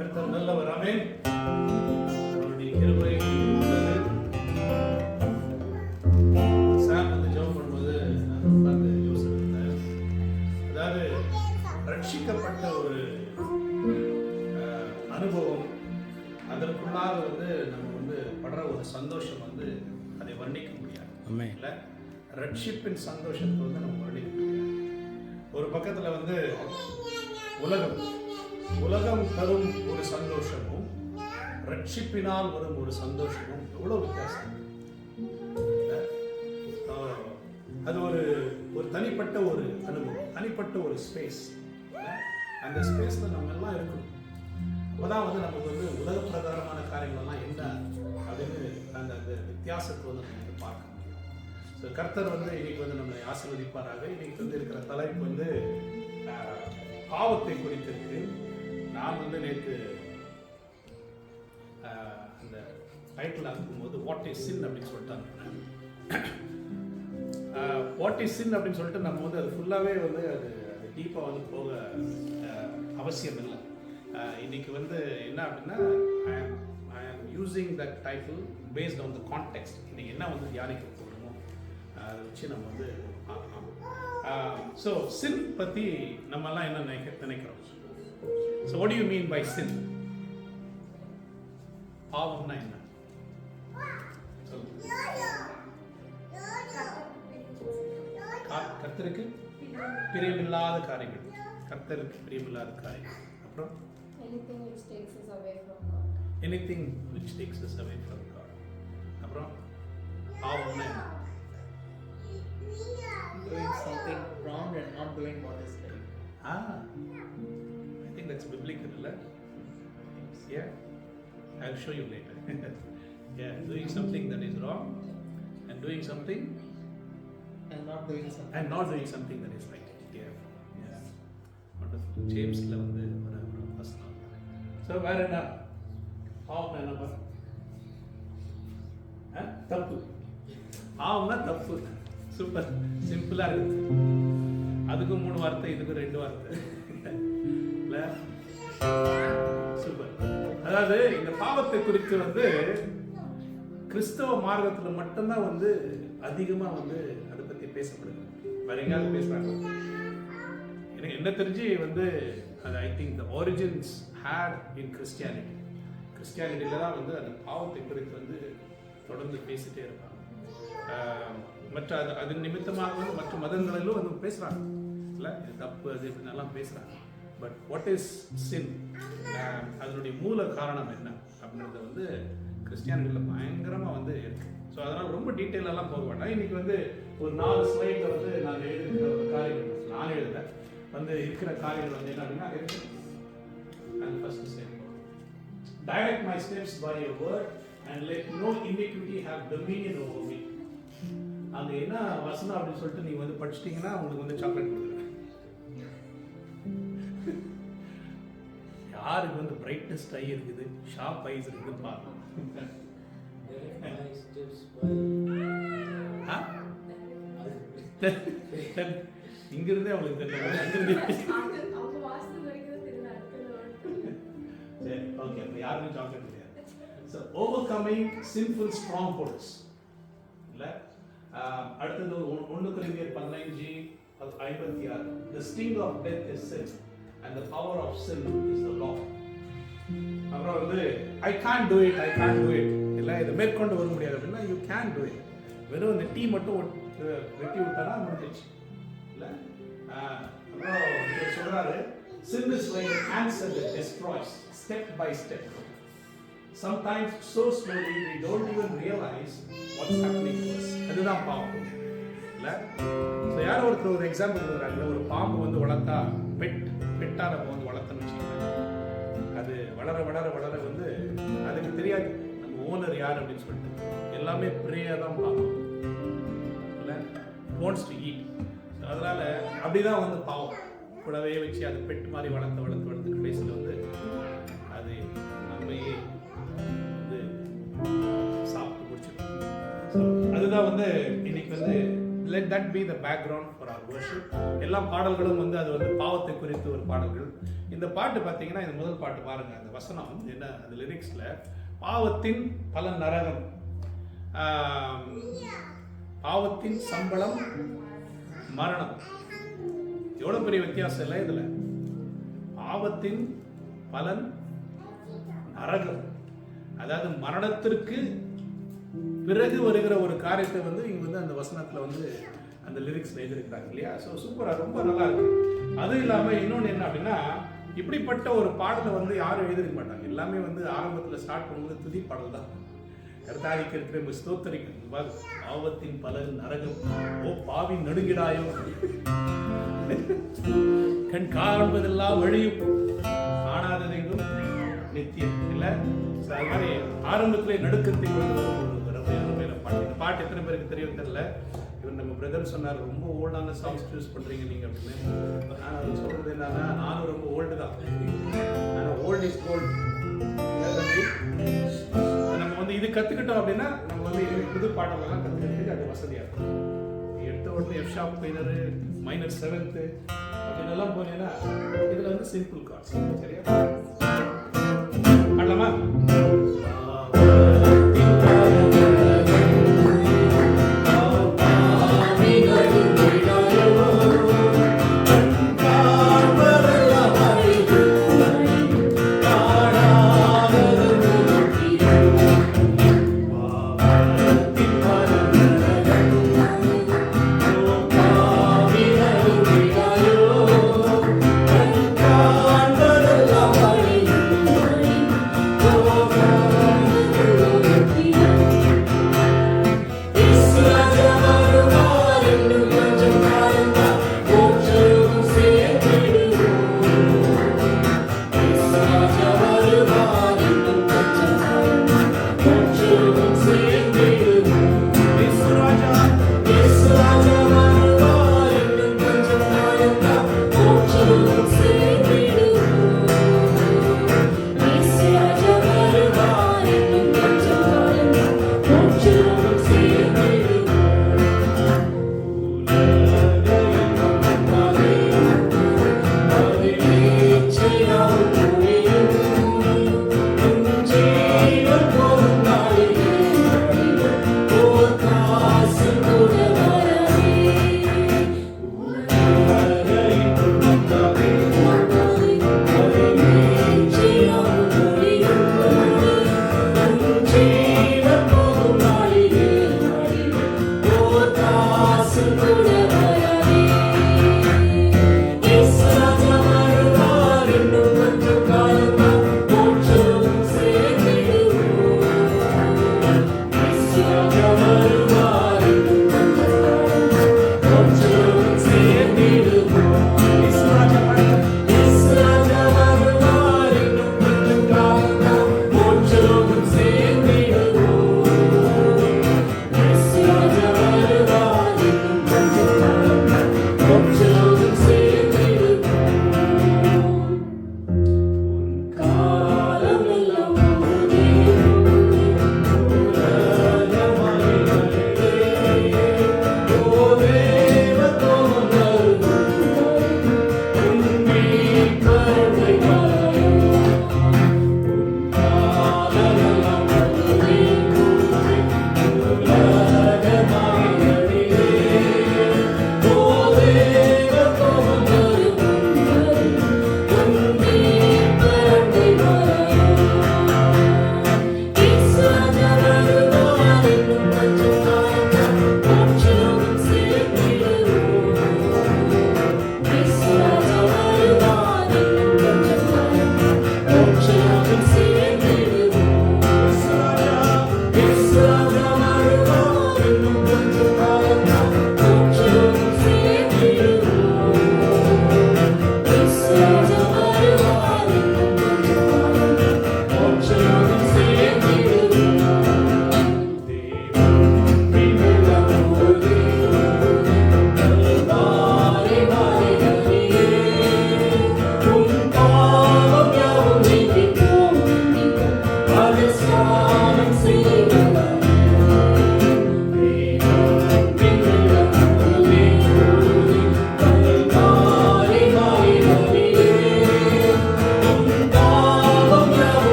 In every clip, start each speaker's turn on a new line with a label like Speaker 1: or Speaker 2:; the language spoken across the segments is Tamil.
Speaker 1: கர்த்தர் நல்லவர். ஆமென். அவருடைய கிருபை உள்ளது. சாம் வந்து ஜெபம் பண்ணும்போது நான் உட்கார்ந்து யோசிச்சிருந்தேன். அதாவது ரட்சிக்கப்பட்ட ஒரு அனுபவம், அதற்குள்ளாக வந்து நம்ம வந்து படுற ஒரு சந்தோஷம் வந்து அதை வர்ணிக்க முடியாது. இல்லை, ரட்சிப்பின் சந்தோஷத்தை வந்து நம்ம வர்ணிக்க முடியாது. ஒரு பக்கத்தில் வந்து உலகம் தரும் ஒரு சந்தோஷமும் ரட்சிப்பினால் வரும் ஒரு சந்தோஷமும் எவ்வளோ வித்தியாசம். அது ஒரு தனிப்பட்ட ஒரு அனுபவம், தனிப்பட்ட ஒரு ஸ்பேஸ். அந்த ஸ்பேஸில் நம்ம எல்லாம் இருக்கணும். அப்போதான் வந்து நமக்கு வந்து உலக பிரகாரமான காரியங்கள்லாம் என்ன அப்படின்னு அந்த வித்தியாசத்தை வந்து நம்ம வந்து பார்க்க முடியும். ஸோ கர்த்தர் வந்து இன்னைக்கு வந்து நம்மளை ஆசீர்வதிப்பாராக. இன்னைக்கு வந்து இருக்கிற தலைப்பு வந்து பாவத்தை குறித்திருக்கு. நான் வந்து நேற்று அந்த டைட்டில் அனுப்பும்போது வாட் இஸ் சின் அப்படின்னு சொல்லிட்டாங்க. வாட் இஸ் சின் அப்படின்னு சொல்லிட்டு நம்ம வந்து அது ஃபுல்லாகவே வந்து அது டீப்பாக வந்து போக அவசியம் இல்லை. இன்னைக்கு வந்து என்ன அப்படின்னா I am using that title based on the context. இன்னைக்கு என்ன வந்து தியானிக்க போகிறோமோ அதை வச்சு நம்ம வந்து பார்க்கலாம். ஸோ சின் பற்றி நம்மெல்லாம் என்ன நினைக்கிறோம்? So what do you mean by sin? பாவம்னா என்ன? கர்த்தருக்கு பிரியமில்லாத காரியங்கள். கர்த்தருக்கு பிரியமில்லாத காரியங்கள். அப்புறம்
Speaker 2: anything which takes us away from God.
Speaker 1: anything which takes us away from God. அப்புறம் பாவம்னா என்ன?
Speaker 3: Doing something wrong and not doing what is right.
Speaker 1: I think that's biblical, right? Yeah, I'll show you later. Yeah, doing something that is wrong and doing something
Speaker 3: And not doing something.
Speaker 1: and not doing something that is right. Yeah, yeah, wonderful. Jamesல வந்து ஒரு வசனம். So வேற என்ன? பாவம் என்ன பாரு? தப்பு. பாவம்னா தப்பு. சூப்பர், சிம்பிளா இருக்கு. அதுக்கு 3 வார்த்தை, இதுக்கு 2 வார்த்தை. இல்ல, சூப்பர். அதாவது இந்த பாவத்தை குறித்து வந்து கிறிஸ்தவ மார்க்கத்தில் மட்டும்தான் வந்து அதிகமா வந்து அதை பத்தி பேசப்படுது. வேற எங்கேயாவது பேசுறாங்க? எனக்கு என்ன தெரிஞ்சு வந்து அது I think the origins had in Christianity. கிறிஸ்டியானிட்டியில தான் வந்து அந்த பாவத்தை குறித்து வந்து தொடர்ந்து பேசிட்டே இருப்பாங்க. மற்ற அது நிமித்தமாக வந்து மற்ற மதங்களிலும் வந்து பேசுகிறாங்க. இல்லை, இது தப்பு, அது இப்படின்னெல்லாம் பேசுகிறாங்க. பட் வாட் இஸ் சின், அதனுடைய மூல காரணம் என்ன அப்படின்றத வந்து கிறிஸ்டியானிட்டியில் பயங்கரமாக வந்து இருக்கு. ஸோ அதனால் ரொம்ப டீட்டெயிலெல்லாம் போக வேண்டாம். இன்னைக்கு வந்து ஒரு 4 ஸ்லைடில் வந்து நான் எழுதியிருக்கிற ஒரு காரியங்கள், நான் எழுத வந்து இருக்கிற காரியங்கள் வந்து என்ன அப்படின்னா first step, direct my steps by your word and let no iniquity have dominion over me. அங்க என்ன வசனம் அப்படின்னு சொல்லிட்டு நீங்க வந்து படிச்சிட்டீங்கன்னா உங்களுக்கு வந்து சாக்லேட் கொடுக்குறேன். யாருக்கு வந்து பிரைட்னஸ்ட் ஐ இருக்குது, ஷார்ப் ஐஸ் இருக்குது பாருங்க. இங்கிருந்தே அவங்களுக்கு தெரியல. சரி, ஓகே, அப்ப யாருக்கும் சாக்லேட் கிடையாது. So overcoming sinful strongholds. இல்ல, அடுத்தது 1 கொரிந்தியர் 15:56. The sting of death is sin and the power of sin is the law. அப்புறம் வந்து I can't do it, I can't do it. இல்ல, இதை மேற்கொண்டு வர முடியாது அப்படின்னா you can do it. வெறும் இந்த டீ மட்டும் வெட்டி விட்டானா முடிஞ்சிச்சு. இல்ல, அப்புறம் இவர் சொல்றாரு, sin is like a cancer that destroys step by step. Sometimes so slowly we don't even realize what's happening to us. அதுதான் பாவம். இல்ல, ஸோ யாரோ ஒருத்தர் ஒரு எக்ஸாம்பிள் கொடுக்குறாங்க. ஒரு பாம்பு வந்து வளர்த்தா பெட்டாக நம்ம வந்து வளர்த்தன்னு வச்சுக்கோங்க. அது வளர வளர வளர வந்து அதுக்கு தெரியாது நம்ம ஓனர் யார் அப்படின்னு சொல்லிட்டு. எல்லாமே ப்ரேயாக தான் பார்க்கும். இல்லை, வாண்ட்ஸ் டு ஈட். அதனால அப்படிதான் வந்து பாவம் கூடவே வச்சு அது பெட் மாதிரி வளர்த்து கடைசியில் வந்து அது நம்மையே வந்து சாப்பிட்டு முடிச்சிடும். ஸோ அதுதான் வந்து இன்னைக்கு வந்து let that be the background for our worship. எல்லா பாடல்களும் வந்து அது வந்து பாவத்தை குறித்து ஒரு பாடல்கள். இந்த பாட்டு பார்த்தீங்கன்னா இந்த முதல் பாட்டு பாருங்க, அந்த வசனம் வந்து என்ன, அந்த லிரிக்ஸ்ல பாவத்தின் பலன் நரகம், பாவத்தின் சம்பளம் மரணம். எவ்வளவு பெரிய வித்தியாசம் இல்லை இதுல. பாவத்தின் பலன் நரகம், அதாவது மரணத்திற்கு பிறகு வருகிற ஒரு காரியத்தை வந்து இங்க வந்து அந்த வசனத்துல வந்து அந்த லிரிக்ஸ்ல எழுதியிருக்கிறாங்க இல்லையா. ஸோ சூப்பரா, ரொம்ப நல்லா இருக்கு. அதுவும் இல்லாம இன்னொன்று என்ன அப்படின்னா, இப்படிப்பட்ட ஒரு பாடலை வந்து யாரும் எழுதிருக்க மாட்டாங்க. எல்லாமே வந்து ஆரம்பத்தில் ஸ்டார்ட் பண்ணும்போது துதி பாடல் தான். கர்த்தாவிக்கு இருக்கிற ஸ்தோத்தரிக்கும், பாவத்தின் பலன் நரகம், ஓ பாவி நடுங்கிடாயோ, கண் காண்பதெல்லாம் வழியும், காணாததெங்கும் நித்தியம் இல்ல. அது மாதிரி ஆரம்பத்திலே நடுக்கத்தை பாட்டு. இந்த பாட்டு எத்தனை பேருக்கு தெரியும் தெரியல. இவர் நம்ம பிரதர் சொன்னார், ரொம்ப ஓல்டான சாங்ஸ் சூஸ் பண்றீங்க நீங்க அப்படின்னு. நான் அது சொல்றது என்னன்னா, நானும் ரொம்ப ஓல்டு தான். Old is gold. நம்ம வந்து இது கத்துக்கிட்டோம் அப்படின்னா நம்ம வந்து புது பாடலாம் கத்துக்கிறதுக்கு அது வசதியா இருக்கும். எடுத்த உடனே F sharp minor, minor 7th அப்படின்னு எல்லாம் போனீங்கன்னா இதுல வந்து சிம்பிள் கார்ட்ஸ். சரியா பாடலாமா?
Speaker 4: Bye.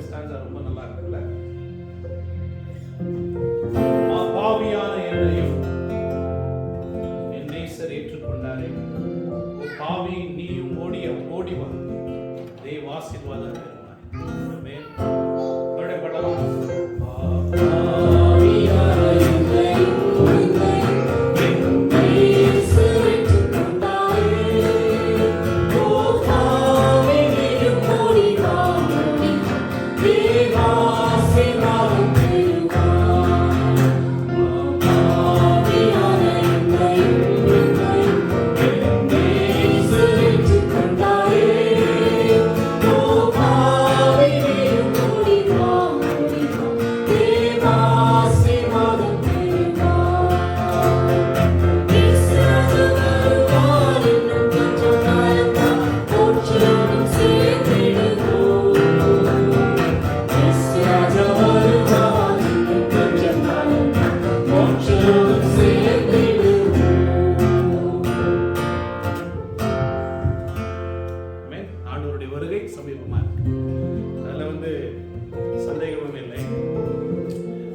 Speaker 1: ஸ்டான்ஸா ரொம்ப நல்லா இருக்குல்ல. பாவியான என்னையும் என் நேசர் ஏற்றுக்கொண்டாரே, பாவி நீயும் ஓடி வா, தேவ ஆசீர்வாதம் பெறுவாய். ஆமென். மறுபடியும் பாடலாம். ஆண்டவருடைய வருகை சமீபமா இருக்கு. அதுல வந்து சந்தேகமும் இல்லை.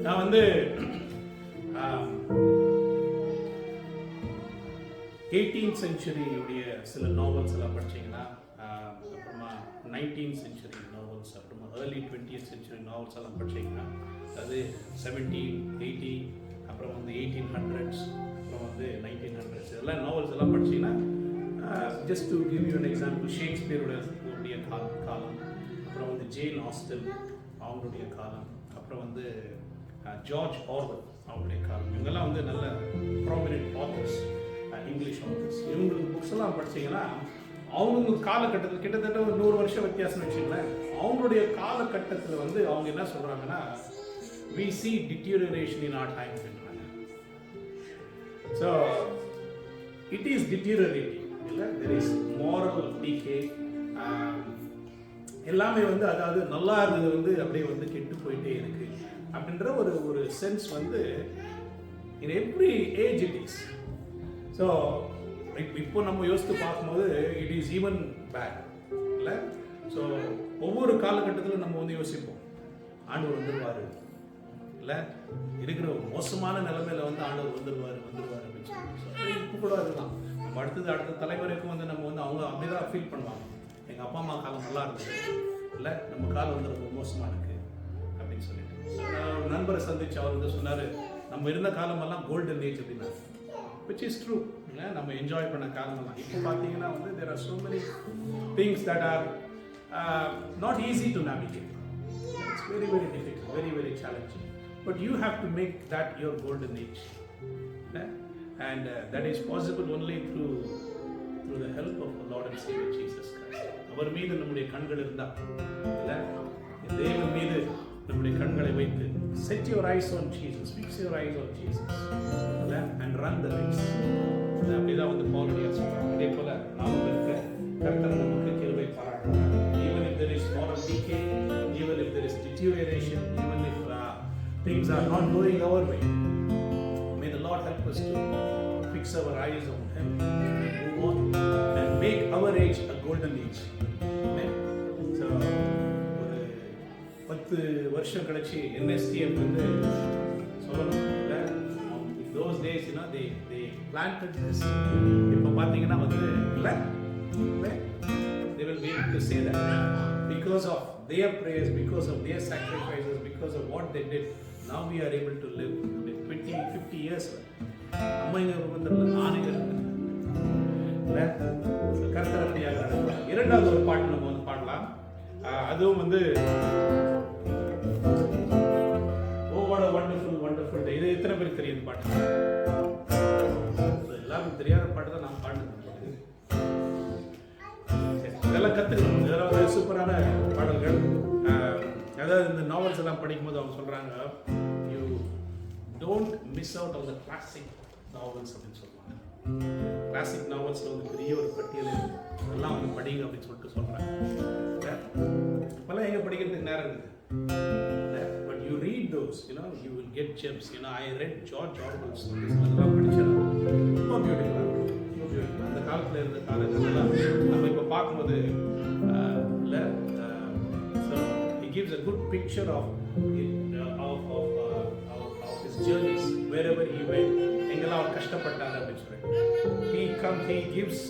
Speaker 1: நான் வந்து 18th செஞ்சுரியுடைய சில நாவல்ஸ் எல்லாம் படிச்சீங்கன்னா, அப்புறமா 19th செஞ்சுரி நாவல்ஸ், அப்புறமா ஏர்லி 20th செஞ்சுரி நாவல்ஸ் எல்லாம் படிச்சீங்கன்னா, அது 17, 18, அப்புறம் வந்து 1800s, அப்புறம் வந்து 1900s, இதெல்லாம் நாவல்ஸ் எல்லாம் படிச்சீங்கன்னா, just to give you an example, ஷேக்ஸ்பியருடைய காலம், அப்புறம் வந்து ஜேன் ஆஸ்டன் அவங்களுடைய காலம், அப்புறம் வந்து ஜார்ஜ் ஆர்வெல் அவங்களுடைய காலம், இவங்கெல்லாம் வந்து நல்ல ப்ராமினென்ட் ஆத்தர்ஸ், இங்கிலீஷ் ஆத்தர்ஸ். இவங்களுக்கு புக்ஸ் எல்லாம் படிச்சீங்கன்னா அவங்க காலகட்டத்தில் கிட்டத்தட்ட ஒரு 100 வருஷம் வித்தியாசம் வச்சுங்களேன். அவங்களுடைய காலகட்டத்தில் வந்து அவங்க என்ன சொல்றாங்கன்னா, we see deterioration in our time. So it is deteriorating. There is moral decay. எல்லாமே வந்து அதாவது நல்லா இருந்தது வந்து அப்படியே வந்து கெட்டு போயிட்டே இருக்கு அப்படின்ற ஒரு சென்ஸ் வந்து in every age it is. So இப்போ நம்ம யோசித்து பார்க்கும்போது இட் இஸ் ஈவன் பேட் இல்லை. ஸோ ஒவ்வொரு காலகட்டத்திலும் நம்ம வந்து யோசிப்போம், ஆண்டவர் வந்துடுவார் இல்லை, இருக்கிற மோசமான நிலைமையில வந்து ஆண்டவர் வந்துடுவார் அப்படின்னு சொல்லி. இப்போ கூட அதுதான் நம்ம அடுத்த தலைமுறைக்கும் வந்து நம்ம வந்து அவங்க அப்படிதான் ஃபீல் பண்ணுவாங்க, எங்கள் அப்பா அம்மா காலம் நல்லா இருந்தது இல்லை, நம்ம காலம் வந்து ரொம்ப மோசமாக இருக்குது அப்படின்னு சொல்லிட்டு. ஒரு நண்பரை சந்திச்சு அவர் வந்து சொன்னார், நம்ம இருந்த காலமெல்லாம் கோல்டன் ஏஜ் அப்படின்னா, which is true. நம்ம என்ஜாய் பண்ண காலமெல்லாம். இப்போ பார்த்தீங்கன்னா வந்து there are so many things that are not easy to navigate. It's very difficult, very challenging. But you have to make that your golden age. And that is possible only through the help of the Lord and Savior Jesus Christ. அவர் மீது நம்முடைய கண்கள் இருந்தால் இல்லை, தேவன் மீது நம்முடைய கண்களை வைத்து set your eyes on Jesus, fix your eyes on Jesus, and run the race. அப்படிதான் வந்து பவுல் சொல்றாங்க. அதே போல நாமும் இருக்க கர்த்தர் நமக்கு கிருபை பாராட்டுவார். Even if there is moral decay, even if there is deterioration, even if things are not going our way, may the Lord help us to fix our eyes on Him and move on and make our age a golden age. Amen. So ஒரு 10 வருஷம் கழிச்சு NSTF வந்து சொல்லணும் இல்லை, in those days they planted this. இப்போ பார்த்தீங்கன்னா வந்து இல்லை, they will be able to say that because of their prayers, because of their sacrifices, because of what they did, now we are able to live 20-50 years. நம்ம இங்க வந்துடல, நானே இல்லை, கர்த்தர் அப்படியாக நடக்கிறார். இரண்டாவது ஒரு பாட்டு நம்ம வந்து பாடலாம். அதுவும் வந்து Oh what a wonderful day. இது எத்தனை பேருக்கு தெரியும் பாட்டு? எல்லாருக்கும் தெரியாத பாட்டு தான் நான் பாடுறது. இதெல்லாம் கற்றுக்கணும். இதெல்லாம் சூப்பரான பாடல்கள். அதாவது இந்த நாவல்ஸ் எல்லாம் படிக்கும்போது அவங்க சொல்கிறாங்க, you don't miss out on the classic novels அப்படின்னு சொல்லுவாங்க. கிளாசிக் நாவல்ஸில் வந்து பெரிய ஒரு பட்டியல் எல்லாம் வந்து படிங்க அப்படின்னு சொல்லிட்டு சொல்கிறாங்க. இப்போல்லாம் எங்கே படிக்கிறதுக்கு நேரம் இருக்குது? But you read those, you will get gems. I read George Orwell's அதெல்லாம் படித்தேன். ரொம்ப பியூட்டிஃபுல்லாக இருக்கும். அந்த காலத்தில் இருந்த காலங்கள்லாம் நம்ம இப்போ பார்க்கும்போது இல்லை, so he gives gives a good picture of his journeys wherever he went. எங்கெல்லாம் அவர் கஷ்டப்பட்டார் அப்படின்னு சொல்லி he gives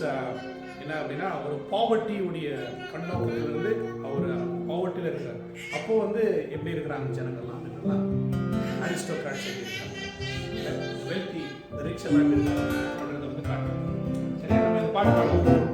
Speaker 1: என்ன அப்படின்னா ஒரு பாவர்ட்டியுடைய கண்ணோக்கத்திலிருந்து அவர் பாவர்ட்டியில் இருக்கிறார். அப்போ வந்து எப்படி இருக்கிறாங்க ஜனங்கள்லாம் அப்படின்னா அரிஸ்டோக்ராட்ஸ் இருக்காங்க, வெல்தி ரிச் எல்லாம் இருக்காங்க அப்படின்றத வந்து காட்டுறாங்க. சரி, நம்ம இந்த பாட்டு பாடுவோம்.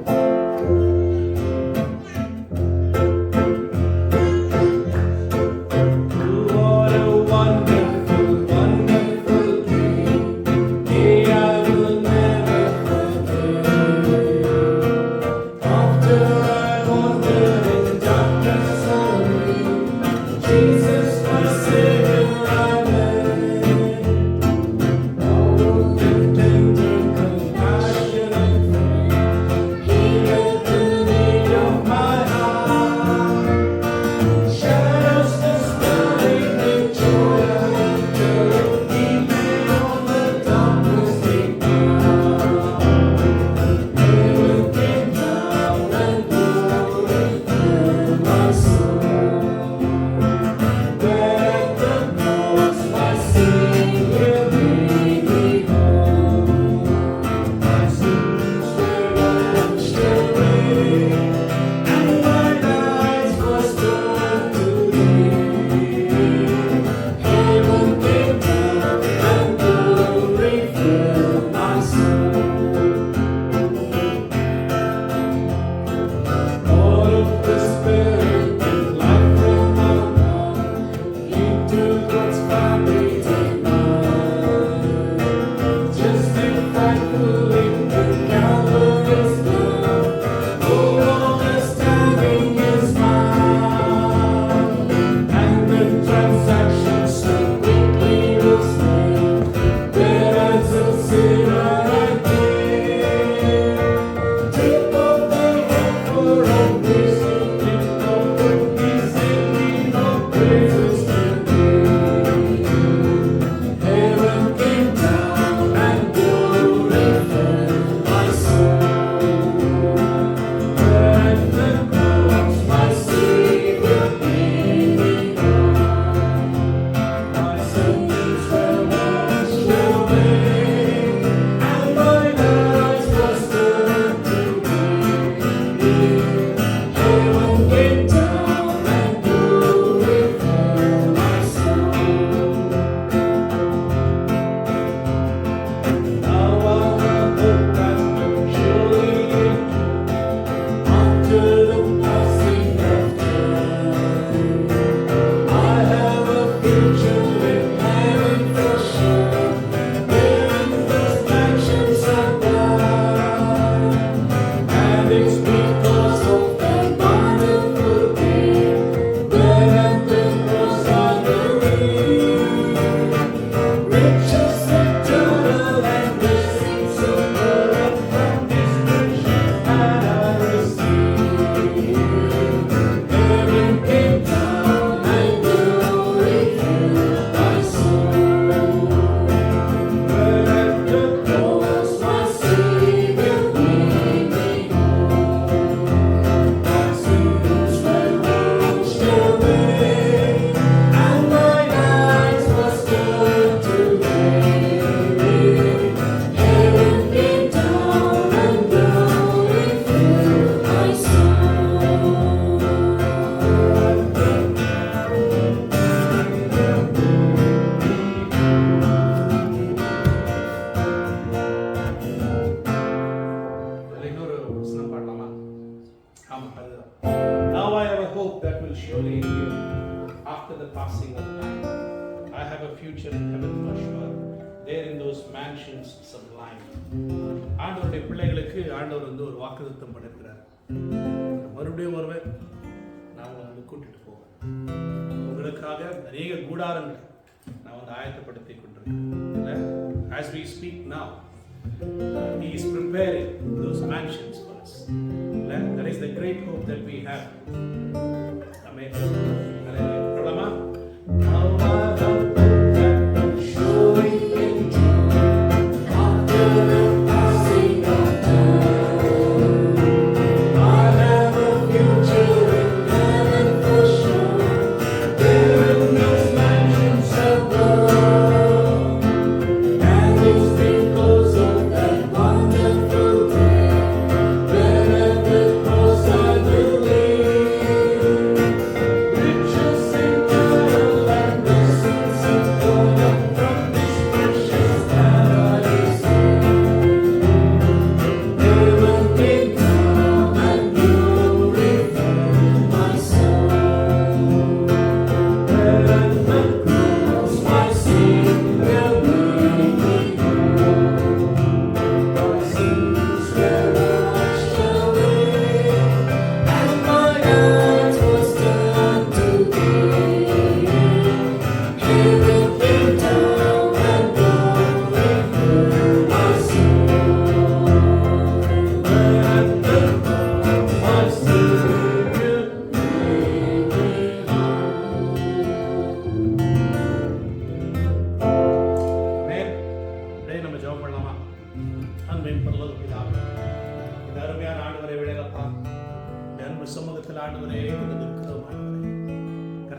Speaker 4: future in heaven for sure. There in those mansions sublime. ஆண்டவருடைய பிள்ளைகளுக்கு ஆண்டவர் வந்து ஒரு வாக்குத்தத்தம் பண்ணிருக்கிறார். மறுபடியும் ஒருவர் நான் வந்து கூட்டிட்டு போவேன். உங்களுக்காக அநேக கூடாரங்களை நான் வந்து ஆயத்தப்படுத்தி கொண்டிருக்கிறேன். As we speak now, He is preparing those mansions for us. That is the great hope that we have. Amen. Hallelujah. Now I have hope that showing in after the passing of time. I have a future in heaven for sure.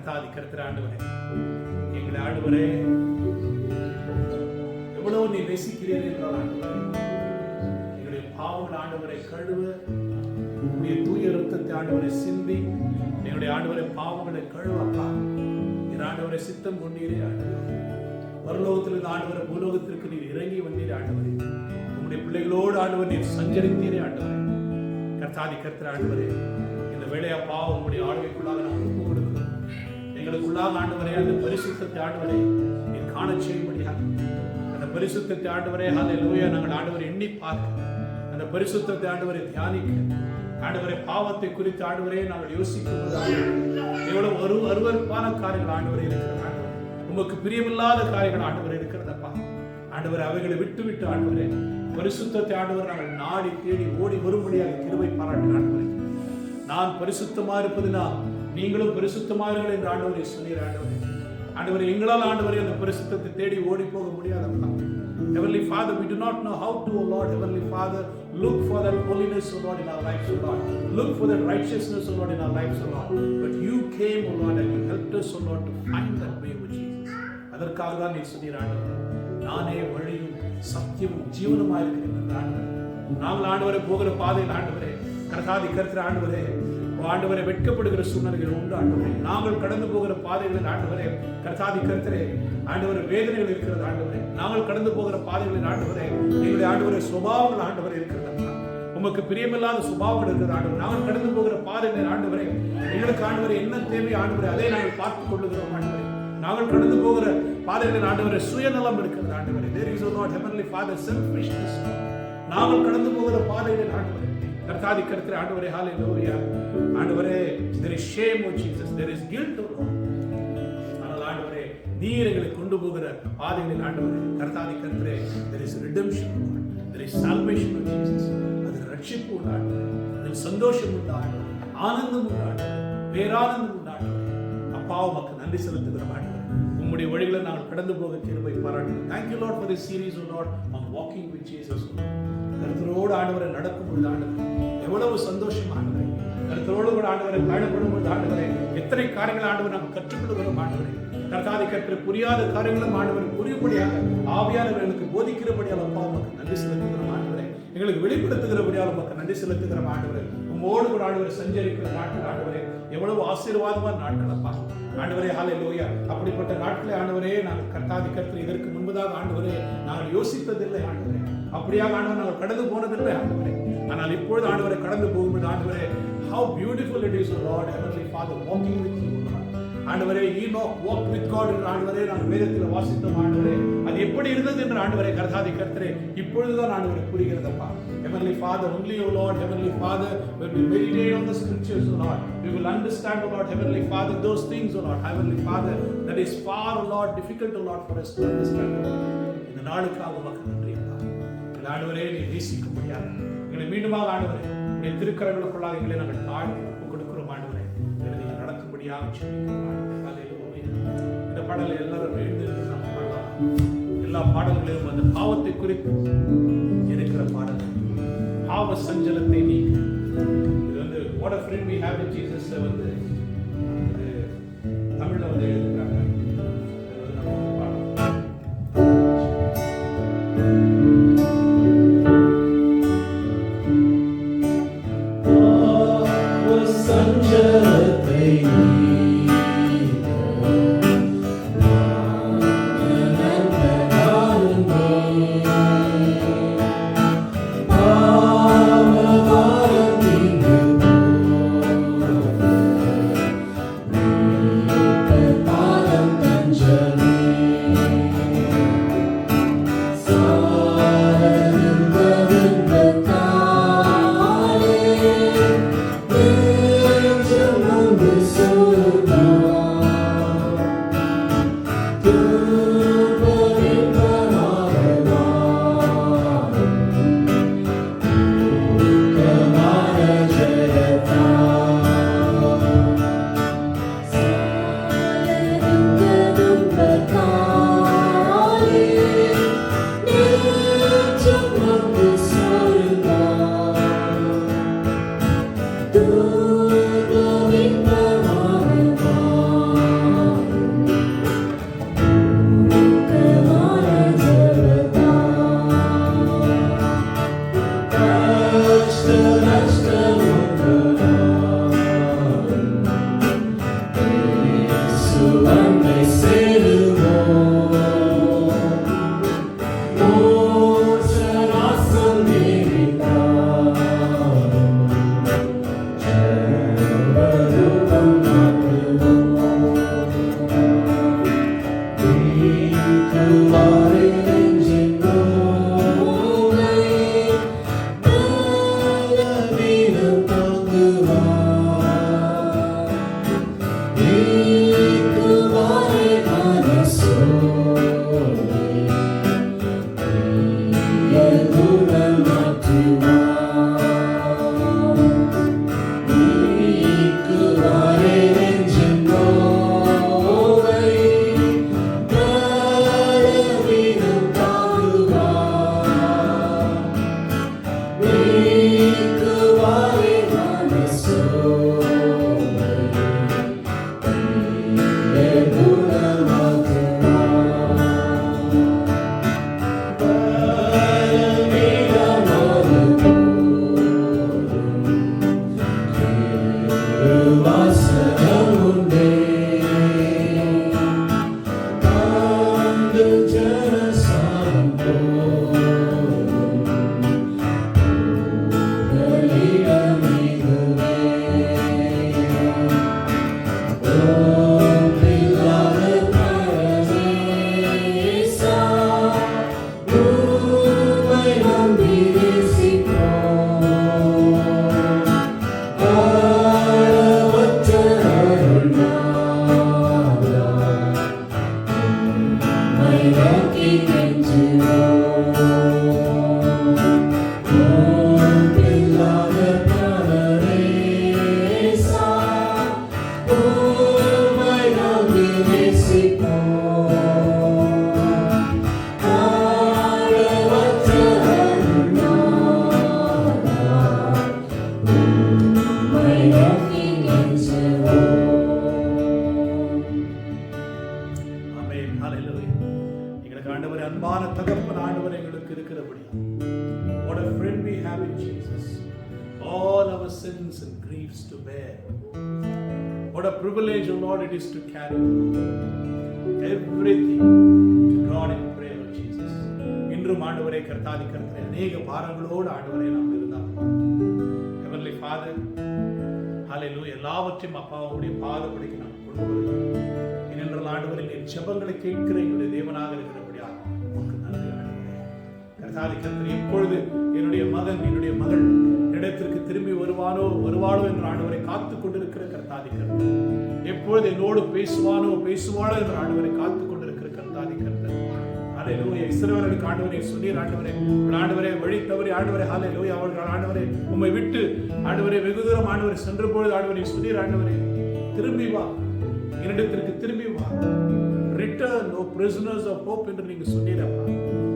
Speaker 4: கர்த்தாதி கர்த்தர் ஆண்டவரே, எங்களை ஆண்டவரே எவ்வளவு நீ நேசிக்கிறீர்கள் என்றால் ஆண்டவரே, எங்களுடைய பாவங்கள் ஆண்டவரை கழுவ உடைய தூய ரத்தத்தை ஆண்டவரை சிந்தி எங்களுடைய ஆண்டவரை பாவங்களை கழுவப்பா. நீர் ஆண்டவரை சித்தம் கொண்டீரே ஆண்டவரே, பரலோகத்திலிருந்து ஆண்டவரை பூலோகத்திற்கு நீர் இறங்கி வந்தீரே ஆண்டவரே, உங்களுடைய பிள்ளைகளோடு ஆண்டவர் நீர் சஞ்சரித்தீரே ஆண்டவரே. கர்த்தாதி கர்த்தர் ஆண்டவரே, இந்த வேளையா பாவம் உங்களுடைய ஆளுகைக்குள்ளாக நாங்கள் ஒப்பு கொடுக்கிறோம். எங்களுக்குள்ளாக ஆண்டவரே அந்த பரிசுத்தத்தை ஆண்டவரை நீர் காண செய்யும்படியாக அந்த பரிசுத்தத்தை ஆண்டவரே ஹல்லேலூயா நாங்கள் ஆண்டவரை எண்ணி பார்க்க, அந்த பரிசுத்தத்தை ஆண்டவரை தியானிக்க, ஆண்டவரே பாவத்தை குறித்து ஆண்டவரே நாங்கள் யோசிக்கும் எவ்வளவு அருவருப்பான காரியங்கள் ஆண்டவரே இருக்கிறது. ஆண்டவரே உமக்கு பிரியமில்லாத காரியங்கள் ஆண்டவரே இருக்கிறதப்பா. ஆண்டவரே அவைகளை விட்டு ஆண்டவரே பரிசுத்தத்தை ஆண்டவர் நாங்கள் நாடி தேடி ஓடி வரும்படியாக கிருபை பாராட்டின ஆண்டவரே. நான் பரிசுத்தமா இருப்பதுனால் நீங்களும் பரிசுத்தமார்கள் என்று ஆண்டவரை சொன்னீர் ஆண்டவரே. ஆண்டவரே எங்களால் ஆண்டவரே அந்த பரிசுத்தத்தை தேடி ஓடி போக முடியாதப்பா. Heavenly Father, we do not know how to, O Lord. Heavenly Father, look for that holiness, O Lord, in our lives, O Lord. Look for that righteousness, O Lord, in our lives, O Lord. But you came, O Lord, and you helped us, O Lord, to find that way with Jesus. அதற்காக தான் நீ சொன்னீர் ஆண்டவரே, நானே வழியும் சத்தியமும் ஜீவனுமாய் இருக்கிறேன் ஆண்டவரே. நாங்கள் ஆண்டவரை போகிற பாதையில் ஆண்டவரே கர்த்தாதி கர்த்தர் ஆண்டவரே ஆண்டவரை வெட்கப்படுகிற சூழ்நிலைகள் உண்டு ஆண்டவரே. நாங்கள் கடந்து போகிற பாதைகளில் ஆண்டவரே கர்த்தாதி கர்த்தரே ஆண்டவரே வேதனைகள் இருக்கிறது ஆண்டவரே. நாங்கள் கடந்து போகிற பாதைகளில் ஆண்டவரே எங்களுடைய ஆண்டவரே சுபாவங்கள் ஆண்டவரே இருக்கிறது. உமக்கு பிரியமில்லாத சுபாவங்கள் இருக்கிறது ஆண்டவரே. நாங்கள் கடந்து போகிற பாதைகளில் ஆண்டவரே எங்களுக்கு ஆண்டவரே என்ன தேவை ஆண்டவரே அதை நாங்கள் பார்த்துக் கொள்ளுகிறோம் ஆண்டவரே. நாங்கள் கடந்து போகிற பாதைகளில் ஆண்டவரே சுயநலம் இருக்கிறது ஆண்டவரே. There is, O Lord, Heavenly Father, selfishness. நாங்கள் கடந்து போகிற பாதைகளில் ஆண்டவரே கர்த்தாதி கர்த்தரே ஆண்டவரே ஹல்லேலூயா ஆண்டவரே there is shame, O Jesus, there is guilt, O Lord. ஆனால் ஆண்டவரே நீர் எங்களை கொண்டு போகிற பாதைகளில் ஆண்டவரே கர்த்தாதி கர்த்தரே there is redemption, O Lord. There is salvation, O Jesus. அதில் ரட்சிப்பு உண்டு ஆண்டவரே, அதில் சந்தோஷம் உண்டு ஆண்டவரே, ஆனந்தம் உண்டு ஆண்டவரே, பேரானந்தம் உண்டு ஆண்டவரே. அப்பா உமக்கு நன்றி செலுத்துகிறோம் ஆண்டவரே. உம்முடைய வழிகளை நாங்கள் கடந்து போக கிருபை பாராட்டுகிறோம். Thank you, Lord, for this series, O Lord, on walking with Jesus. கர்த்தரோடு ஆண்டவரை நடக்கும் பொழுது ஆண்டவரே எவ்வளவு சந்தோஷம் ஆண்டவரே. கர்த்தரோடு கூட ஆண்டவரை பயணப்படும் பொழுது ஆண்டவரே எத்தனை காரியங்கள் ஆண்டவர் நாங்கள் கற்றுக்கொள்கிறோம் ஆண்டவரே. கர்த்தாதி கர்த்தரை புரியாத காரியங்களும் ஆண்டவர் புரியும்படியாக ஆவியானவர்களுக்கு போதிக்கிறபடியால் அப்பா உமக்கு நன்றி செலுத்துகிறோம் ஆண்டவரே. எங்களுக்கு வெளிப்படுத்துகிறபடியால் உமக்கு நன்றி செலுத்துகிறோம் ஆண்டவரே. உம்மோடு கூட ஆண்டவர் சஞ்சரிக்கிற நாட்கள் ஆண்டவரே எவ்வளவு ஆசீர்வாதமான நாட்கள் அப்பா ஆண்டவரே ஹல்லேலூயா. அப்படிப்பட்ட நாட்களை ஆண்டவரே நாங்கள் கர்த்தாதி கர்த்தர் இதற்கு முன்பதாக ஆண்டவரே நாங்கள் யோசித்ததில்லை ஆண்டவரே. அப்படியாக ஆண்டவர் நாங்கள் கடந்து போனதில்லை ஆண்டவரே. ஆனால் இப்பொழுது ஆண்டவரை கடந்து போகும்போது ஆண்டவரே how beautiful it is, O Lord, Heavenly Father, walking with you, Lord. ஆண்டவரே Enoch walked with God என்று ஆண்டவரே நாங்கள் வேதத்தில் வாசித்தோம் ஆண்டவரே. அது எப்படி இருந்தது என்று ஆண்டவரே கர்த்தாதி கர்த்தரே இப்பொழுதுதான் ஆண்டவரை புரிகிறதப்பா. Heavenly Father, only, O Lord, Heavenly Father, when we meditate on the scriptures, O Lord, we will understand, O Lord, Heavenly Father, those things, O Lord, Heavenly Father, that is far, O Lord, difficult, O Lord, for us to understand. இந்த நாளுக்காக உமக்கு நன்றி அப்பா. ஆண்டவரே நீ நேசிக்க முடியாது எங்களை மீண்டுமாக ஆண்டவரே உடைய திருக்கரங்களுக்குள்ளாக எங்களை நாங்கள் தாழ்த்தி ஒப்புக் கொடுக்கிறோம் ஆண்டவரே. எங்களை நீங்கள் நடத்தும்படியாக ஜெபிக்கிறோம் ஆண்டவரே. இந்த பாடலை எல்லாரும் எழுந்து நம்ம பாடலாம். எல்லா பாடல்களிலும் அந்த பாவத்தை குறித்து இருக்கிற பாடல் பாவ சஞ்சலத்தை நீக்க. இது வந்து what a friend we have in Jesus வந்து தமிழ்ல வந்து எழுதுறாங்க.
Speaker 5: Thank you.
Speaker 4: ஆமென். ஹalleluya. எங்களுக்கு ஆண்டவரே அன்பான தகப்பன் ஆண்டவரே எங்களுக்கு இருக்கிறபடியா. What a friend we have in Jesus. All our sins and griefs to bear. What a privilege, O Lord, it is to carry everything to God in prayer, O Jesus. இன்றும் ஆண்டவரே கர்த்தாதி கர்த்தரே அநேக பாரங்களோடு ஆண்டவரே நாம் இருந்தால் Heavenly Father, hallelujah, எல்லாவற்றையும் அப்பாவுடைய பாதப்படிக்கு நாம் கொண்டு வருகிறோம். ஏனென்றால் ஆண்டவரே நீர் ஜெபங்களை கேட்கிற எங்களுடைய தேவனாக இருக்கிறபடியா உமக்கு நன்றி ஆண்டவரே. கர்த்தாதி கர்த்தரே எப்பொழுது என்னுடைய மகன் என்னுடைய மகள் இடத்திற்கு திரும்பி வருவாளோ என்று ஆண்டவரை காத்துக் கொண்டிருக்கிற கர்த்தாதி கர்த்தர், எப்பொழுது என்னோடு பேசுவாளோ என்று ஆண்டவரை காத்துக் கொண்டிருக்கிற கர்த்தாதி கர்த்தர். ஹalleluya. இஸ்ரவேலுக்கு ஆண்டவரே சொன்னீர் ஆண்டவரே வழி தவறி ஆண்டவரே ஹalleluya அவர்கள் ஆண்டவரே உம்மை விட்டு ஆண்டவரே வெகு தூரம் ஆண்டவரே சென்ற பொழுது ஆண்டவரே சொன்னீர் ஆண்டவரே திரும்பி வா, என்னிடத்திற்கு திரும்பி வா, return O prisoners of hope என்று நீங்க சொன்னீரப்பா.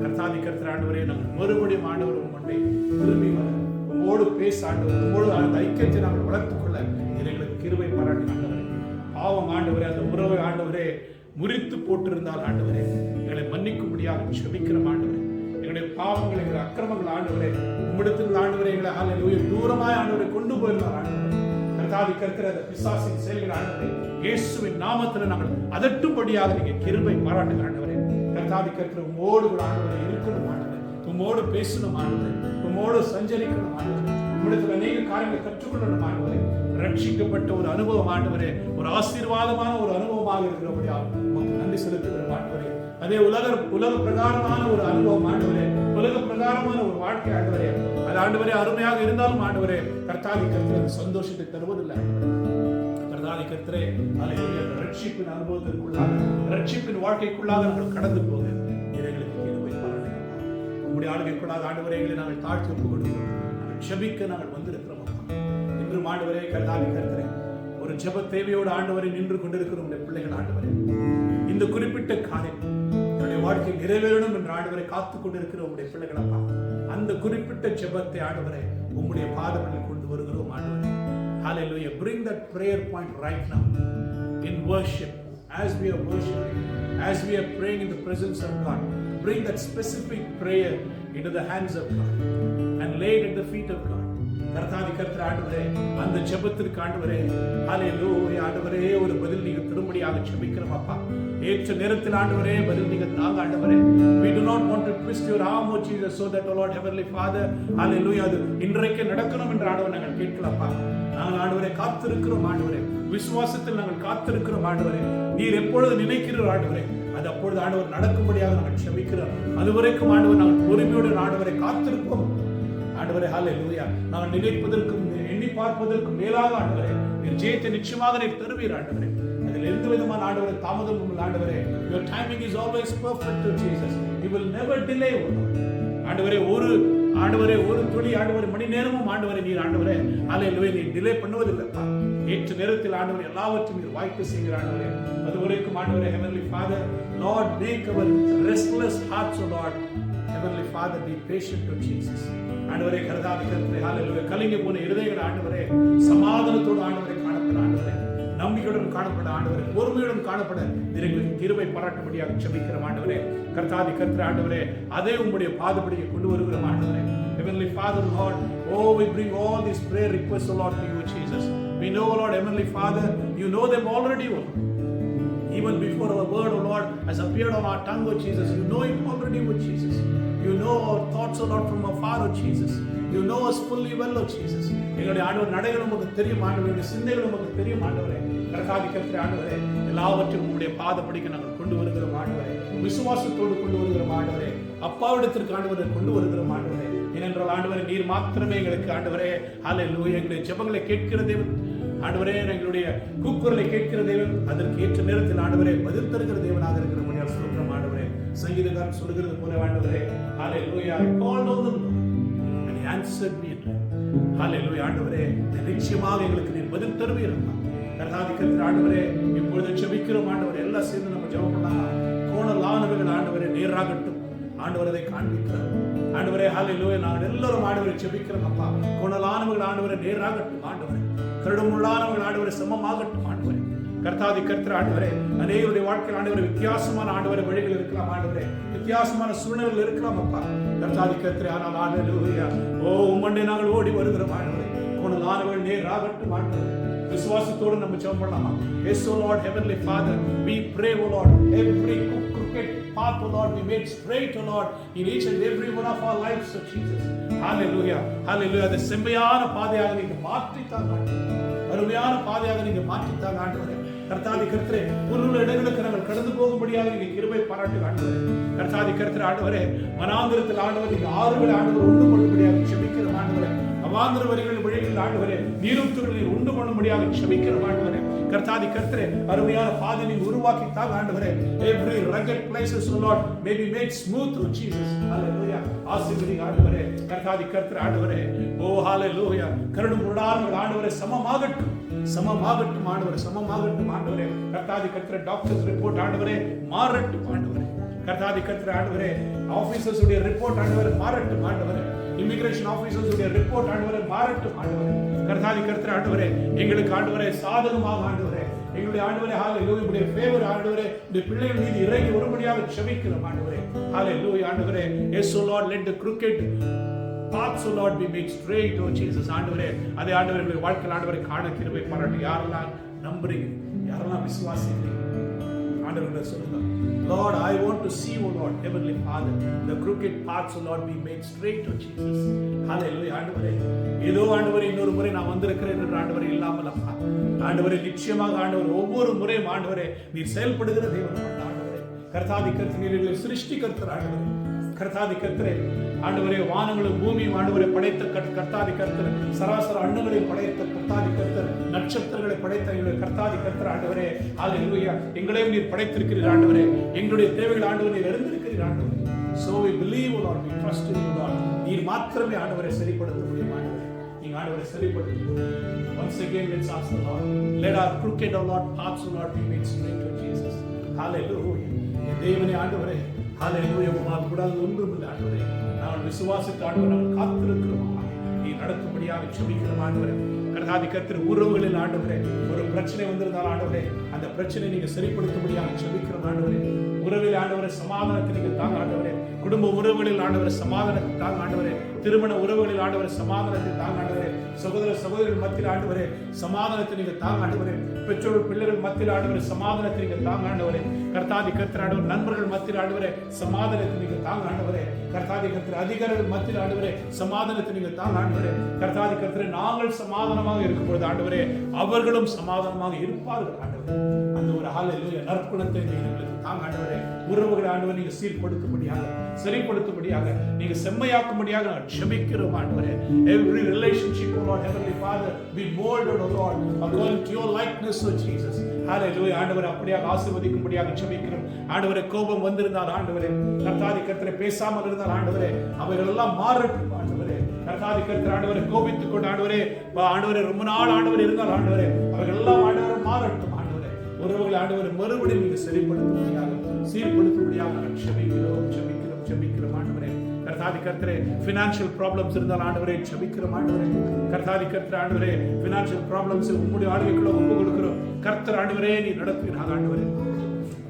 Speaker 4: கர்த்தாதி கர்த்தர் ஆண்டவரே நாங்கள் மறுபடியும் ஆண்டவர் உம்மை திரும்பி வர உம்மோடு பேச ஆண்டவர் உம்மோடு அந்த ஐக்கியத்தை நாங்கள் வளர்த்துக் கொள்ள எங்களுக்கு கிருபை பாராட்டி ஆண்டவரே. பாவம் ஆண்டவரே அந்த உறவை ஆண்டவரே முறித்து போட்டிருந்தால் ஆண்டவரே எங்களை மன்னிக்கும்படியாக ஜெபிக்கிறோம் ஆண்டவரே. எங்களுடைய பாவங்கள் எங்களுடைய அக்கிரமங்கள் ஆண்டவரே உம்மிடத்தில் ஆண்டவரே எங்களை ஹalleluya தூரமாய் ஆண்டவரை கொண்டு போயிருந்தால் ஆண்டவரே கர்த்தாதி கர்த்தரே அந்த பிசாசின் செயல்கள் ஆண்டவரே இயேசுவின் நாமத்தில் நாங்கள் அதட்டும்படியாக நீங்க கிருபை பாராட்டுங்க ஆண்டவரே. கர்த்தாதி கர்த்தரே உம்மோடு கூட ஆண்டவரே இருக்கணும் ஆண்டவரே, உம்மோடு பேசணும் ஆண்டவரே, உம்மோடு சஞ்சரிக்கணும் ஆண்டவரே, உம்மிடத்தில் அநேக காரியங்களை கற்றுக்கொள்ளணும் ஆண்டவரே. ரட்சிக்கப்பட்ட ஒரு அனுபவம் ஆண்டவரே ஒரு ஆசீர்வாதமான ஒரு அனுபவமாக இருக்கிறபடியால் உமக்கு நன்றி செலுத்துகிறோம் ஆண்டவரே. அதே உலக பிரகாரமான ஒரு அனுபவம் ஆண்டவரே, உலக பிரகாரமான ஒரு வாழ்க்கை ஆண்டவரே, அது ஆண்டவரே அருமையாக இருந்தாலும் ஆண்டவரே கர்த்தாதி கர்த்தரே சந்தோஷத்தை தருவதில்லை ஆண்டவரே. கர்த்தாதி கர்த்தரே ஹalleluya ரட்சிப்பின் அனுபவத்திற்குள்ளாக ரட்சிப்பின் வாழ்க்கைக்குள்ளாக நாங்கள் கடந்து போக எங்களுக்கு கிருபை பாராட்டுங்க. உம்முடைய ஆளுகைக்குள்ளாக ஆண்டவரே எங்களை நாங்கள் தாழ்த்தி ஒப்புக் கொடுக்கிறோம். நாங்கள் ஜெபிக்க நாங்கள் வந்திருக்கிறோம். இன்று ஆண்டவரே கர்த்தாதி கர்த்தரே ஒரு ஜெப தேவையோடு ஆண்டவரை நின்று கொண்டிருக்கிற உங்களுடைய பிள்ளைகள் ஆண்டவரே இந்த குறிப்பிட்ட காரியம் என்னுடைய வாழ்க்கையில் நிறைவேறணும் என்று ஆண்டவரை காத்துக் கொண்டிருக்கிற உங்களுடைய பிள்ளைகள் அப்பா, அந்த குறிப்பிட்ட ஜெபத்தை ஆண்டவரை உங்களுடைய பாதங்களில் கொண்டு வருகிறோம் ஆண்டவரே. Hallelujah. Bring that prayer point right now in worship, as we are worshiping, as we are praying in the presence of God. Bring that specific prayer into the hands of God and lay it at the feet of God. கர்த்தாதி கர்த்தர் ஆண்டவரே அந்த ஜெபத்திற்கு ஆண்டவரே ஹalleluya ஆண்டவரே ஒரு பதில் நீங்க திரும்படியாக ஜெபிக்கிறோம் அப்பா. ஏற்ற நேரத்தில் ஆண்டவரே பதில் நீங்க தாங்க ஆண்டவரே. We do not want to twist your arm, O Jesus, so that, O Lord, Heavenly Father, hallelujah, அது இன்றைக்கு நடக்கணும் என்று ஆண்டவர் நாங்கள் கேட்கலப்பா. நாங்கள் ஆண்டவரை காத்திருக்கிறோம் ஆண்டவரே, விசுவாசத்தில் நாங்கள் காத்திருக்கிறோம் ஆண்டவரே. நீர் எப்பொழுது நினைக்கிறோம் ஆண்டவரே அது அப்பொழுது ஆண்டவர் நடக்கும்படியாக நாங்கள் ஜெபிக்கிறோம். அதுவரைக்கும் ஆண்டவர் நாங்கள் பொறுமையோடு ஆண்டவரை காத்திருப்போம் ஆண்டவரே. ஹalleluya நாங்கள் நினைப்பதற்கும் எண்ணி பார்ப்பதற்கும் மேலாக ஆண்டவரே நீர் ஜெயத்தை நிச்சயமாக நீர் தருவீர் ஆண்டவரே. அதில் எந்த விதமான ஆண்டவரே தாமதம் உள்ள ஆண்டவரே. your timing is always perfect to Jesus. you will never delay ஆண்டவரே. ஒரு துளி ஆண்டவரே மணி நேரமும் ஆண்டவரே நீர் ஆண்டவரே ஹalleluya நீர் டிலே பண்ணுவதில்லைப்பா. ஏற்ற நேரத்தில் ஆண்டவரே எல்லாவற்றையும் நீர் வாய்ப்பு செய்கிற ஆண்டவரே. அதுவரைக்கும் ஆண்டவரே Heavenly Father, Lord, make our restless hearts, O Lord, Heavenly Father, be patient to Jesus. ஆண்டவரே கர்த்தாவே கர்த்தரே ஹalleluya கலங்கி போன இருதயங்கள் ஆண்டவரே சமாதானத்தோடு ஆண்டவரே காணப்பட ஆண்டவரே, நம்பிக்கையுடன் காணப்பட ஆண்டவரே, பொறுமையுடன் காணப்பட எங்களுக்கு கிருபை பாராட்டும்படியாக ஜெபிக்கிறோம் ஆண்டவரே. கர்த்தாவே கர்த்தரே ஆண்டவரே அதே உம்முடைய பாதப்படியை கொண்டு வருகிறோம் ஆண்டவரே. Heavenly Father, Lord, oh we bring all these prayer requests, O Lord, to you Jesus. We know, Lord, Heavenly Father, you know them already, O Lord. Even before our word, O Lord, has appeared on our tongue, O Jesus, you know it already, O Jesus. You know our thoughts, O Lord, from afar, O Jesus. You know us fully well, O Jesus. எங்களுடைய ஆண்டவர் நடைகள் நமக்கு தெரியும் ஆண்டவரே, சிந்தைகள் நமக்கு தெரியும் ஆண்டவரே. கர்த்தாவே கர்த்தரே ஆண்டவரே எல்லாவற்றையும் உம்முடைய பாதப்படிக்கு நாங்கள் கொண்டு வருகிறோம் ஆண்டவரே. விசுவாசத்தோடு கொண்டு வருகிறோம் ஆண்டவரே. அப்பாவிடத்திற்கு ஆண்டவரை கொண்டு வருகிறோம் ஆண்டவரே. ஏனென்றால் ஆண்டவரே நீர் மாத்திரமே எங்களுக்கு ஆண்டவரே ஹalleluya எங்களுடைய ஜெபங்களை கேட்கிற தேவன் ஆண்டவரே, எங்களுடைய கூக்குரலை கேட்கிற தேவன், அதற்கு ஏற்ற நேரத்தில் ஆண்டவரே பதில் தருகிற தேவனாக இருக்கிற முடியாது சொல்கிறோம் ஆண்டவரே. சங்கீதக்காரன் சொல்கிறது போல ஆண்டவரே ஹalleluya I called on the Lord and he answered me. ஹalleluya ஆண்டவரே நிச்சயமாக எங்களுக்கு நீர் பதில் தருவீர். கர்த்தாதி கர்த்தர் ஆண்டவரே இப்பொழுது ஜெபிக்கிறோம் ஆண்டவரே, எல்லாம் சேர்ந்து நம்ம ஜெபம் பண்ணலாம். கோணலானவைகள் ஆண்டவரே நேராகட்டும். ஆண்டவர் அதை காண்பிக்கிறார். ஆண்டவரே ஹல்லேலூயா, நாங்கள் எல்லாரும் ஆண்டவரை ஜெபிக்கிறோம் அப்பா. கோணலானவைகள் ஆண்டவரை நேராகட்டும் ஆண்டவரே, கருடுமுள்ளானவைகள் ஆண்டவரை சமமாகட்டும் ஆண்டவரே. கர்த்தாதி கர்த்தர் ஆண்டவரே, அநேகருடைய வாழ்க்கையில் ஆண்டவரை வித்தியாசமான ஆண்டவரை வழிகள் இருக்கலாம் ஆண்டவரே, வித்தியாசமான சூழ்நிலைகள் இருக்கலாம் அப்பா. கர்த்தாதி கர்த்தரே, ஆனால் ஹல்லேலூயா, ஓ உம்மண்டை நாங்கள் ஓடி வருகிறோம் ஆண்டவரே. கோணலானவைகள் நேராகட்டும் ஆண்டவரே. விசுவாசத்தோடு நம்ம ஜெபம் பண்ணலாமா? Yes, O Lord, Heavenly Father, we pray, O Lord, every crooked path, O Lord, be made straight, O Lord, in each and every one of our lives, O Jesus. Hallelujah, hallelujah. அந்த செம்மையான பாதையாக நீங்க மாற்றித்தாங்க, அருமையான பாதையாக நீங்க மாற்றித்தாங்க ஆண்டவரே. கர்த்தாதி கர்த்தரே, உள்ள இடங்களுக்கு நாங்கள் கடந்து போகும்படியாக நீங்க கிருபை பாராட்டு ஆண்டவரே. கர்த்தாதி கர்த்தரே ஆண்டவரே, வனாந்திரத்தில் ஆண்டவர் நீங்க ஆறுகளை ஆண்டவர் உண்டு பண்ணும்படியாக ஜெபிக்கிற ஆண்டவரே. அவாந்திர வரிகள் வழிகளில் ஆண்டவரே, நீரூற்றுகளில் உண்டு பண்ணும்படியாக ஜெபிக்கிற ஆண்டவரே. கர்த்தாதி கர்த்தரே, அருமையான பாதை நீங்க உருவாக்கி தாங்க ஆண்டவரே. Every rugged places, O Lord, may be made smooth through Jesus. Hallelujah. ஆசீர்வதிங்க ஆண்டவரே. கர்த்தாதி கர்த்தரே ஆண்டவரே, ஓ ஹalleluya, கருடும் முடான ஆண்டவரே சமமாகட்டும், சமமாகட்டும் ஆண்டவரே, சமமாகட்டும் ஆண்டவரே. கர்த்தாதி கர்த்தரே, டாக்டர்ஸ் ரிப்போர்ட் ஆண்டவரே மாறட்டும் ஆண்டவரே. கர்த்தாதி கர்த்தரே ஆண்டவரே, ஆபீசர்ஸ் உடைய ரிப்போர்ட் ஆண்டவரே மாறட்டும் ஆண்டவரே. இமிகிரேஷன் ஆபீசர்ஸ் உடைய ரிப்போர்ட் ஆண்டவரே மாறட்டும் ஆண்டவரே. கர்த்தாதி கர்த்தரே ஆண்டவரே, எங்களுக்கு ஆண்டவரே சாதகமாக ஆண்டவரே, எங்களுடைய ஆண்டவரே ஹalleluya, உடைய ஃபேவர் ஆண்டவரே இந்த பிள்ளைகள் மீது இறங்கி வரும்படியாக ஜெபிக்கிறோம் ஆண்டவரே. ஹalleluya ஆண்டவரே. Yes, O Lord, let the crooked paths, O Lord, be made straight, O Jesus. ஆண்டவரே, அதே ஆண்டவரே வாழ்க்கையில் ஆண்டவரை காண கிருபை பாராட்டு. யாரெல்லாம் நம்புறீங்க, யாரெல்லாம் விசுவாசிக்கிறீங்க ஆண்டவரே சொல்லுங்க. Lord, I want to see, O Lord, Heavenly Father, the crooked paths, O Lord, be made straight, O Jesus. Hallelujah. ஆண்டவரே, ஏதோ ஆண்டவரே இன்னொரு முறை நான் வந்திருக்கிறேன் என்று ஆண்டவரே இல்லாமல் அப்பா, ஆண்டவரே நிச்சயமாக ஆண்டவர் ஒவ்வொரு முறையும் ஆண்டவரே நீர் செயல்படுகிற தேவன் ஆண்டவரே. கர்த்தாதி கர்த்தரை சிருஷ்டி கர்த்தர் ஆண்டவரே. கர்த்தாதி கர்த்தரே ஆண்டவரே, வானங்களும் பூமியும் ஆண்டவரை படைத்த கர்த்தாதி கர்த்தர், சராசர அண்டங்களை படைத்த கர்த்தாதி கர்த்தர், நட்சத்திரங்களை படைத்த எங்களுடைய கர்த்தாதி கர்த்தர் ஆண்டவரே. ஹalleluya, எங்களையும் நீர் படைத்திருக்கிறீர் ஆண்டவரே. எங்களுடைய தேவைகள் ஆண்டவரை நீர் அறிந்திருக்கிறீர் ஆண்டவரே. So we believe, O Lord, we trust in you, Lord. நீர் மாத்திரமே ஆண்டவரை சரிப்படுத்த முடியும் ஆண்டவரே. நீங்க ஆண்டவரை சரிப்படுத்துங்க. Once again let's ask the Lord, let our crooked, O Lord, paths, O Lord, be made straight, O Jesus. Hallelujah. தேவனே ஆண்டவரே, ஹalleluya, உம்மால் கூடாது ஒன்றுமில்லை ஆண்டவரே. நாங்கள் விசுவாசித்து ஆண்டவரை நாங்கள் காத்திருக்கிறோம். நீ நடத்தும்படியாக ஜெபிக்கிறோம் ஆண்டவரே. கர்த்தாதி கர்த்தர், உறவுகளில் ஆண்டவரே ஒரு பிரச்சனை வந்திருந்தால் ஆண்டவரே அந்த பிரச்சனை நீங்க சரிப்படுத்தும்படியாக ஜெபிக்கிறோம் ஆண்டவரே. உறவில் ஆண்டவரே சமாதானத்தை நீங்க தாங்க ஆண்டவரே. குடும்ப உறவுகளில் ஆண்டவரே சமாதானத்தை தாங்க ஆண்டவரே. திருமண உறவுகளில் ஆண்டவரே சமாதானத்தை தாங்க ஆண்டவரே. சகோதர சகோதரிகள் மத்தியில் ஆண்டவரே சமாதானத்தை நீங்க தாங்க ஆண்டவரே. பெற்றோர் பிள்ளைகள் மத்தியில் ஆண்டவரே சமாதானத்தை நீங்க தாங்க ஆண்டவரே. கர்த்தாதி கர்த்தர் ஆண்டவர் நண்பர்கள் மத்தியில் ஆண்டவரே சமாதானத்தை நீங்க தாங்க ஆண்டவரே. கர்த்தாதி கர்த்தர் அதிகாரிகள் மத்தியில் ஆண்டவரே சமாதானத்தை நீங்க தாங்க ஆண்டவரே. கர்த்தாதி கர்த்தரே, நாங்கள் சமாதானமாக இருக்கும்போது ஆண்டவரே அவர்களும் சமாதானமாக இருப்பார்கள் ஆண்டவரே. அந்த ஒரு ஹalleluya நற்குணத்தை நீங்க தாங்க ஆண்டவரே. உறவுகளை ஆண்டவர் நீங்க சீர்படுத்தும்படியாக, சரிப்படுத்தும்படியாக, நீங்க செம்மையாக்கும்படியாக நான் ஜெபிக்கிறோம் ஆண்டவரே. Every relationship, O Lord, Heavenly Father, be molded, O Lord, according to your likeness, O Jesus. Hallelujah. ஆண்டவரே அப்படியாக ஆசீர்வதிக்கும்படியாக ஜெபிக்கிறோம் ஆண்டவரே. கோபம் வந்திருந்தால் ஆண்டவரே, கர்த்தாதி கர்த்தரே பேசாமல் இருந்தால் ஆண்டவரே அவைகள் எல்லாம் மாறட்டும் ஆண்டவரே. கர்த்தாதி கர்த்தர் ஆண்டவரே கோபித்துக் கொண்டு ஆண்டவரே ரொம்ப நாள் ஆண்டவரே இருந்தால் ஆண்டவரே அவைகள் எல்லாம் ஆண்டவரே மாறட்டும் ஆண்டவரே. உறவுகளை ஆண்டவரை மறுபடியும் நீங்க சரிப்படுத்தும்படியாக, சீர்படுத்தும்படியாக நாங்கள் ஜெபிக்கிறோம் ஜெபிக்கிறோம் ஜெபிக்கிறோம் ஆண்டவரே. கர்த்தாதி கர்த்தரே, ஃபினான்ஷியல் ப்ராப்ளம்ஸ் இருந்தால் ஆண்டவரே ஜெபிக்கிறோம் ஆண்டவரே. கர்த்தாதி கர்த்தர் ஆண்டவரே, ஃபினான்ஷியல் ப்ராப்ளம்ஸ் உங்களுடைய ஆளுகைக்குள்ள ஒப்பு கொடுக்கிறோம். கர்த்தர் ஆண்டவரே நீ நடத்துகிறாங்க ஆண்டவரே.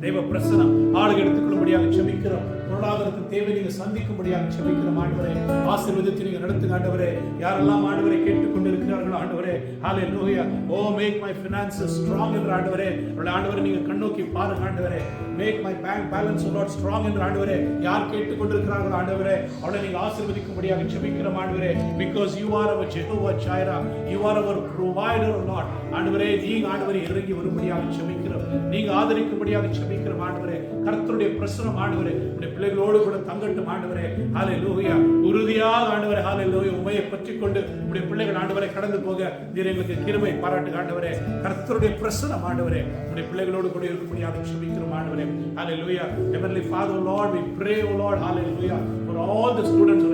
Speaker 4: தெய்வ பிரசனம் ஆளுகை எடுத்துக்கொள்ளும்படியாக ஜெபிக்கிறோம். பொருளாதாரத்தின் தேவை நீங்க சந்திக்கும்படியாக ஜெபிக்கிறோம் ஆண்டவரே. ஆசீர்வதித்து நீங்க நடத்துங்க ஆண்டவரே. யாரெல்லாம் ஆண்டவரை கேட்டுக்கொண்டிருக்கிறார்களோ ஆண்டவரே, hallelujah, O make my finances strong என்று ஆண்டவரே ஆண்டவரே நீங்க கண்ணோக்கி பாருங்க ஆண்டவரே. Make my bank balance O Lord strong என்று ஆண்டவரே யார் கேட்டுக்கொண்டிருக்கிறார்களோ ஆண்டவரே அவளை நீங்க ஆசீர்வதிக்கும்படியாக ஜெபிக்கிறோம் ஆண்டவரே. because you are our Jehovah Jireh, you are our provider O Lord. ஆண்டவரே நீங்க ஆண்டவரே இறங்கி வரும்படியாக ஜெபிக்கிறோம். நீங்க ஆதரிக்கும்படியாக ஜெபிக்கிறோம் ஆண்டவரே. கர்த்தருடைய பிரசன்னம் ஆண்டவரே உடைய பிள்ளைகளோடு கூட தங்கட்டும் ஆண்டவரே. ஹalleluya, உறுதியாக ஆண்டவரே ஹalleluya உம்மையை பற்றிக்கொண்டு உடைய பிள்ளைகள் ஆண்டவரை கடந்து போக நீர் எங்களுக்கு கிருபை பாராட்டுங்க ஆண்டவரே. கர்த்தருடைய பிரசன்னம் ஆண்டவரே உடைய பிள்ளைகளோடு கூட இருக்கும்படியாக ஜெபிக்கிறோம் ஆண்டவரே. Hallelujah. Heavenly Father, Lord, we pray, O Lord, hallelujah, for all the students,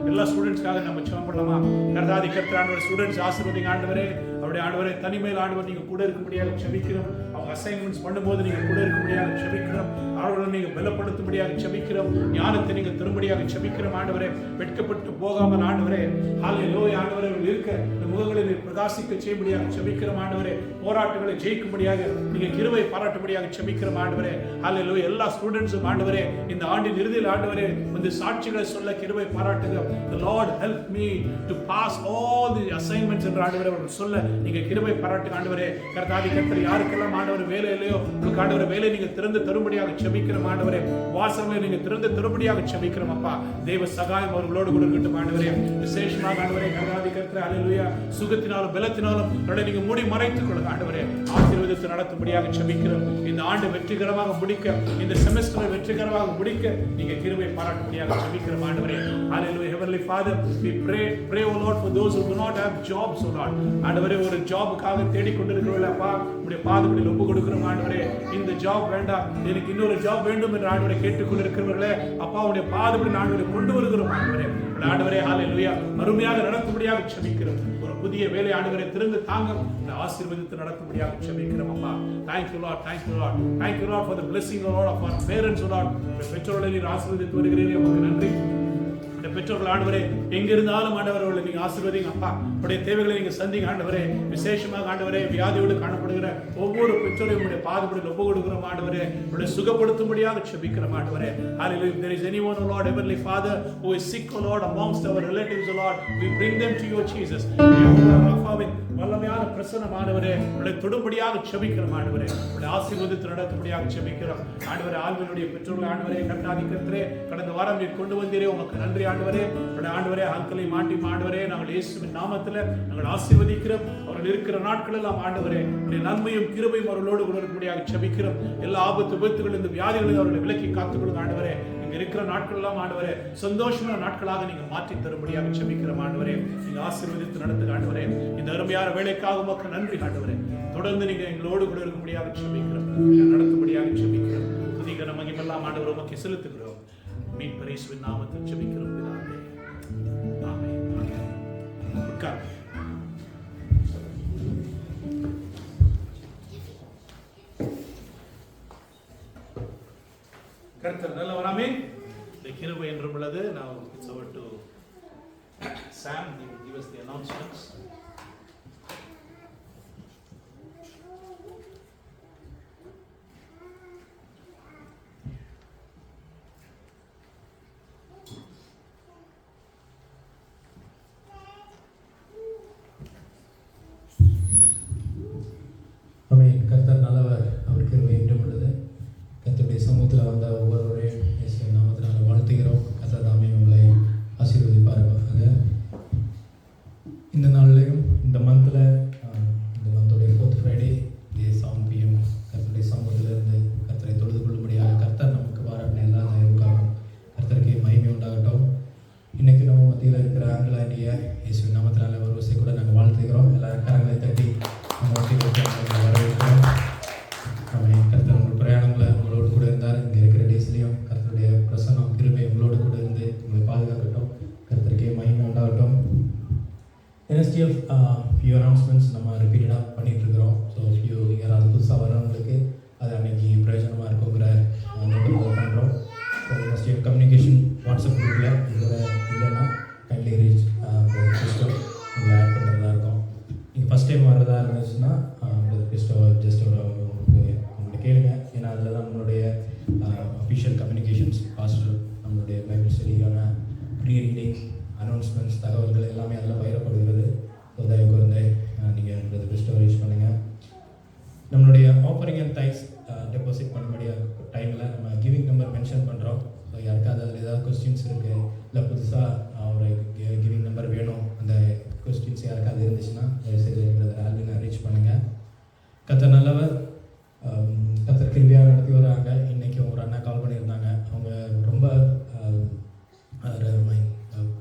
Speaker 4: எல்லா ஸ்டூடெண்ட்ஸ்க்காக நம்ம ஜெபம் பண்ணலாமா? கர்த்தாதி கர்த்தர் ஆண்டவரே ஸ்டூடெண்ட்ஸ் ஆசீர்வதிங்க ஆண்டவரே. அவருடைய ஆண்டவரை தனிமையில் ஆண்டவர் நீங்க கூட இருக்கும்படியாக செபிக்கிறோம். அவங்க அசைன்மெண்ட்ஸ் பண்ணும்போது நீங்க கூட இருக்கும்படியாக செபிக்கிறோம். அவர்களை நீங்க பலப்படுத்தும்படியாக செபிக்கிறோம். ஞானத்தை நீங்க தரும்படியாக செபிக்கிறோம் ஆண்டவரே. வெட்கப்பட்டு போகாமல் ஆண்டவரே ஹல்லேலூயா ஆண்டவரே இருக்க இந்த முகங்களை நீர் பிரகாசிக்க செய்யும்படியாக செபிக்கிறோம் ஆண்டவரே. போராட்டங்களை ஜெயிக்கும்படியாக நீங்க கிருபை பாராட்டும்படியாக செபிக்கிறோம் ஆண்டவரே. ஹல்லேலூயா எல்லா ஸ்டூடெண்ட்ஸும் ஆண்டவரே இந்த ஆண்டின் இறுதியில் ஆண்டவரே வந்து சாட்சிகளை சொல்ல கிருபை பாராட்டுங்க. The Lord help me to pass all the assignments என்று ஆண்டவரே அவர்கள் சொல்ல நீங்க கிருபை பாராட்டுங்க ஆண்டவரே. கர்த்தாதி கர்த்தர் யாருக்கெல்லாம் ஆண்டவர் வேலை இல்லையோ உங்களுக்கு ஆண்டவரே வேலை நீங்க திறந்து தரும்படியாக செபிக்கிறோம் ஆண்டவரே. வாசல்களை நீங்க திறந்து தரும்படியாக செபிக்கிறோம் அப்பா. தேவ சகாயம் அவர்களோடு கூட இருக்கட்டும் ஆண்டவரே. விசேஷமாக ஆண்டவரே கர்த்தாதி கர்த்தர் ஹல்லேலூயா சுகத்தினாலும் பலத்தினாலும் அவரை நீங்க மூடி மறைத்துக் கொள்ளுங்க ஆண்டவரே. ஆசீர்வாதத்தை நடத்தும்படியாக செபிக்கிறோம். இந்த ஆண்டு வெற்றிகரமாக முடிக்க இந்த செமஸ்டரை வெற்றிகரமாக முடிக்க நீங்க கிருபை பாராட்டும்படியாக செபிக்கிறோம் ஆண்டவரே. ஹல்லேலூயா. Heavenly Father, we pray oh Lord for those who do not have jobs oh Lord. ஆண்டவரே ஒரு ஜாபுக்காக தேடிக் கொண்டிருக்கிறவர்களே அப்பா உம்முடைய பாதத்தில் ஒப்பு கொடுக்கிறோம் ஆண்டவரே. இந்த ஜாப் வேண்டாம் எனக்கு இன்னொரு ஜாப் வேண்டும் என்று ஆண்டவரை கேட்டுக்கொண்டிருக்கிறவர்களே அப்பா உம்முடைய பாதத்தில் ஆண்டவரை கொண்டு வருகிறோம் ஆண்டவரே. ஆண்டவரே ஹல்லேலூயா அருமையாக நடத்தும்படியாக செபிக்கிறோம். ஒரு புதிய வேலை ஆண்டவரை திறந்து தாங்க ஆசீர்வதித்து நடத்தும்படியாக செபிக்கிறோம் அப்பா. Thank you Lord, thank you Lord, thank you Lord for the blessing of Lord of our parents oh Lord. பெற்றோர்களை நீர் ஆசீர்வதித்து வருகிறீர்கள் உங்களுக்கு நன்றி. பெற்றோர்கள் ஆண்டவரே எங்க இருந்தாலும் ஆண்டவர்களை நீங்க ஆசீர்வதிங்க அப்பா. உடைய தேவைகளை நீங்க சந்திங்க ஆண்டவரே. விசேஷமாக ஆண்டவரே வியாதியோடு காணப்படுகிற ஒவ்வொரு பெற்றோரையும் உடைய பாதப்படியில் ஒப்பு கொடுக்கிறோம் ஆண்டவரே. உடைய சுகப்படுத்தும்படியாக செபிக்கிறோம் ஆண்டவரே. Hallelujah. If there is anyone oh Lord, Heavenly Father, who is sick oh Lord amongst our relatives oh Lord, we bring them to you Jesus. ராஃபாவின் வல்லமையான பிரசன்னம் ஆண்டவரே உடைய தொடும்படியாக செபிக்கிறோம் ஆண்டவரே. உடைய ஆசீர்வாதத்தை நடத்தும்படியாக செபிக்கிறோம் ஆண்டவரே. ஆல்வினுடைய பெற்றோர்கள் ஆண்டவரே கர்த்தாதி கர்த்தரே கடந்த வாரம் நீர் கொண்டு வந்தீரே உமக்கு நன்றி ஆண்டவரே. ஆண்டவரே ஆட்களை மாட்டி ஆண்டவரே நாங்கள் இயேசுவின் நாமத்தில் நாங்கள் ஆசீர்வதிக்கிறோம். அவர்கள் இருக்கிற நாட்கள் எல்லாம் ஆண்டவரே உடைய நன்மையும் கிருபையும் அவர்களோடு கூட இருக்கும்படியாக செபிக்கிறோம். எல்லா ஆபத்து விபத்துகள் இந்த வியாதிகளை அவர்களை விலக்கி காத்துக்கொள்ளுங்க ஆண்டவரே. இங்க இருக்கிற நாட்கள் எல்லாம் ஆண்டவரே சந்தோஷமான நாட்களாக நீங்க மாற்றி தரும்படியாக செபிக்கிறோம் ஆண்டவரே. நீங்க ஆசீர்வதித்து நடத்துங்க ஆண்டவரே. இந்த அருமையான வேலைக்காக உமக்கு நன்றி ஆண்டவரே. தொடர்ந்து நீங்க எங்களோடு கூட இருக்கும்படியாக செபிக்கிறோம். நடத்தும்படியாக செபிக்கிறோம். துதிகர மகிமையெல்லாம் ஆண்டவரே உமக்கு செலுத்துகிறோம். மீட்பர் இயேசுவின் நாமத்தில் ஜெபிக்கிறோம் பிதாவே. ஆமென். உட்கார். கர்த்தர் நல்லவர். ஆமென். இந்த கிருபை என்றும் உள்ளது. Now it's over to Sam. He will give us the announcements.
Speaker 5: கர்த்தர் நல்லவர், அவர் கிருபை என்றும் உள்ளது. கர்த்தருடைய சமூகத்தில் வந்த ஒவ்வொருவரையும் இயேசுவின் நாமத்தினால் வாழ்த்துகிறோம். கர்த்தர் தாமே உங்களை ஆசீர்வதிப்பார்கள். இந்த நாள்லையும் இந்த மந்தில் இந்த மந்தோடைய 4th Friday 7 PM கர்த்தருடைய சமூகத்தில் இருந்து கர்த்தரை தொழுது கொள்ளும்படியாக கர்த்தர் நமக்கு பாராட்டின எல்லா தயவுக்காகவும் கர்த்தருக்கு மகிமை உண்டாகட்டும். இன்றைக்கி நம்ம மத்தியில் இருக்கிற ஆங்கிலாண்டிய இயேசுவின் நாமத்தினால் ஒரு விஷயம் கூட நாங்கள் வாழ்த்துகிறோம். எல்லாரும் கரங்களை தட்டி வரவேற்கிறோம். கர்த்தர் உங்கள் பிரயாணங்களை உங்களோடு கூட இருந்தார். இங்கே இருக்கிற டேஸ்லையும் கர்த்தருடைய பிரசன்னம் கிருபை உங்களோடு கூட இருந்து உங்களை பாதுகாக்கட்டும். கர்த்தருக்கே மகிமை உண்டாகட்டும். NSTF ஃபியூ அனௌன்ஸ்மெண்ட்ஸ் நம்ம ரிப்பீட்டடாக பண்ணிகிட்ருக்கிறோம். ஸோ ஃபியூ யாராவது புதுசாக வரவங்களுக்கு அது அன்றைக்கி பிரயோஜனமாக இருக்குங்கிற நோக்கத்தில் பண்ணுறோம். ஸோ NSTF கம்யூனிகேஷன் வாட்ஸ்அப் குரூப்பில் இதில் இல்லைன்னா கைண்ட்லி ரீச் கிறிஸ்டோ உங்களை ஆட் பண்ணுறதா இருக்கும். நீங்கள் ஃபஸ்ட் டைம் வர்றதா இருந்துச்சுன்னா கிறிஸ்டோ ஜஸ்ட் உங்கள்கிட்ட கேளுங்க. ஏன்னா அதில் தான் நம்மளுடைய அஃபிஷியல் கம்யூனிகேஷன்ஸ் பாஸ்டர் நம்மளுடைய பைபிள் ஸ்டடிக்கான ப்ரீ ரீடிங் அனௌன்ஸ்மெண்ட்ஸ் தகவல்கள் எல்லாமே அதில் பயிரப்படுகிறது. ஸோ தயவு கூர்ந்து நீங்கள் கிறிஸ்டோ ரீச் பண்ணுங்கள். நம்மளுடைய ஆஃபரிங் அண்ட் டைஸ் டெபாசிட் பண்ணும்படியாக டைமில் நம்ம கிவிங் நம்பர் மென்ஷன் பண்ணுறோம். ஸோ யாருக்காவது அதில் ஏதாவது கொஸ்டின்ஸ் இருக்குது இல்லை புதுசாக ஒரு கிவிங் நம்பர் வேணும், அந்த கொஸ்டின்ஸ் யாருக்காவது இருந்துச்சுன்னா தயவுசெய்து ஆல்வினை ரீச் பண்ணுங்கள். கர்த்தர் நல்லவர், கர்த்தர் கிருபையாக நடத்தி வராங்க. இன்றைக்கி ஒரு அண்ணா கால் பண்ணியிருந்தாங்க. அவங்க ரொம்ப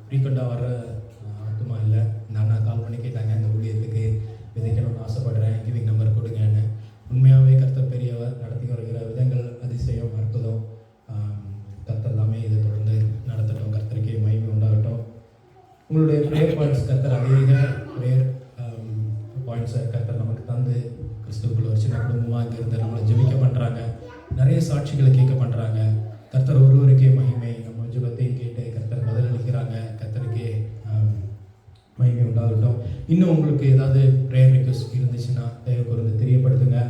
Speaker 5: ஃப்ரீக்வெண்ட்டாக வர ஆத்மா இல்லை. இந்த அண்ணா கால் பண்ணி கேட்டாங்க, இந்த ஊழியத்துக்கு விதைக்கணும்னு ஆசைப்படுறேன், கிவிங் நம்பர் கொடுங்கன்னு. உண்மையாகவே கர்த்தர் பெரியவர், நடத்தி வருகிற விதங்கள் அதிசயம் அற்புதம். கர்த்தர் எல்லாமே இதை தொடர்ந்து நடத்தட்டும். கர்த்தருக்கே மகிமை உண்டாகட்டும். உங்களுடைய ப்ரேயர் பாயிண்ட்ஸ் கர்த்தர் அதிக ப்ரேயர் பாயிண்ட்ஸை குடும்பமாக இங்கே இருந்து நம்மளை ஜெபிக்க பண்ணுறாங்க. நிறைய சாட்சிகளை கேட்க பண்ணுறாங்க. கர்த்தர் ஒருவருக்கே மகிமை. நம்ம ஜெபத்தையும் கேட்டு கர்த்தர் பதிலளிக்கிறாங்க. கர்த்தருக்கே மகிமை உண்டாகட்டும். இன்னும் உங்களுக்கு ஏதாவது ப்ரேயர் ரிக்வெஸ்ட் இருந்துச்சுன்னா தயவு கூர்ந்து தெரியப்படுத்துங்க.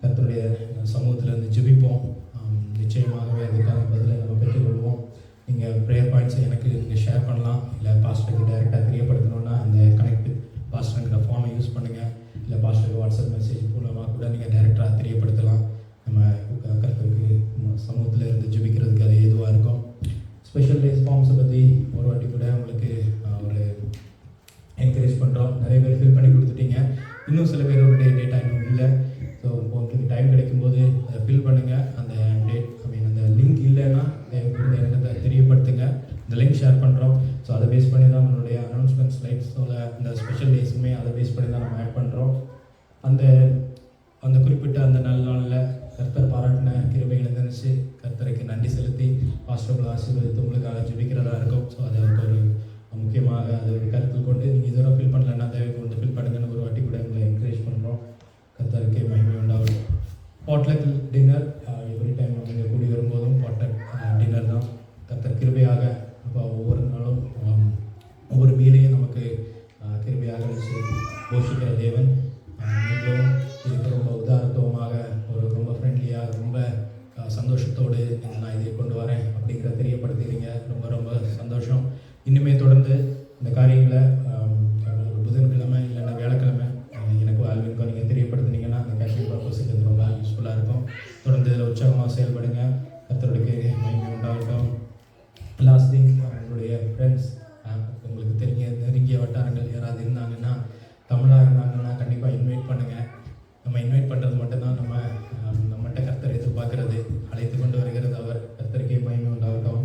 Speaker 5: கர்த்தருடைய சமூகத்தில் இருந்து ஜெபிப்போம். நிச்சயமாகவே அதுக்கான பதிலை நம்ம பெற்றுக்கொள்வோம். நீங்கள் ப்ரேயர் பாயிண்ட்ஸை எனக்கு நீங்கள் ஷேர் பண்ணலாம். இல்லை பாஸ்டருக்கு டைரெக்டாக தெரியப்படுத்தணுன்னா அந்த கனெக்ட் வித் பாஸ்டருங்கிற ஃபார்மை யூஸ் பண்ணுங்கள். இல்லை பாஸ்டருக்கு வாட்ஸ்அப் மெசேஜ் மூலமாக கூட நீங்கள் டைரெக்டாக தெரியப்படுத்தலாம். நம்ம கர்த்தருக்கு சமூகத்தில் இருந்து ஜெபிக்கிறதுக்கு அது ஏதுவாக இருக்கும். ஸ்பெஷல் டேஸ் ஃபார்ம்ஸை பற்றி ஒரு வாட்டி கூட உங்களுக்கு ஒரு என்கரேஜ் பண்ணுறோம். நிறைய பேர் ஃபில் பண்ணி கொடுத்துட்டீங்க. இன்னும் சில பேருடைய டேட்டா இன்னும் இல்லை. ஸோ உங்களுக்கு டைம் கிடைக்கும்போது அதை ஃபில் பண்ணுங்கள். அந்த டேட் அந்த லிங்க் இல்லைன்னா எனக்கு தெரியப்படுத்துங்க. இந்த லிங்க் ஷேர் பண்ணுறோம். ஸோ அதை பேஸ் பண்ணி தான் நம்மளுடைய அனௌன்ஸ்மெண்ட் ஸ்லைட்ஸோட இந்த ஸ்பெஷல் டேஸுமே அதை பேஸ் பண்ணி தான் நம்ம ஆட் பண்ணுறோம். அந்த குறிப்பிட்ட அந்த நல்ல நாளில் கர்த்தர் பாராட்டின கிருபைகளை நினைச்சு கர்த்தருக்கு நன்றி செலுத்தி பாஸ்டர்களை ஆசீர்வதித்து உங்களுக்காக ஜெபிக்கிறதா இருக்கும். ஸோ அதை ஒரு முக்கியமாக அதை ஒரு கருத்தில் கொண்டு நீங்கள் இதோட ஃபில் பண்ணலைன்னா தயவு கொண்டு ஃபில் பண்ணுங்கன்னு ஒரு வாட்டி கூட உங்களை என்கரேஜ் பண்ணுறோம். கர்த்தருக்கே மகிமை உண்டாகும். பாட்லக் டின்னர் எவ்ரி டைம் நம்ம இங்கே கூடி வரும்போதும் பாட்லக் டின்னர் தான். கர்த்தர் கிருபையாக இப்போ ஒவ்வொரு நாளும் ஒவ்வொரு மீலையும் நமக்கு கிருபையாக வச்சு போஷிக்கிற தேவன். நீங்களும் இதுக்கு ரொம்ப உதாரணத்துவமாக ரொம்ப ஃப்ரெண்ட்லியாக ரொம்ப சந்தோஷத்தோடு நான் இதை கொண்டு வரேன் அப்படிங்கிற தெரியப்படுத்துகிறீங்க. ரொம்ப ரொம்ப சந்தோஷம். இன்னுமே தொடர்ந்து இந்த காரியங்களை புதன்கிழமை இல்லைன்னா வியாழக்கிழமை எனக்கும் ஆல்வின்க்கும் நீங்கள் தெரியப்படுத்துனீங்கன்னா அந்த கேட்டரிங் பர்பஸுக்கு அது ரொம்ப யூஸ்ஃபுல்லாக இருக்கும். தொடர்ந்து இதில் உற்சாகமாக செயல்படுங்க. கர்த்தருடைய மகிமை உண்டாகட்டும். லாஸ்ட் திங், உங்களுடைய ஃப்ரெண்ட்ஸ் உங்களுக்கு நெருங்கிய வட்டாரங்கள் யாராவது இருந்தாங்கன்னா, தமிழாக இருந்தாங்கன்னா கண்டிப்பாக இன்வைட் பண்ணுங்கள். நம்ம இன்வைட் பண்ணுறது மட்டும்தான் நம்மகிட்ட கர்த்தர் எதிர்பார்க்கறது. அழைத்து கொண்டு வருகிறது அவர். கர்த்தருக்கே மகிமை உண்டாகட்டும்.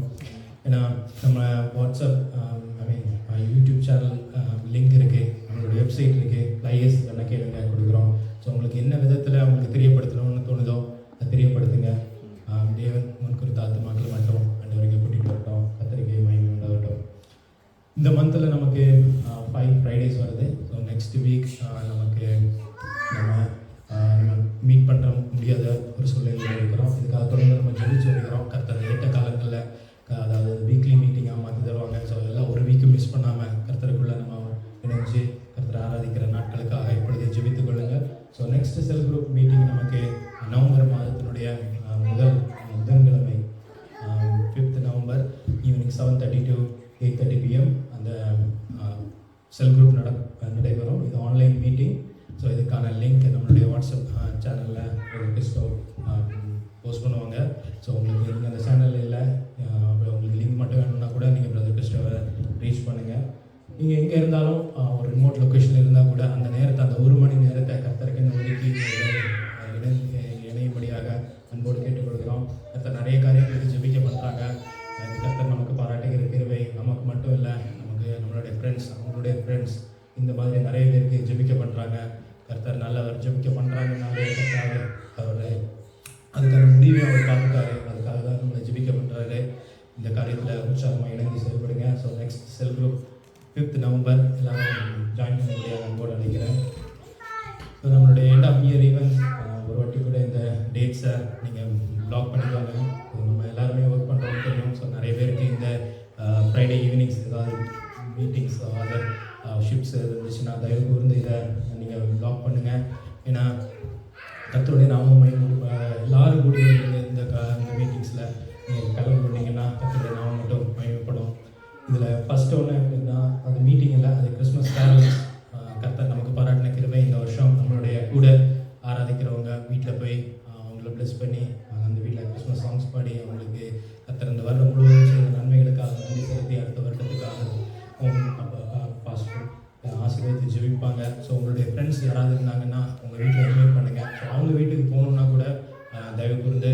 Speaker 5: ஏன்னா நம்ம வாட்ஸ்அப் யூடியூப் சேனல் லிங்க் இருக்குது, நம்மளோட வெப்சைட் இருக்குது, ப்ளையர்ஸ் என்ன கேளுங்க கொடுக்குறோம். ஸோ உங்களுக்கு என்ன விதத்தில் அவங்களுக்கு தெரியப்படுத்தணும்னு தோணுதோ அதை தெரியப்படுத்துங்க. தேவன் முன்குறித்த ஆத்துமாக்கள் மட்டும் ஆண்டவருக்கு கூட்டிகிட்டு வரட்டும். கர்த்தருக்கே மகிமை உண்டாகட்டும். இந்த மந்தில் நமக்கு 5 Fridays வருது. ஸோ நெக்ஸ்ட் வீக் நமக்கு நம்ம மீட் பண்ணுற முடியாத ஒரு சூழ்நிலையில் இருக்கிறோம். இதுக்காக தொடர்ந்து நம்ம ஜெபிச்சு வருகிறோம். கர்த்தர் ஏற்ற காலங்களில் அதாவது வீக்லி மீட்டிங்காக மாற்றி தருவாங்க. ஸோ எல்லாம் ஒரு வீக்கு மிஸ் பண்ணாமல் கர்த்தருக்குள்ளே நம்ம இணைஞ்சு கர்த்தரை ஆராதிக்கிற நாட்களுக்காக இப்பொழுது ஜெபித்துக் கொள்ளுங்கள். ஸோ நெக்ஸ்ட் செல் குரூப் மீட்டிங் நமக்கு நவம்பர் மாதத்தினுடைய புதன்கிழமை 5th November evening 7:30 to 8:30 PM அந்த செல் குரூப் நடைபெறும். இது ஆன்லைன் மீட்டிங். ஸோ இதுக்கான லிங்க் நம்மளுடைய வாட்ஸ்அப் சேனலில் ஒரு கிறிஸ்டோ போஸ்ட் பண்ணுவாங்க. ஸோ உங்களுக்கு நீங்கள் அந்த சேனலில் இல்லை, உங்களுக்கு லிங்க் மட்டும் வேணும்னா கூட நீங்கள் பிரதர் கிறிஸ்டோவை ரீச் பண்ணுங்கள். நீங்கள் எங்கே இருந்தாலும் ஒரு ரிமோட் லொக்கேஷனில் இருந்தால் கூட அந்த நேரத்தை, அந்த 1 மணி நேரத்தை கர்த்தருக்குன்னு ஒதுக்கி இணையும்படியாக அன்போடு கேட்டுக்கொள்கிறோம். கர்த்தர் நிறைய காரியங்களுக்கு ஜெபிக்க பண்ணுறாங்க. கர்த்தர் நமக்கு பாராட்டுகிற கிருபை நமக்கு மட்டும் இல்லை, நமக்கு நம்மளுடைய ஃப்ரெண்ட்ஸ், அவங்களுடைய ஃப்ரெண்ட்ஸ், இந்த மாதிரி நிறைய பேருக்கு ஜெபிக்க பண்ணுறாங்க. கர்த்தர் நல்லவர். ஜெபிக்க பண்ணுறாங்கனாலே கர்த்தர் அவர் அதுக்கான முடிவை அவர் பார்த்துட்டாரு. அதுக்காக தான் நம்மளை ஜெபிக்க பண்ணுறாரு. இந்த காரியத்தில் உற்சாகமாக இணைந்து செயல்படுங்க. ஸோ நெக்ஸ்ட் செல் குரூப் 5th November எல்லாரும் ஜாயின் பண்ண முடியாது அன்போடு அழைக்கிறேன். ஸோ நம்மளுடைய எண்ட் ஆஃப் இயர் ஈவெண்ட் ஒரு வாட்டி கூட இந்த டேட்ஸை நீங்கள் பிளாக் பண்ணிடுவாங்க. நம்ம எல்லாருமே ஒர்க் பண்ணுறோம்னு தெரியும். ஸோ நிறைய பேருக்கு இந்த ஃப்ரைடே ஈவினிங்ஸ் ஏதாவது மீட்டிங்ஸ் அதர் ஷிப்ஸ் இருந்துச்சுன்னா தயவு கூர்ந்து இதை நீங்கள் பிளாக் பண்ணுங்கள். ஏன்னா கர்த்தருடைய நாமம் எல்லாரும் கூடி இந்த மீட்டிங்ஸில் நீங்கள் கலந்து கொண்டீங்கன்னா கர்த்தருடைய நாமம் மட்டும் மகிமைப்படும். இதில் ஃபஸ்ட்டு ஒன்று எப்படின்னா அது மீட்டிங் இல்லை, அது கிறிஸ்மஸ் கேரல்ஸ். கர்த்தர் நமக்கு பாராட்டின கிருபை இந்த வருஷம் நம்மளுடைய கூட ஆராதிக்கிறவங்க வீட்டில் போய் அவங்கள ப்ளஸ் பண்ணி அந்த வீட்டில் கிறிஸ்மஸ் சாங்ஸ் பாடி அவங்களுக்கு கர்த்தர் இந்த வருடம் முழுவதும் செய்த நன்மைகளுக்காக நன்றி செலுத்தி அடுத்த வருடத்துக்காக பாஸ்டர் ஆசீர்வதித்து ஜெபிப்பாங்க. ஸோ உங்களுடைய ஃப்ரெண்ட்ஸ் யாராவது இருந்தாங்கன்னா உங்கள் வீட்டில் இன்வைட் பண்ணுங்கள். ஸோ அவங்க வீட்டுக்கு போகணுன்னா கூட தயவு கூர்ந்து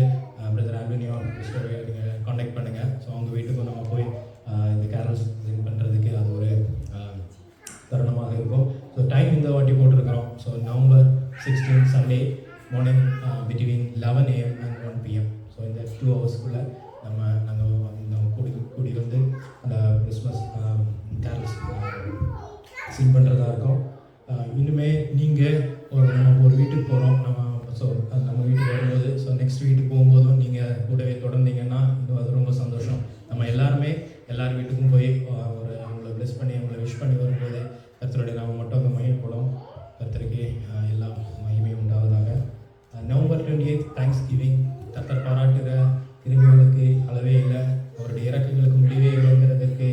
Speaker 5: பிரதர் ஆல்வினியோ கிறிஸ்டோவை நீங்கள் காண்டாக்ட் பண்ணுங்கள். ஸோ அவங்க வீட்டுக்கும் நம்ம போய் இந்த கேரல்ஸ் பண்ணுறதுக்கு அது ஒரு தருணமாக இருக்கும். ஸோ டைம் இந்த வாட்டி போட்டிருக்கிறோம். So November 16 Sunday morning between 11 AM and 1 PM. So இந்த 2 ஹவர்ஸ்க்குள்ளே நாங்கள் கூடி வந்து அந்த கிறிஸ்மஸ் கேரல்ஸ் சிங் பண்ணுறதா இருக்கும். இன்னுமே நீங்கள் நம்ம ஒரு வீட்டுக்கு போகிறோம், நம்ம ஸோ நெக்ஸ்ட் வீட்டுக்கு போகும்போதும் நீங்கள் கூடவே தொடர்ந்தீங்கன்னா இன்னும் அது ரொம்ப சந்தோஷம். நம்ம எல்லாருமே எல்லார் வீட்டுக்கும் போய் ஒரு அவங்கள ப்ளெஸ் பண்ணி அவங்கள விஷ் பண்ணி வரும்போது கர்த்தருடைய நாம மட்டும் அங்கே மகிழ்ப்படும். கர்த்தருக்கு எல்லா மகிமையும் உண்டாவதாக. November 28 thanks giving. கர்த்தர் பாராட்டுகிற கிருபைகளுக்கு அளவே இல்லை, அவருடைய இறக்கங்களுக்கு முடிவே இல்லைங்கிறதுக்கு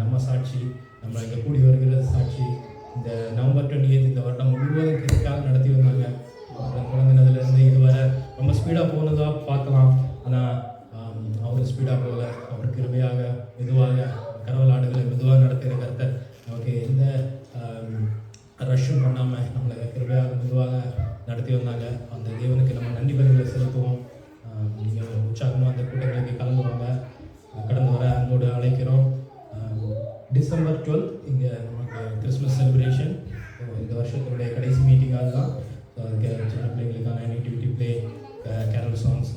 Speaker 5: நம்ம சாட்சி, நம்ம இங்கே கூடி வருகிறது சாட்சி. இந்த நவம்பர் 28 இந்த வருடம் முழுவதும் கிருக்காக நடத்தி வந்தாங்க. தொடங்கினதுலேருந்து இதுவரை ரொம்ப ஸ்பீடாக போனதாக பார்க்கலாம், ஆனால் அவர் ஸ்பீடாக போகல. அவர் கிருபையாக மெதுவாக கரவல் ஆடுகளை மெதுவாக நடத்துகிற கர்த்தர் நமக்கு எந்த ரஷ்ஷும் பண்ணாமல் நம்மளை கிருபையாக மெதுவாக நடத்தி வந்தாங்க. அந்த தேவனுக்கு நம்ம நன்றி பலிகளை செலுத்துவோம். நீங்கள் உற்சாகமாக அந்த கூட்டங்களுக்கு கலந்து வாங்க. கடந்து வர அன்போடு அழைக்கிறோம். டிசம்பர் 12 இங்கே நமக்கு கிறிஸ்மஸ் செலிப்ரேஷன். இந்த வருஷத்தினுடைய கடைசி மீட்டிங் அதுதான். ஸோ அதுக்கு சின்ன பிள்ளைங்களுக்கான ஆக்டிவிட்டி ப்ளே, கேரல் சாங்ஸ்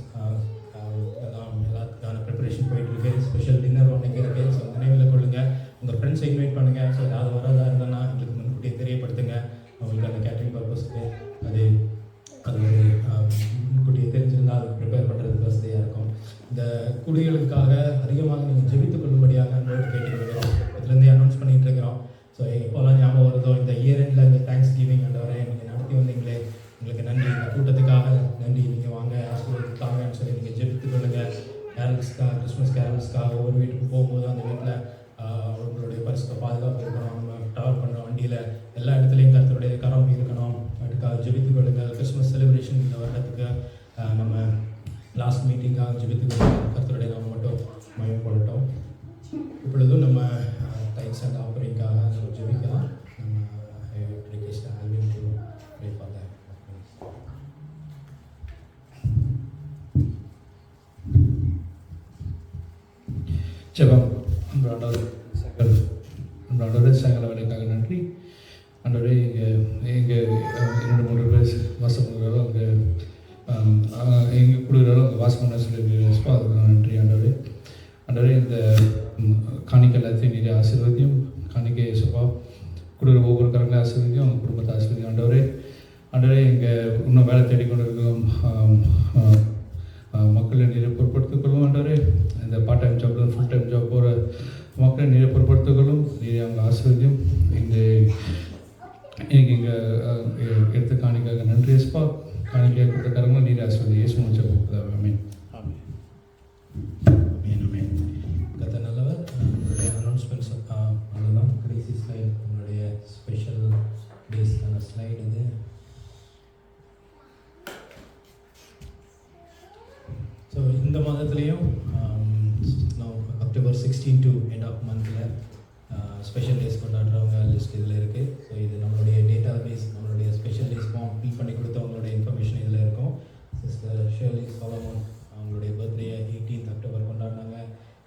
Speaker 5: எல்லாம் எல்லாத்துக்கான ப்ரிப்பரேஷன் போயிட்டுருக்கு. ஸ்பெஷல் டின்னர் ஒன்றைக்கு இருக்குது. ஸோ நினைவில் கொள்ளுங்கள். உங்கள் ஃப்ரெண்ட்ஸை இன்வைட் பண்ணுங்கள். ஸோ அது வரதா இருந்ததுன்னா எங்களுக்கு முன்கூட்டியே தெரியப்படுத்துங்க. அவங்களுக்கு அந்த கேட்டரிங் பர்பஸ்க்கு அது முன்கூட்டியே தெரிஞ்சிருந்தால் அதுக்கு ப்ரிப்பேர் பண்ணுறதுக்கு வசதியாக இருக்கும். இந்த குடிகளுக்காக அதிகமாக நீங்கள் ஜெபித்துக் கொள்ளும்படியாக நோட்டு கேட்டுக்கொள்கிறோம். இதுலேருந்தே அனௌன்ஸ் பண்ணிகிட்டு இருக்கிறோம். ஸோ எப்போல்லாம் ஞாபகம் வருதோ இந்த இயர் எண்டில் இந்த தேங்க்ஸ் கிவிங் வரை நீங்கள் நடத்தி வந்தீங்களே, உங்களுக்கு நன்றி. இந்த கூட்டத்துக்காக நன்றி. நீங்கள் வாங்க ஆசீர்வதித்தாங்கன்னு சொல்லி நீங்கள் ஜெபித்துக் கொள்ளுங்கள். கேரல்ஸ்க்காக, கிறிஸ்மஸ் கேரல்ஸ்க்காக ஒவ்வொரு வீட்டுக்கு போகும்போது அந்த வீட்டில் அவர்களுடைய பரிசுத்த பாதுகாப்பு இருக்கணும். நம்ம ட்ராவல் பண்ணுற வண்டியில் எல்லா இடத்துலையும் கர்த்தருடைய கரம் இருக்கணும். அதுக்காக ஜெபித்துக் கொள்ளுங்கள். கிறிஸ்மஸ் செலிப்ரேஷன் இந்த வருடத்துக்கு நம்ம லாஸ்ட் மீட்டிங்காக ஜெபித்துக் கொள்ளுங்கள். கர்த்தருடைய நாம மட்டும் மகிமைப்படட்டும். இப்பொழுதும் நம்ம டைட்ஸ் அண்ட் ஆஃபரிங்காக நம்ம ஜெபிக்கலாம். நம்ம request Alvin to pray for that.
Speaker 6: ஜெபம். ஆண்டவரே சாயங்கால வேலைக்காக நன்றி. ஆண்டவரே இங்கே 2-3 பேர் வாசம் பண்ணுறாலும் அங்கே எங்கே கொடுக்குறாலும் அங்கே வாசம் பண்ண சொல்லி அதுக்கு நன்றி. ஆண்டவரே இந்த காணிக்கை எல்லாத்தையும் நிறைய ஆசீர்வதியும். காணிக்கை சுபா கொடுக்குற ஒவ்வொரு காரங்களையும் ஆசீர்வதியும், அவங்க குடும்பத்தை ஆசீர்வதியும். ஆண்டவரே இங்கே இன்னும் வேலை தேடிக்கொண்டு இருக்கும் மக்களை நிறைய பொருட்படுத்திக் கொள்ளும். ஆண்டவரே இந்த part time job full time job போகிற மக்களை நிறைய பொருட்படுத்திக் கொள்ளும். நிறைய அவங்க ஆசீர்வதியும். இந்த இன்னைக்கு இங்கே எடுத்து காணிக்காக நன்றி. எஸ்பா காணிக்கையாக கொடுத்தக்காரங்களும் நிறைய ஆசீர்வதி இயேசு முடிச்ச கொடுக்குறா. ஆமென்.
Speaker 5: கத்த நல்லவர். உங்களுடைய அனௌன்ஸ்மெண்ட்ஸ் அதுதான் கடைசி ஸ்லைடு. உங்களுடைய ஸ்பெஷல் டேஸ்க்கான ஸ்லைடு இது. ஸோ இந்த மாதத்துலேயும் அக்டோபர் 16 டு எண்ட் ஆஃப் மந்தில் ஸ்பெஷல் டேஸ் கொண்டாடுறவங்க லிஸ்ட் இதில் இருக்குது. ஸோ இது நம்மளுடைய டேட்டா பேஸ், நம்மளுடைய ஸ்பெஷல் டேஸ் ஃபார்ம் ஃபில் பண்ணி கொடுத்தவங்களுடைய இன்ஃபர்மேஷன் இதில் இருக்கும். சிஸ்டர் ஷர்லி சாலமன் அவங்களுடைய பர்த்டே 18th அக்டோபர் கொண்டாடினாங்க.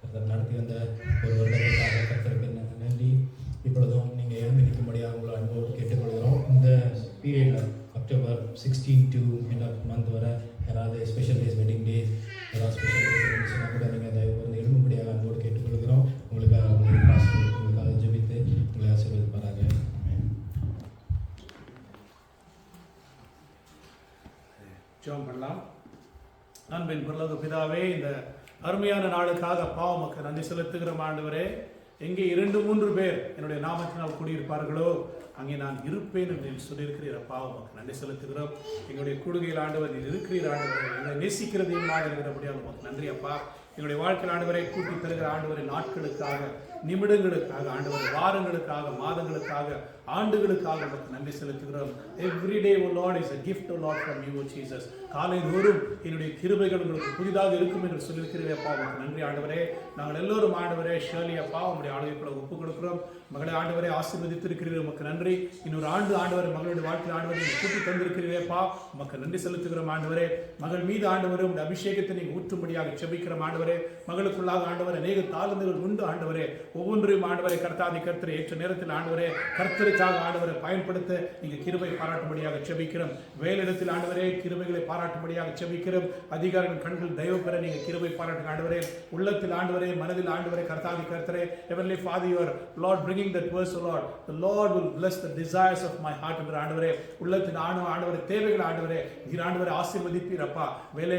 Speaker 5: கர்த்தர் நடத்தி வந்த ஒரு வருடத்துக்காக கர்த்தருக்கு நன்றி. இப்பொழுதும் நீங்கள் எழுந்து நிற்கும்படியாக உங்களை அன்போடு கேட்டுக்கொள்கிறோம். இந்த பீரியடில் October 16 to end of month வரை யாராவது ஸ்பெஷல் டேஸ், வெட்டிங் டேஸ், ஏதாவது ஸ்பெஷல் டேஸ் இருந்துச்சுன்னா கூட நீங்கள் அதை வந்து எழுதும்படியாக அன்போடு கேட்டுக்கொள்கிறோம். உங்களுக்காக உங்களுக்காக ஜெபித்து உங்களை ஆசீர்வதிப்பாராங்க.
Speaker 4: ஜெபம் பண்ணலாம். அன்பின் பரலோக பிதாவே, இந்த அருமையான நாளுக்காக அப்பா உமக்கு நன்றி செலுத்துகிற ஆண்டவரே. எங்கே 2-3 பேர் என்னுடைய நாமத்தினால் கூடியிருப்பார்களோ அங்கே நான் இருப்பேன் என்று சொல்லியிருக்கிறீர் அப்பா. உமக்கு நன்றி செலுத்துகிறோம். எங்களுடைய கூடுகையில் ஆண்டவர் நீர் இருக்கிறீர் ஆண்டவரை. எங்களை நேசிக்கிறது என்னாக இருக்கிறபடியாக உமக்கு நன்றி அப்பா. எங்களுடைய வாழ்க்கையில் ஆண்டவரை கூட்டி தருகிற ஆண்டவரை நாட்களுக்காக, நிமிடங்களுக்காக, ஆண்டவரை வாரங்களுக்காக, மாதங்களுக்காக, ஆண்டுகளுக்காக உமக்கு நன்றி செலுத்துகிறோம். Every day O Lord is a gift o Lord from you o Jesus. காலை தோறும் என்னுடைய கிருபைகள் உங்களுக்கு புதிதாக இருக்கும் என்று சொல்லியிருக்கிறீரே அப்பா. உமக்கு நன்றி ஆண்டவரே. நாங்கள் எல்லோரும் ஆண்டவரே ஷர்லி அப்பா உங்களுடைய ஆளுகைக்குள்ள ஒப்புக் கொடுக்கிறோம். மகளை ஆண்டவரை ஆசீர்வதித்திருக்கிறீர்கள், உமக்கு நன்றி. இன்னொரு ஆண்டு ஆண்டவரை மகளுடைய வாழ்க்கை ஆண்டவரை கூட்டி தந்திருக்கிறீரேப்பா, உமக்கு நன்றி செலுத்துகிறோம் ஆண்டவரே. மகள் மீது ஆண்டவரே உங்களுடைய அபிஷேகத்தை நீங்கள் ஊற்றும்படியாக செபிக்கிறோம் ஆண்டவரே. மகளுக்குள்ளாக ஆண்டவரை அநேக தாளந்துகள் உண்டு ஆண்டவரே. ஒவ்வொன்றையும் ஆண்டவரை கர்த்தாதி கர்த்தரை ஏற்ற நேரத்தில் ஆண்டவரே கர்த்தருக்கு வேலைக்காக ஆண்டவரை பயன்படுத்த நீங்க கிருபை பாராட்டும்படியாக ஜெபிக்கிறோம். வேலையிடத்தில் ஆண்டவரே கிருபைகளை பாராட்டும்படியாக ஜெபிக்கிறோம். அதிகாரிகள் கண்கள் தயவு பெற நீங்க கிருபை பாராட்டுங்க ஆண்டவரே. உள்ளத்தில் ஆண்டவரே, மனதில் ஆண்டவரே, கர்த்தாதி கர்த்தரே, Heavenly Father, you are Lord bringing that verse, O Lord. The Lord will bless the desires of my heart என்ற ஆண்டவரே, உள்ளத்தின் ஆண்டவரே தேவைகள் ஆண்டவரே நீர் ஆண்டவரே ஆசீர்வதிப்பீர் அப்பா. வேலை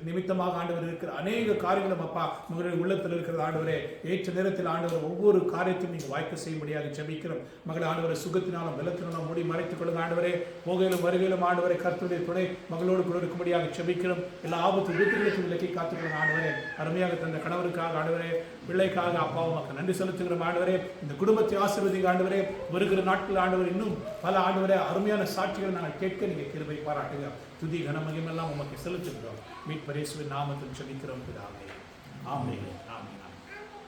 Speaker 4: நிமித்தமாக ஆண்டவர் இருக்கிற அநேக காரியங்களும் அப்பா உங்களுடைய உள்ளத்தில் இருக்கிறது ஆண்டவரே. ஏற்ற நேரத்தில் ஆண்டவர் ஒவ்வொரு காரியத்தையும் நீங்க வாய்க்க செய்யும்படியாக ஜெபிக்கிறோம். மகளை ஆண்டவரை சுகத்தினாலும் பலத்தினாலும் மூடி மறைத்துக் கொள்ளுங்க ஆண்டவரே. போகையிலும் வருகையிலும் ஆண்டவரை கர்த்தருடைய துணை மகளோடு கூட இருக்கும்படியாக ஜெபிக்கிறோம். எல்லா ஆபத்து விபத்துகளுக்கும் விலக்கி காத்துக்கொள்ளுங்க ஆண்டவரே. அருமையாக தந்த கணவருக்காக ஆண்டவரே, பிள்ளைக்காக அப்பாவுக்கு நன்றி செலுத்துகிறோம் ஆண்டவரே. இந்த குடும்பத்தை ஆசீர்வதிங்க ஆண்டவரே. வருகிற நாட்கள் ஆண்டவர் இன்னும் பல ஆண்டவரே அருமையான சாட்சிகளை நாங்கள் கேட்க நீங்க கிருபை பாராட்டுங்க. துதி கனமகிமை எல்லாம் உமக்கு செலுத்துகிறோம். மீட்பர் இயேசுவின் நாமத்தில் ஜெபிக்கிறோம் பிதாவே. ஆமென். ஆமென்.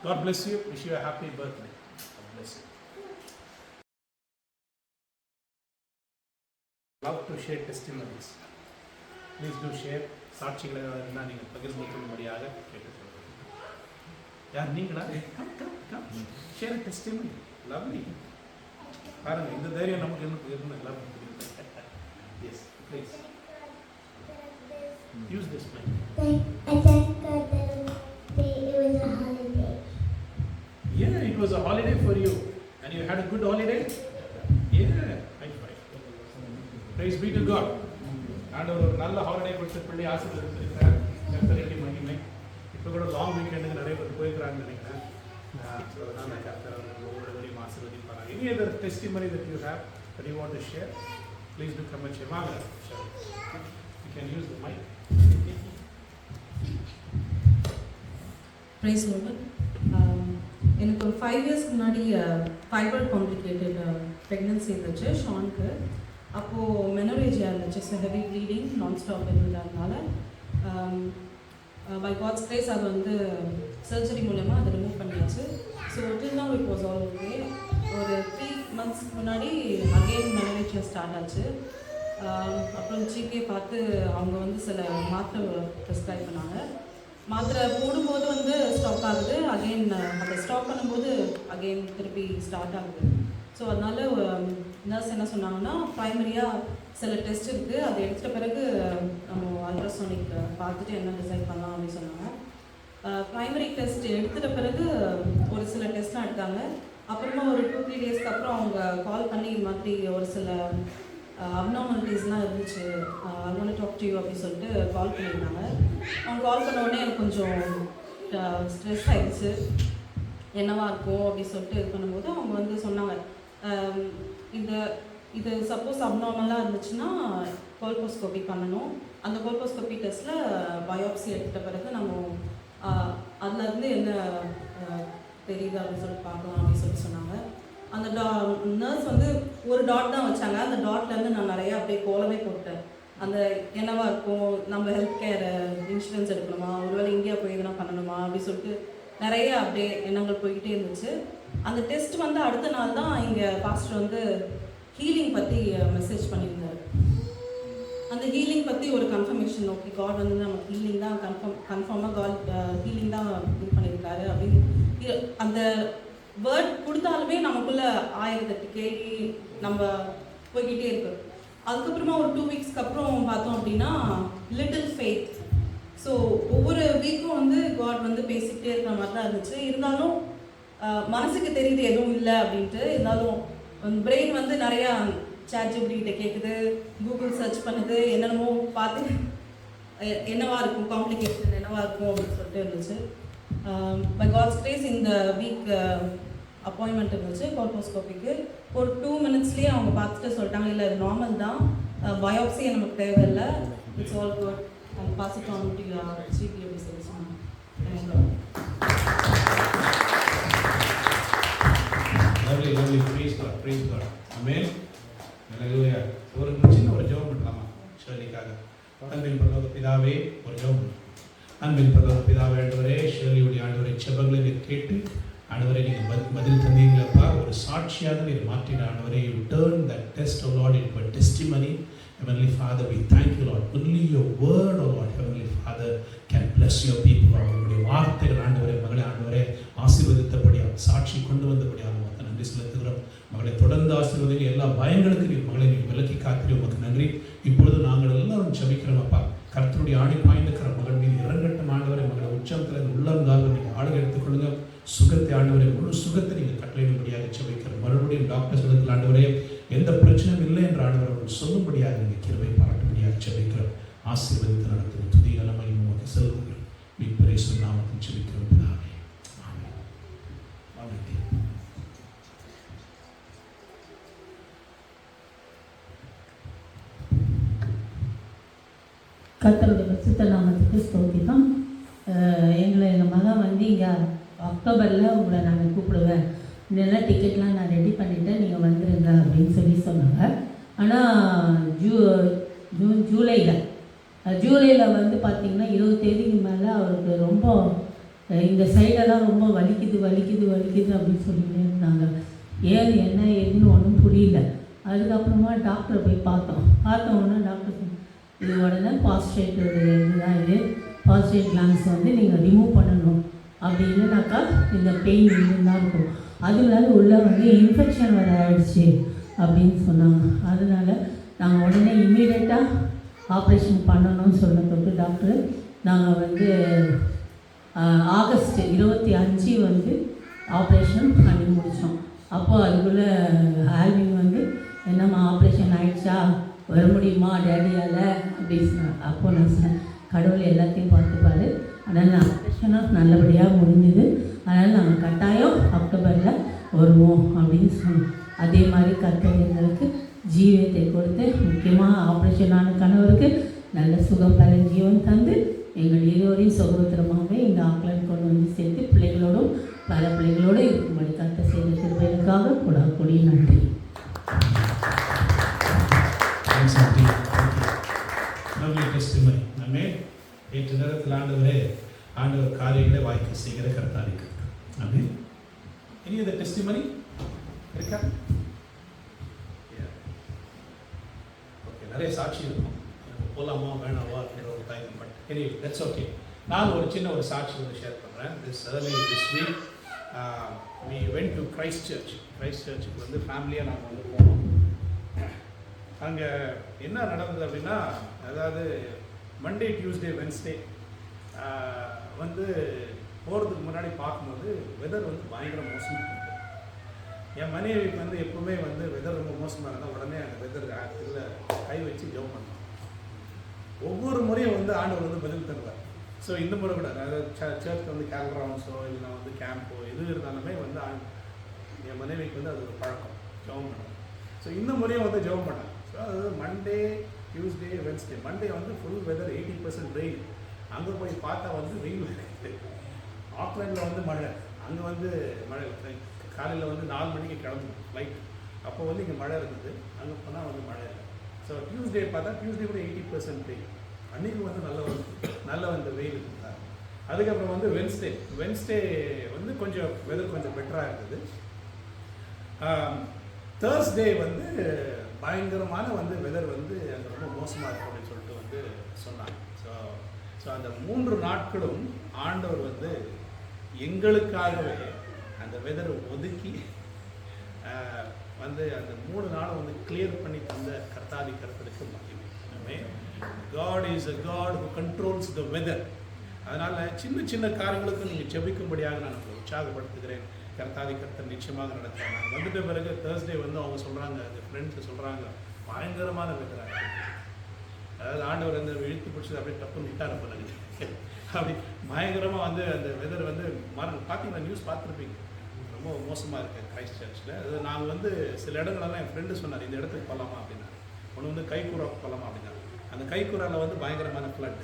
Speaker 4: God bless you. Wish you a happy birthday. God bless you. Love to share testimonies. Please do share. சாட்சிகளை இருந்தால் நீங்கள் பகிர்ந்து கொள்ளும்படியாக கேட்டுக்கொள்கிறேன். யார் நீங்களா? Share testimony. லவ்லி. பாருங்க, இந்த தைரியம் நமக்கு இருந்து love. Yes, please use this mic.
Speaker 7: I thank God that it was a holiday.
Speaker 4: Yeah, it was a holiday for you. And you had a good holiday? Yeah, high five. Praise be to God. ஆண்டவர் ஒரு நல்ல ஹாலிடே கொடுத்து பிள்ளை ஆசீர்வதித்திருக்கிறார். கர்த்தருக்கு மகிமை. இப்போ கூட லாங் வீக்கெண்டுக்கு நிறைய பேர் போயிருக்கிறாங்கன்னு நினைக்கிறேன். அதனால் கர்த்தர் ஒவ்வொருவரையும் ஆசீர்வதிப்பார். Any other testimony that you have that you want to share? Please do come and share. வாங்க. You can use the mic.
Speaker 8: Praise Lord. எனக்கு ஒரு 5 இயர்ஸ்க்கு முன்னாடி ஃபைப்ராய்ட் காம்ப்ளிகேட்டட் ப்ரெக்னன்சி இருந்துச்சு ஷானுக்கு. அப்போது மெனோரேஜியாக இருந்துச்சு. ஸோ ஹெவி ப்ளீடிங் நான் ஸ்டாப் இருந்ததுனால பை காட்ஸ் கிரேஸ் அது வந்து சர்ஜரி மூலமா அதை ரிமூவ் பண்ணியாச்சு. So till now it was all okay. ஒரு 3 மந்த்ஸ்க்கு முன்னாடி அகெயின் மெனோரேஜியா ஸ்டார்ட் ஆச்சு. அப்புறம் ஜிகே பார்த்து அவங்க வந்து சில மாத்திரை ப்ரிஸ்கிரைப் பண்ணாங்க. மாத்திரை போடும்போது வந்து ஸ்டாப் ஆகுது, அகெயின் அதை ஸ்டாப் பண்ணும்போது அகெயின் திருப்பி ஸ்டார்ட் ஆகுது. ஸோ அதனால் நர்ஸ் என்ன சொன்னாங்கன்னா, ப்ரைமரியாக சில டெஸ்ட் இருக்குது, அதை எடுத்த பிறகு நம்ம அல்ட்ராசோனிக் பார்த்துட்டு என்ன டிசைட் பண்ணலாம் அப்படின்னு சொன்னாங்க. ப்ரைமரி டெஸ்ட் எடுத்துட்ட பிறகு ஒரு சில டெஸ்ட்லாம் எடுத்தாங்க. அப்புறமா ஒரு 2-3 டேஸ்க்கு அப்புறம் அவங்க கால் பண்ணி இது மாதிரி ஒரு சில அப்நார்மாலிட்டிஸ்லாம் இருந்துச்சு, I want to talk to you அப்படின்னு சொல்லிட்டு கால் பண்ணியிருந்தாங்க. அவங்க கால் பண்ண உடனே எனக்கு கொஞ்சம் ஸ்ட்ரெஸ் ஆகிடுச்சு, என்னவா இருக்கும் அப்படின்னு சொல்லிட்டு இது பண்ணும்போது அவங்க வந்து சொன்னாங்க, இது சப்போஸ் அப்நார்மலாக இருந்துச்சுன்னா கோல்போஸ்கோபி பண்ணணும். அந்த கோல்போஸ்கோபி டெஸ்ட்டில் பயோப்சி எடுத்த பிறகு நம்ம அதுலேருந்து என்ன தெரியுது அப்படின்னு சொல்லிட்டு பார்க்கலாம் அப்படின்னு சொல்லிட்டு சொன்னாங்க. அந்த நர்ஸ் வந்து ஒரு டாட் தான் வச்சாங்க. அந்த டாட்லேருந்து நான் நிறையா அப்படியே கோலமே போட்டேன். அந்த என்னவா இருக்கும், நம்ம ஹெல்த் கேர் இன்சூரன்ஸ் எடுக்கணுமா, ஒருவேளை இந்தியா போய் எதுனா பண்ணணுமா அப்படின்னு சொல்லிட்டு நிறைய அப்படியே எண்ணங்கள் போய்கிட்டே இருந்துச்சு. அந்த டெஸ்ட் வந்து அடுத்த நாள் தான் இங்கே பாஸ்டர் வந்து ஹீலிங் பற்றி மெசேஜ் பண்ணியிருந்தார். அந்த ஹீலிங் பற்றி ஒரு கன்ஃபர்மேஷன், ஓகே காட் வந்து நமக்கு ஹீலிங் தான் கன்ஃபார்மாக காட் ஹீலிங் தான் இது பண்ணியிருக்காரு அப்படின்னு அந்த வேர்ட் கொடுத்தாலுமே நமக்குள்ள 1008 கேள்வி நம்ம போய்கிட்டே இருக்கு. அதுக்கப்புறமா ஒரு 2 வீக்ஸ்க்கு அப்புறம் பார்த்தோம் அப்படின்னா லிட்டில் ஃபெய்த். ஸோ ஒவ்வொரு வீக்கும் வந்து காட் வந்து பேசிக்கிட்டே இருக்கிற மாதிரி தான் இருந்துச்சு. இருந்தாலும் மனசுக்கு தெரியுது எதுவும் இல்லை அப்படின்ட்டு. இருந்தாலும் பிரெயின் வந்து நிறையா ChatGPT கேட்குது, கூகுள் சர்ச் பண்ணுது, என்னென்னமோ பார்த்து என்னவா இருக்கும், காம்ப்ளிகேஷன் என்னவா இருக்கும் அப்படின்னு சொல்லிட்டு இருந்துச்சு. பை காட்ஸ் கிரேஸ் இந்த வீக் அப்பாயின்மெண்ட் இருந்துச்சு கோல்போஸ்கோபிக்கு. ஒரு 2 மினிட்ஸ்லேயே அவங்க பார்த்துட்டு சொல்லிட்டாங்க, இல்லை இது நார்மல் தான், பயோப்சியே நமக்கு தேவையில்லை, இட்ஸ் ஆல் குட், அவங்க pass it on to GP அப்படி சொல்லி சொன்னாங்க.
Speaker 4: Lovely, lovely. Praise God, praise God. Amen. Hallelujah. ஒரு சின்ன ஒரு ஜெபம் பண்ணலாமா ஷர்லிக்காக? அன்பின் பரலோக பிதாவே, ஒரு ஜெபம். அன்பின் பரலோக பிதாவே, ஆண்டவரே ஷர்லியுடைய ஆண்டவரை செபங்களை நீர் கேட்டு ஆண்டவரை நீங்கள் பதில் தந்தீங்களப்பா. ஒரு சாட்சியாக நீர் மாற்றின ஆண்டவரை, you turn that test, O Lord, into a testimony. Heavenly Father, we thank you, Lord. Only your word, O Lord, Heavenly Father, can bless your people. உங்களுடைய வார்த்தைகள் ஆண்டவரே, மகளை ஆண்டவரே ஆசீர்வதித்தபடியாக சாட்சி கொண்டு வந்தபடியாக நன்றி செலுத்துகிறோம். மகளை தொடர்ந்து ஆசீர்வதி பயங்களுக்கு நீர் மகளை நீர் விலக்கி காத்திரி உமக்கு நன்றி. இப்பொழுது நாங்கள் எல்லாரும் ஜெபிக்கிறோம் அப்பா. கர்த்தருடைய ஆணை பாய்ந்திருக்கிற மகள் மீது இறங்கட்டும் ஆண்டவரை. மகளை உச்சத்தில் உள்ளங்காக நீங்கள் ஆளுகை எடுத்துக்கொள்ளுங்க. சுகத்தை ஆண்டவரை, முழு சுகத்தை நீங்கள் கட்டளையிடும்படியாக ஜெபிக்கிறோம். மறுபடியும் டாக்டர் சொல்லுங்கள் ஆண்டவரே, எந்த பிரச்சனையும் இல்லை என்ற ஆண்டவர் அவர்கள் சொல்லும்படியாக நீங்கள் கிருபை பாராட்டும்படியாக ஜெபிக்கிறோம். ஆசீர்வதித்து நடத்தும் துதிக நம்மை உமக்கு செலுத்துகிறோம். மீட்பரேசுவின் நாமத்தில் ஜெபிக்கிறோம் பிதாவே. ஆமென். ஆமென்.
Speaker 9: கர்த்தருடைய பரிசுத்த நாமத்துக்கு ஸ்தோத்திரம். எங்கள் மகன் வந்து இங்கே அக்டோபரில் உங்களை நாங்கள் கூப்பிடுவேன், இல்லைன்னா டிக்கெட்லாம் நான் ரெடி பண்ணிவிட்டேன், நீங்கள் வந்துடுங்க அப்படின்னு சொன்னாங்க. ஆனால் ஜூலையில் வந்து பார்த்திங்கன்னா 20 தேதிக்கு மேலே அவருக்கு ரொம்ப இந்த சைடெல்லாம் ரொம்ப வலிக்குது அப்படின்னு சொல்லிட்டு இருந்தாங்க. ஏன் என்ன ஏதுன்னு ஒன்றும் புரியல. அதுக்கப்புறமா டாக்டரை போய் பார்த்த உடனே டாக்டர் இது உடனே பாஸ்ட்ரேட்டோடைய இதுதான், இது பாஸ்ட்ரேட் கிளான்ஸ் வந்து நீங்கள் ரிமூவ் பண்ணணும். அப்படி இல்லைனாக்கா இந்த பெயின் தான் இருக்கும். அதனால உள்ளே வந்து இன்ஃபெக்ஷன் வர ஆயிடுச்சு அப்படின்னு சொன்னாங்க. அதனால் நாங்கள் உடனே இம்மீடியட்டாக ஆப்ரேஷன் பண்ணணும்னு சொன்னதுக்கு டாக்டர் நாங்கள் வந்து ஆகஸ்ட் 25 வந்து ஆப்ரேஷன் பண்ணி முடித்தோம். அப்போது அதுக்குள்ளே ஆல்வின் வந்து என்னம்மா ஆப்ரேஷன் ஆகிடுச்சா, வர முடியுமா டேடியால் அப்படின்னு சொன்னாங்க. அப்போது நான் சொன்னேன், கடவுள் எல்லாத்தையும் பார்த்துப்பாரு, அதனால் நான் ஆப்ரேஷனாக நல்லபடியாக முடிஞ்சுது, அதனால் நாங்கள் கட்டாயம் அக்டோபரில் வருவோம் அப்படின்னு சொன்னோம். அதே மாதிரி கர்த்தர் எங்களுக்கு ஜீவத்தை கொடுத்து, முக்கியமாக ஆப்ரேஷனான கணவருக்கு நல்ல சுகம் பல ஜீவன் தந்து எங்கள் இருவரையும் சகோதரமாகவே இந்த ஆக்லாண்ட் கொண்டு வந்து சேர்த்து பிள்ளைகளோடும் பல பிள்ளைகளோடு இருக்கும்படி கர்த்தர் செய்த திருப்பதிகளுக்காக கொடி நன்றி.
Speaker 4: நேற்று நேரத்தில் ஆண்டவர் காரியங்களை வாய்க்க செய்கிற கர்த்தாருக்கு அப்படி இனி அந்த டெஸ்டிமனி இருக்கா? ஓகே, நிறைய சாட்சி இருக்கும். போகலாமா வேணாவா அப்படிங்கிற ஒரு time. But any that's okay. நான் ஒரு சின்ன ஒரு சாட்சி ஷேர் பண்ணுறேன். This week we went to Christ Church. Christ Churchக்கு வந்து ஃபேமிலியாக நாங்கள் வந்து போனோம். அங்கே என்ன நடந்தது அப்படின்னா, அதாவது மண்டே டியூஸ்டே வென்ஸ்டே வந்து போகிறதுக்கு முன்னாடி பார்க்கும்போது வெதர் வந்து பயங்கர மோசமாக இருக்குது. என் மனைவிக்கு வந்து எப்பவுமே வந்து வெதர் ரொம்ப மோசமாக இருந்தால் உடனே அந்த வெதர் இதில் கை வச்சு ஜெபம் பண்ணோம். ஒவ்வொரு முறையும் வந்து ஆண்டவர் வந்து பதில் தருவார். ஸோ இந்த முறை கூட அதாவது சர்ச்சுக்கு வந்து கேல்ரவுன்ஸோ இல்லைனா வந்து கேம்போ எது இருந்தாலுமே வந்து என் மனைவிக்கு வந்து அது ஒரு பழக்கம், ஜெபம் பண்ணோம். ஸோ இந்த முறையும் வந்து ஜெபம் பண்ணேன். ஸோ அதாவது மண்டே டியூஸ்டே வென்ஸ்டே. மண்டே வந்து ஃபுல் வெதர் 80% ரெயின். அங்கே போய் பார்த்தா வந்து வெயில் இருக்குது. ஆக்லாண்டில் வந்து மழை, அங்கே வந்து மழை. காலையில் வந்து 4 மணிக்கு கிளம்புது ஃப்ளைட். அப்போ வந்து இங்கே மழை இருந்தது, அங்கே போனால் வந்து மழை இல்லை. ஸோ டியூஸ்டே பார்த்தா டியூஸ்டே கூட 80% ரெயின். அன்றைக்கி வந்து நல்ல வந்து வெயில் இருந்தாங்க. அதுக்கப்புறம் வந்து வென்ஸ்டே வந்து கொஞ்சம் வெதர் கொஞ்சம் பெட்டராக இருந்தது. தேர்ஸ்டே வந்து பயங்கரமான வந்து வெதர் வந்து அங்கே ரொம்ப மோசமாக இருக்கும் அப்படின்னு சொல்லிட்டு வந்து சொன்னாங்க. ஸோ அந்த 3 நாட்களும் ஆண்டவர் வந்து எங்களுக்காகவே அந்த வெதரை ஒதுக்கி வந்து அந்த 3 நாளும் வந்து கிளியர் பண்ணி தந்த கர்த்தாதி கர்த்தருக்கு மகிமை. God is a God who controls the weather. அதனால் சின்ன காரியங்களுக்கு நீங்கள் ஜெபிக்கும்படியாக நான் உங்களை உற்சாகப்படுத்துகிறேன். கர்த்தாதி கர்த்தர் நிச்சயமாக நடத்துகிறேன். நான் வந்துட்ட பிறகு தேர்ஸ்டே வந்து அவங்க சொல்கிறாங்க, அந்த ஃப்ரெண்ட்ஸு சொல்கிறாங்க, பயங்கரமான வெதராக இருக்குது. அதாவது ஆண்டவர் வந்து இழுத்து பிடிச்சது அப்படியே டப்புன்னு விட்டார். பிறகு அப்படி பயங்கரமாக வந்து அந்த வெதர் வந்து பார்த்தீங்கன்னா நியூஸ் பார்த்துருப்பீங்க, ரொம்ப மோசமாக இருக்குது கிரைஸ்ட் சர்ச்சில். அது நாங்கள் வந்து சில இடங்களெல்லாம் என் ஃப்ரெண்டு சொன்னார், இந்த இடத்துக்கு போகலாமா அப்படின்னா. ஒன்று வந்து கைக்கூறாவுக்கு போகலாமா அப்படின்னா. அந்த கைக்கூறாவில் வந்து பயங்கரமான ஃப்ளட்.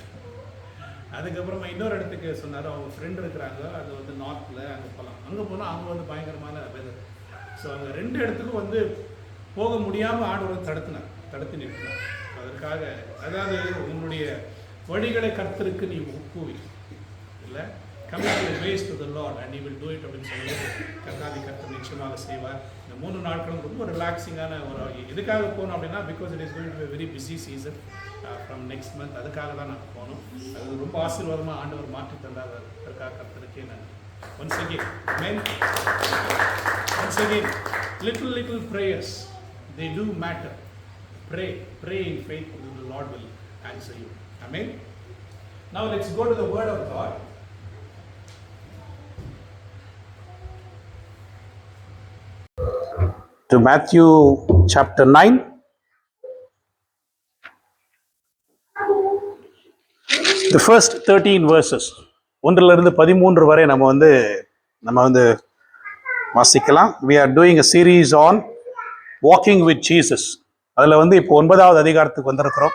Speaker 4: அதுக்கப்புறமா இன்னொரு இடத்துக்கு சொன்னார், அவங்க ஃப்ரெண்டு இருக்கிறாங்க, அது வந்து நார்த்தில், அங்கே போகலாம். அங்கே போனால் அவங்க வந்து பயங்கரமான வெதர். ஸோ அங்கே 2 இடத்துக்கும் வந்து போக முடியாமல் ஆண்டவர் தடுத்து நிறுத்தினார். அதற்காக அதாவது உன்னுடைய வழிகளை கர்த்தருக்கு நீ ஒப்புவி இல்லை, commit your ways to the Lord and he will do it அப்படின்னு சொல்லும்போது கர்த்தாதி கர்த்தர் நிச்சயமாக செய்வார். இந்த 3 நாட்களும் ரொம்ப ரிலாக்ஸிங்கான ஒரு எதுக்காக போகணும் அப்படின்னா, because it is going to be very busy season from next month. அதுக்காக தான் நாங்கள் போகணும். அது ரொம்ப ஆசீர்வாதமாக ஆண்டவர் மாற்றி தந்தார். அதற்காக கர்த்தருக்கே நான் once again little prayers they do matter. Pray in faith, and the Lord will answer you. Amen. Now let's go to the Word of God. To Matthew chapter 9. The first 13 verses. 1 to 13 வரை நம்ம வந்து வாசிக்கலாம். We are doing a series on walking with Jesus. அதில் வந்து இப்போ 9வது அதிகாரத்துக்கு வந்திருக்கிறோம்.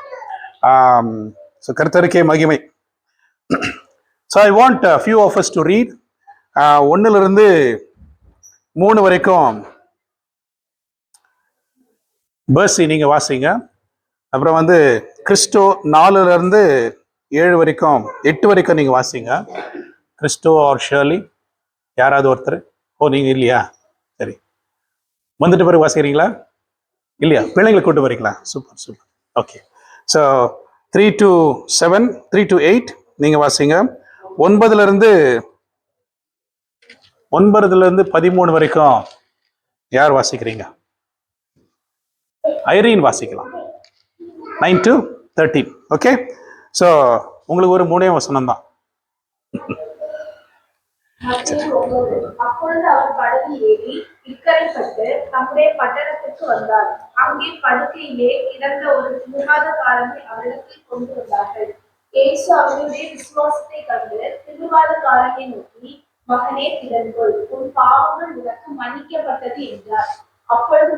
Speaker 4: ஸோ கர்த்தருக்கே மகிமை. So I want a few of us to read 1 to 3 வரைக்கும் பர்சி நீங்கள் வாசிங்க. அப்புறம் வந்து கிறிஸ்டோ 4 to 7 வரைக்கும் 8 வரைக்கும் நீங்கள் வாசிங்க. கிறிஸ்டோ ஆர் ஷர்லி யாராவது ஒருத்தர். நீங்கள் இல்லையா? சரி, வந்துட்டு பிறகு வாசிக்கிறீங்களா? இல்லையா? பிள்ளைங்களை கூட்டு வரீங்களா? Super. Okay. So 3 to 7, 3 to 8 நீங்கள் வாசிங்க. 9 to 13 வரைக்கும் யார் வாசிக்கிறீங்க? ஐரீன் வாசிக்கலாம். 9 to 13. ஓகே. ஸோ உங்களுக்கு ஒரு 3 வசனம் தான்.
Speaker 10: அப்பொழுது அவர் படகில் ஏறி இக்கரைப்பட்டு தம்முடைய பட்டணத்துக்கு வந்தார். அங்கே படுக்கையிலே கிடந்த ஒரு திமிர்வாதக்காரனை அவரிடத்தில் கொண்டு வந்தார்கள். இயேசு அவருடைய விசுவாசத்தை கண்டு திமிர்வாதக்காரனை நோக்கி, மகனே திறன்கொள், உன் பாவங்கள் உனக்கு மன்னிக்கப்பட்டது என்றார். அப்பொழுது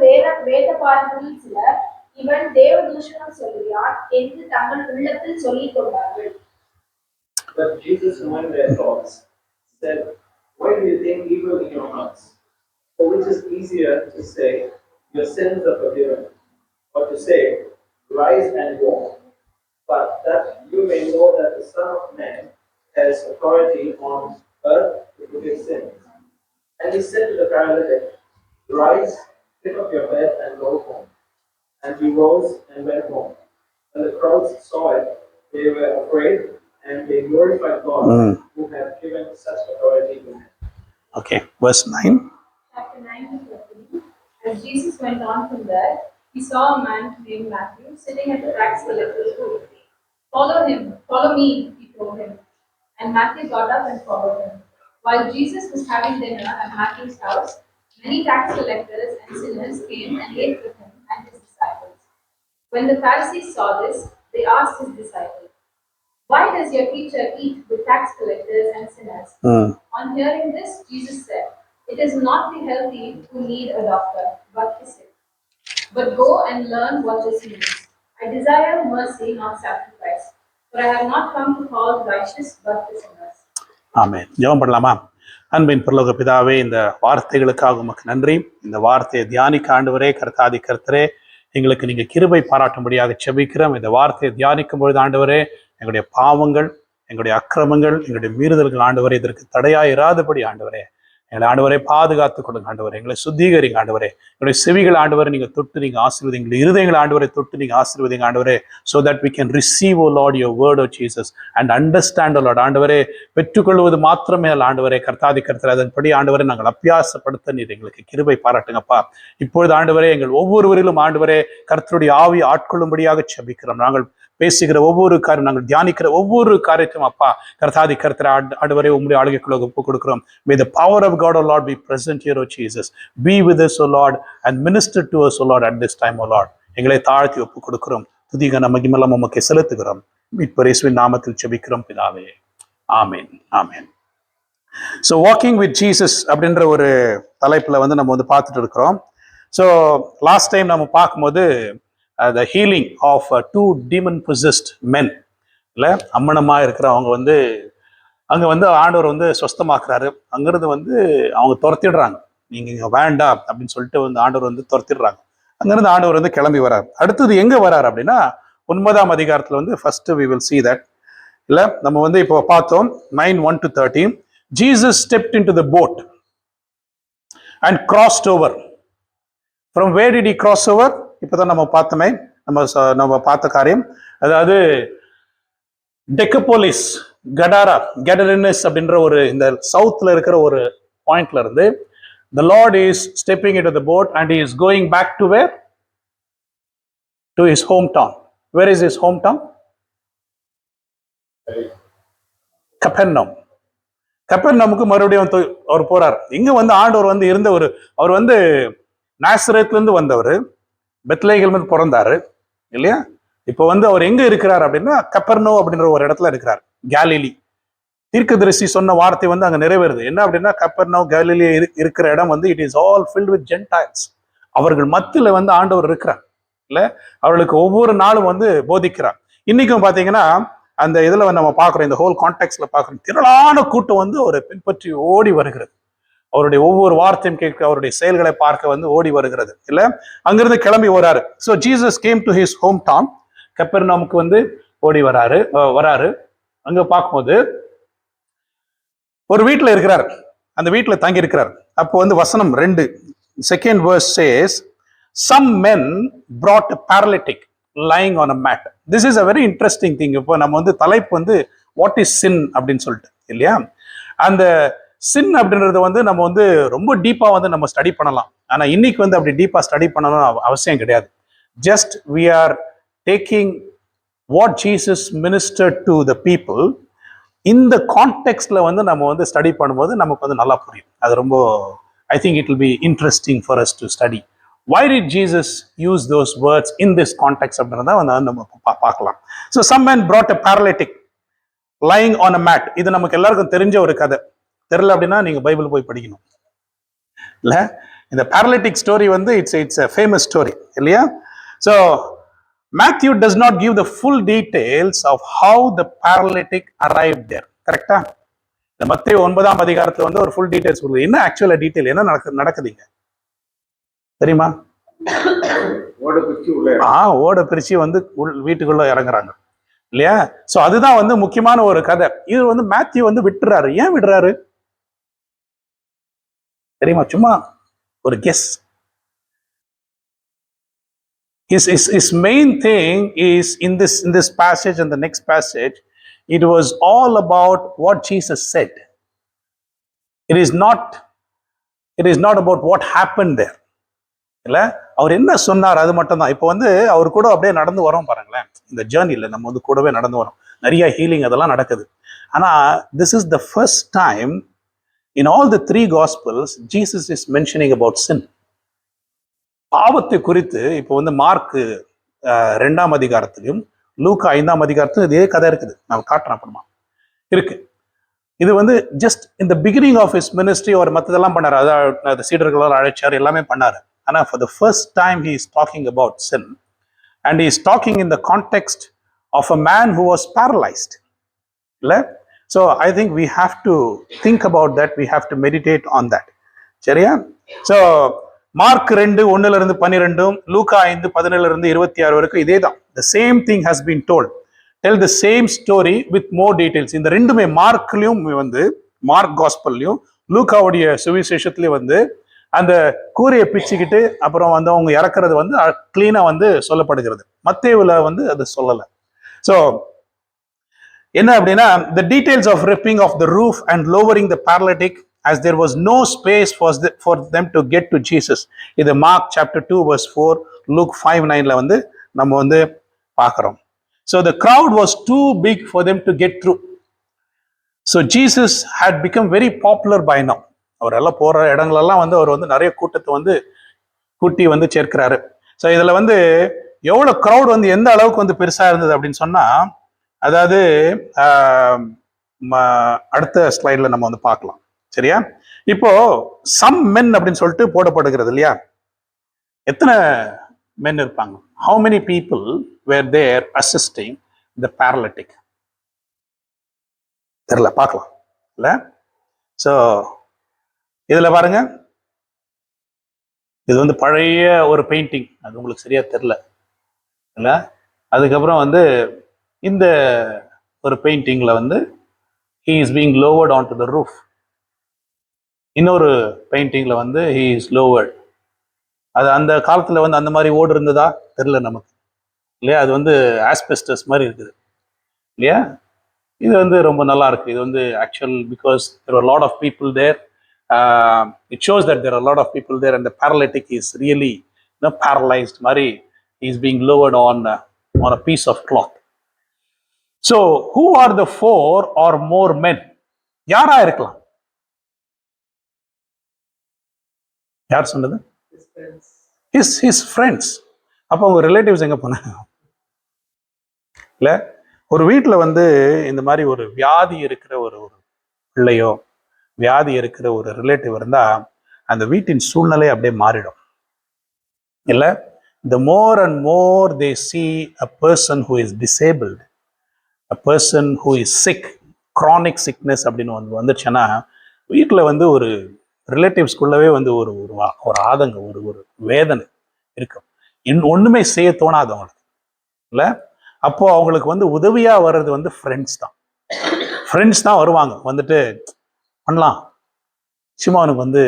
Speaker 10: வேதபாரகரில் சிலர், இவன் தேவதூஷணம் சொல்கிறான் என்று தங்கள் உள்ளத்தில் சொல்லிக் கொண்டார்கள்.
Speaker 11: But Jesus knowing their thoughts said, why do you think evil in your hearts? For which is easier to say, your sins are forgiven, or to say, rise and walk? But that you may know that the Son of Man has authority on earth to forgive sins. And he said to the paralytic, rise, pick up your bed and go home. And he rose and went home. When the crowds saw it, they were afraid, and they glorified God who had given such authority to him.
Speaker 4: Okay, verse 9.
Speaker 10: Chapter 9 to 13. As Jesus went on from there, he saw a man named Matthew sitting at the tax collector's booth. Follow me, he told him. And Matthew got up and followed him. While Jesus was having dinner at Matthew's house, many tax collectors and sinners came and ate with him and his disciples. When the Pharisees saw this, they asked his disciples, why does your teacher eat with tax collectors and sinners? On hearing this, Jesus said, it is not the healthy who need a doctor, but the sick. But go and learn what this means. I desire mercy, not sacrifice, for I have not come to call the righteous, but the sinners.
Speaker 4: ஆமென். ஜெபம் பண்ணலாமா? அன்பின் பரலோக பிதாவே, இந்த வார்த்தைகளுக்காக உமக்கு நன்றி. இந்த வார்த்தையை தியானிக்க ஆண்டவரே, கர்த்தாதி கர்த்தரே, எங்களுக்கு நீங்க கிருபை பாராட்டும்படியாக செபிக்கிறோம். இந்த வார்த்தையை தியானிக்கும் பொழுது ஆண்டவரே, எங்களுடைய பாவங்கள், எங்களுடைய அக்கிரமங்கள், எங்களுடைய மீறுதல்கள் ஆண்டவரே இதற்கு தடையாயிராதபடி ஆண்டவரே எங்களை ஆண்டவரை பாதுகாத்துக் கொடுங்க ஆண்டவரே. எங்களை சுத்திகரிங்க ஆண்டவரே. எங்களுடைய செவிகள் ஆண்டவரை நீங்க தொட்டு நீங்க ஆசீர்வதிங்க. எங்களுடைய இருதயங்களை ஆண்டவரை தொட்டு நீங்க ஆசீர்வதிங்க ஆண்டவரே. so that we can receive, O Lord, your word, O Jesus, and understand, O Lord. ஆண்டவரே, பெற்றுக்கொள்வது மாத்திரமே அல்ல ஆண்டவரே, கர்த்தாதி கர்த்தர் அதன்படி ஆண்டவரை நாங்கள் அபியாசப்படுத்த நீர் எங்களுக்கு கிருபை பாராட்டுங்கப்பா. இப்பொழுது ஆண்டவரே, எங்கள் ஒவ்வொருவரிலும் ஆண்டவரே கர்த்தருடைய ஆவி ஆட்கொள்ளும்படியாக செபிக்கிறோம். நாங்கள் பேசுகிற ஒவ்வொரு காரியம், நாங்கள் தியானிக்கிற ஒவ்வொரு காரியத்தையும் அப்பா கர்த்தாதி கர்த்தர் ஆண்டவரே உம்முடைய ஆளுகைக்குள்ள ஒப்பு கொடுக்கிறோம். May the power of God, O Lord, be present here, O Jesus. Be with us, O Lord, and minister to us, O Lord, at this time, O Lord. எங்களை தாழ்த்தி ஒப்பு கொடுக்கிறோம். துதிகன மகிமையெல்லாம் உமக்கு செலுத்துகிறோம். மீட்பர் இயேசுவின் நாமத்தில் ஜெபிக்கிறோம் பிதாவே. ஆமென். ஆமென். So walking with Jesus அப்படின்ற ஒரு தலைப்புல நம்ம பார்த்துட்டு இருக்கிறோம். So last time நம்ம பார்க்கும்போது the healing of two demon possessed men, இல்ல அம்மனமா இருக்கிறவங்க அங்க ஆண்டவர் சொஸ்தமாக்குறாரு. அங்கிருந்து அவங்க துரத்திடுறாங்க. நீங்க இங்க வேண்டாம் அப்படின்னு சொல்லிட்டு ஆண்டவர் துரத்திடுறாங்க. அங்கிருந்து ஆண்டவர் கிளம்பி வராரு. அடுத்தது எங்க வராரு அப்படின்னா 9ஆம் அதிகாரத்துல first we will see that, இல்ல நம்ம இப்போ பார்த்தோம் 9:1 to 13. Jesus stepped into the boat and crossed over. From where did he cross over? இப்பதான் நம்ம பார்த்தோமே, நம்ம பார்த்த காரியம், அதாவது டெக்கபோலிஸ், கெடரினஸ் அப்படின்ற ஒரு இந்த சவுத்ல இருக்கிற ஒரு பாயிண்ட்ல இருந்து the Lord is stepping into the boat and he is going back to where?
Speaker 1: to his hometown. Where is his hometown? Capernaum. கப்பர்நவுமுக்கு மறுபடியும் அவர் போறார். இங்க வந்து ஆண்டவர் வந்து இருந்த அவர் வந்து நாசரேத்ல இருந்து வந்தவர், பெத்லகேம்ல பிறந்தாரு இல்லையா? இப்போ வந்து அவர் எங்க இருக்கிறார் அப்படின்னா கப்பர்னோ அப்படின்ற ஒரு இடத்துல இருக்கிறார், கேலிலி. தீர்க்கதரிசி சொன்ன வார்த்தை வந்து அங்க நிறைவேறுது. என்ன அப்படின்னா கப்பர்னோ கேலிலி இருக்கிற இடம் வந்து it is all filled with Gentiles. அவர்கள் மத்தியில வந்து ஆண்டவர் இருக்கிறார் இல்ல, அவர்களுக்கு ஒவ்வொரு நாளும் வந்து போதிக்கிறார். இன்னைக்கும் பாத்தீங்கன்னா அந்த இதுல நம்ம பாக்குறோம், இந்த ஹோல் கான்டெக்ட்ல பாக்குறோம், திரளான கூட்டம் வந்து அவரை பின்பற்றி ஓடி வருகிறது. அவருடைய ஒவ்வொரு வார்த்தையும் கேட்க, அவருடைய செயல்களை பார்க்க வந்து ஓடி வருகிறது இல்ல. அங்கிருந்து கிளம்பி வராரு. So Jesus came to his home town. கப்பர்நவுமுக்கு வந்து ஓடி வராரு. அங்க பார்க்கும்போது ஒரு வீட்டுல இருக்கிறார், அந்த வீட்டுல தங்கி இருக்கிறார். அப்போ வந்து வசனம் 2 second verse says, some men brought a paralytic lying on a mat. This is a very interesting thing. இப்போ நம்ம வந்து தலைப்பு வந்து what is sin அப்படின்னு சொல்லிட்டு இல்லையா? அந்த சின் அப்படின்றத வந்து நம்ம வந்து ரொம்ப டீப்பா வந்து நம்ம ஸ்டடி பண்ணலாம். ஆனா இன்னைக்கு வந்து அப்படி டீப்பா ஸ்டடி பண்ணணும் அவசியம் கிடையாது. Just we are taking what Jesus ministered to the people. இந்த கான்டெக்ட்ல வந்து நம்ம வந்து ஸ்டடி பண்ணும்போது நமக்கு வந்து நல்லா புரியும். அது ரொம்ப I think it will be interesting for us to study. Why did Jesus use those words in this context? அப்படின்றத வந்து நம்ம பார்க்கலாம். So some men brought a paralytic lying on a mat. இது நமக்கு எல்லாருக்கும் தெரிஞ்ச ஒரு கதை. தெரியல அப்படின்னா நீங்க பைபிள் போய் படிக்கணும் இல்ல. இந்த paralytic story வந்து it's a famous story இல்லையா? So Matthew does not give the full details of how the paralytic arrived there. கரெக்டா? இந்த மத்தேயு 9ஆம் அதிகாரத்துல வந்து ஒரு ஃபுல் டீடைல்ஸ் கொடுக்குது. என்ன ஆக்சுவலா டீடைல் என்ன நடக்குதுங்க தெரியுமா? ஓட பிரிச்சு வந்து வீட்டுக்குள்ள இறங்குறாங்க இல்லையா? சோ அதுதான் வந்து முக்கியமான ஒரு கதை. இது வந்து மேத்யூ வந்து விட்டுறாரு. ஏன் விடுறாரு தெரியுமா? சும்மா ஒரு guess. His main thing is in this passage and the next passage, it was all about what Jesus said. It is not about what happened there. இல்ல, அவர் என்ன சொன்னார் அது மட்டும் தான். இப்போ வந்து அவர் கூட அப்படியே நடந்து வரோம் பாருங்களேன். இந்த ஜேர்னில நம்ம வந்து கூடவே நடந்து வரோம். நிறைய ஹீலிங் அதெல்லாம் நடக்குது. ஆனா this is the first time in all the 3 gospels Jesus is mentioning about sin. பாவத்தை குறித்து இப்போ வந்து மார்க் 2ஆம் அதிகாரத்திலும் லூக்கா 5ஆம் அதிகாரத்திலும் இதே கதை இருக்குது. நான் காட்டுறேன் அப்புறமா இருக்கு. இது வந்து ஜஸ்ட் இந்த பிகினிங் ஆஃப் ஹிஸ் மினிஸ்ட்ரி அவர் மற்றதெல்லாம் பண்ணார். அதாவது சீடர்களால் அழைச்சார், எல்லாமே பண்ணாரு. ஆனா for the first time he is talking about sin, and he is talking in the context of a man who was paralyzed. இல்ல? So I think we have to think about that. We have to meditate on that. சரியா? So மார்க் 2:1-12, லூக்கா 5:17-26 வரைக்கும் இதே தான். The same thing has been told. Tell the same story with more details. இந்த ரெண்டுமே மார்க்லயும் வந்து மார்க் காஸ்பல்லையும் லூக்காவுடைய சுவிசேஷத்துலயும் வந்து அந்த கூரையை பிச்சுக்கிட்டு அப்புறம் வந்து அவங்க இறக்குறது வந்து கிளீனா வந்து சொல்லப்படுகிறது. மத்தேயுல வந்து அது சொல்லலை. ஸோ என்ன அப்படின்னா the details of ripping of the roof and lowering the paralytic as there was no space for them to get to Jesus. இது Mark chapter 2 verse 4, Luke 5:9 வந்து நம்ம வந்து பார்க்கிறோம். So the crowd was too big for them to get through. So Jesus had become very popular by now. அவர் எல்லாம் போற இடங்களெல்லாம் வந்து அவர் வந்து நிறைய கூட்டத்தை வந்து கூட்டி வந்து சேர்க்கிறாரு. ஸோ இதுல வந்து எவ்வளவு க்ரௌட் வந்து எந்த அளவுக்கு வந்து பெருசா இருந்தது அப்படின்னு சொன்னா, அதாவது அடுத்த ஸ்லைட்ல நம்ம வந்து பார்க்கலாம். சரியா? இப்போ சம் மென் அப்படின்னு சொல்லிட்டு போடப்படுகிறது இல்லையா? எத்தனை மென் இருப்பாங்க? How many people were there assisting the paralytic? தெரியல, பார்க்கலாம் இல்ல. ஸோ இதுல பாருங்க, இது வந்து பழைய ஒரு பெயிண்டிங், அது உங்களுக்கு சரியா தெரியல இல்ல. அதுக்கப்புறம் வந்து இந்த ஒரு பெயிண்டிங்ல வந்து he is being lowered onto the roof. இன்னொரு பெயிண்டிங்ல வந்து he is lowered. அது அந்த காலத்துல வந்து அந்த மாதிரி ஓடு இருந்ததா தெரியல நமக்கு இல்லையா? அது வந்து ஆஸ்பெஸ்டஸ் மாதிரி இருக்குது இல்லையா? இது வந்து ரொம்ப நல்லா இருக்கு. இது வந்து actual because there were a lot of people there. It shows that there are a lot of people there and the paralytic is really paralyzed மாதிரி
Speaker 4: He is being lowered on a piece of cloth. So, who are the 4 or more men? யாரா இருக்கலாம்? யார் சொன்னது? His friends. அப்போ அவங்க ரிலேட்டிவ்ஸ் எங்க போனாங்க? இல்ல, ஒரு வீட்டுல வந்து இந்த மாதிரி ஒரு வியாதி இருக்கிற ஒரு பிள்ளையோ வியாதி இருக்கிற ஒரு ரிலேட்டிவ் இருந்தா அந்த வீட்டின் சூழ்நிலை அப்படியே மாறிடும். இல்ல, the more and more they see a person who is disabled, a person who is sick, chronic sickness அப்படின்னு வந்துச்சுன்னா வீட்டில் வந்து ஒரு ரிலேட்டிவ்ஸ்குள்ளவே வந்து ஒரு ஒரு ஆதங்கம், ஒரு வேதனை இருக்கும். ஒண்ணுமே செய்ய தோணாது அவங்களுக்கு. இல்லை, அப்போ அவங்களுக்கு வந்து உதவியா வர்றது வந்து ஃப்ரெண்ட்ஸ் தான் வருவாங்க. வந்துட்டு பண்ணலாம் சிமானுக்கு வந்து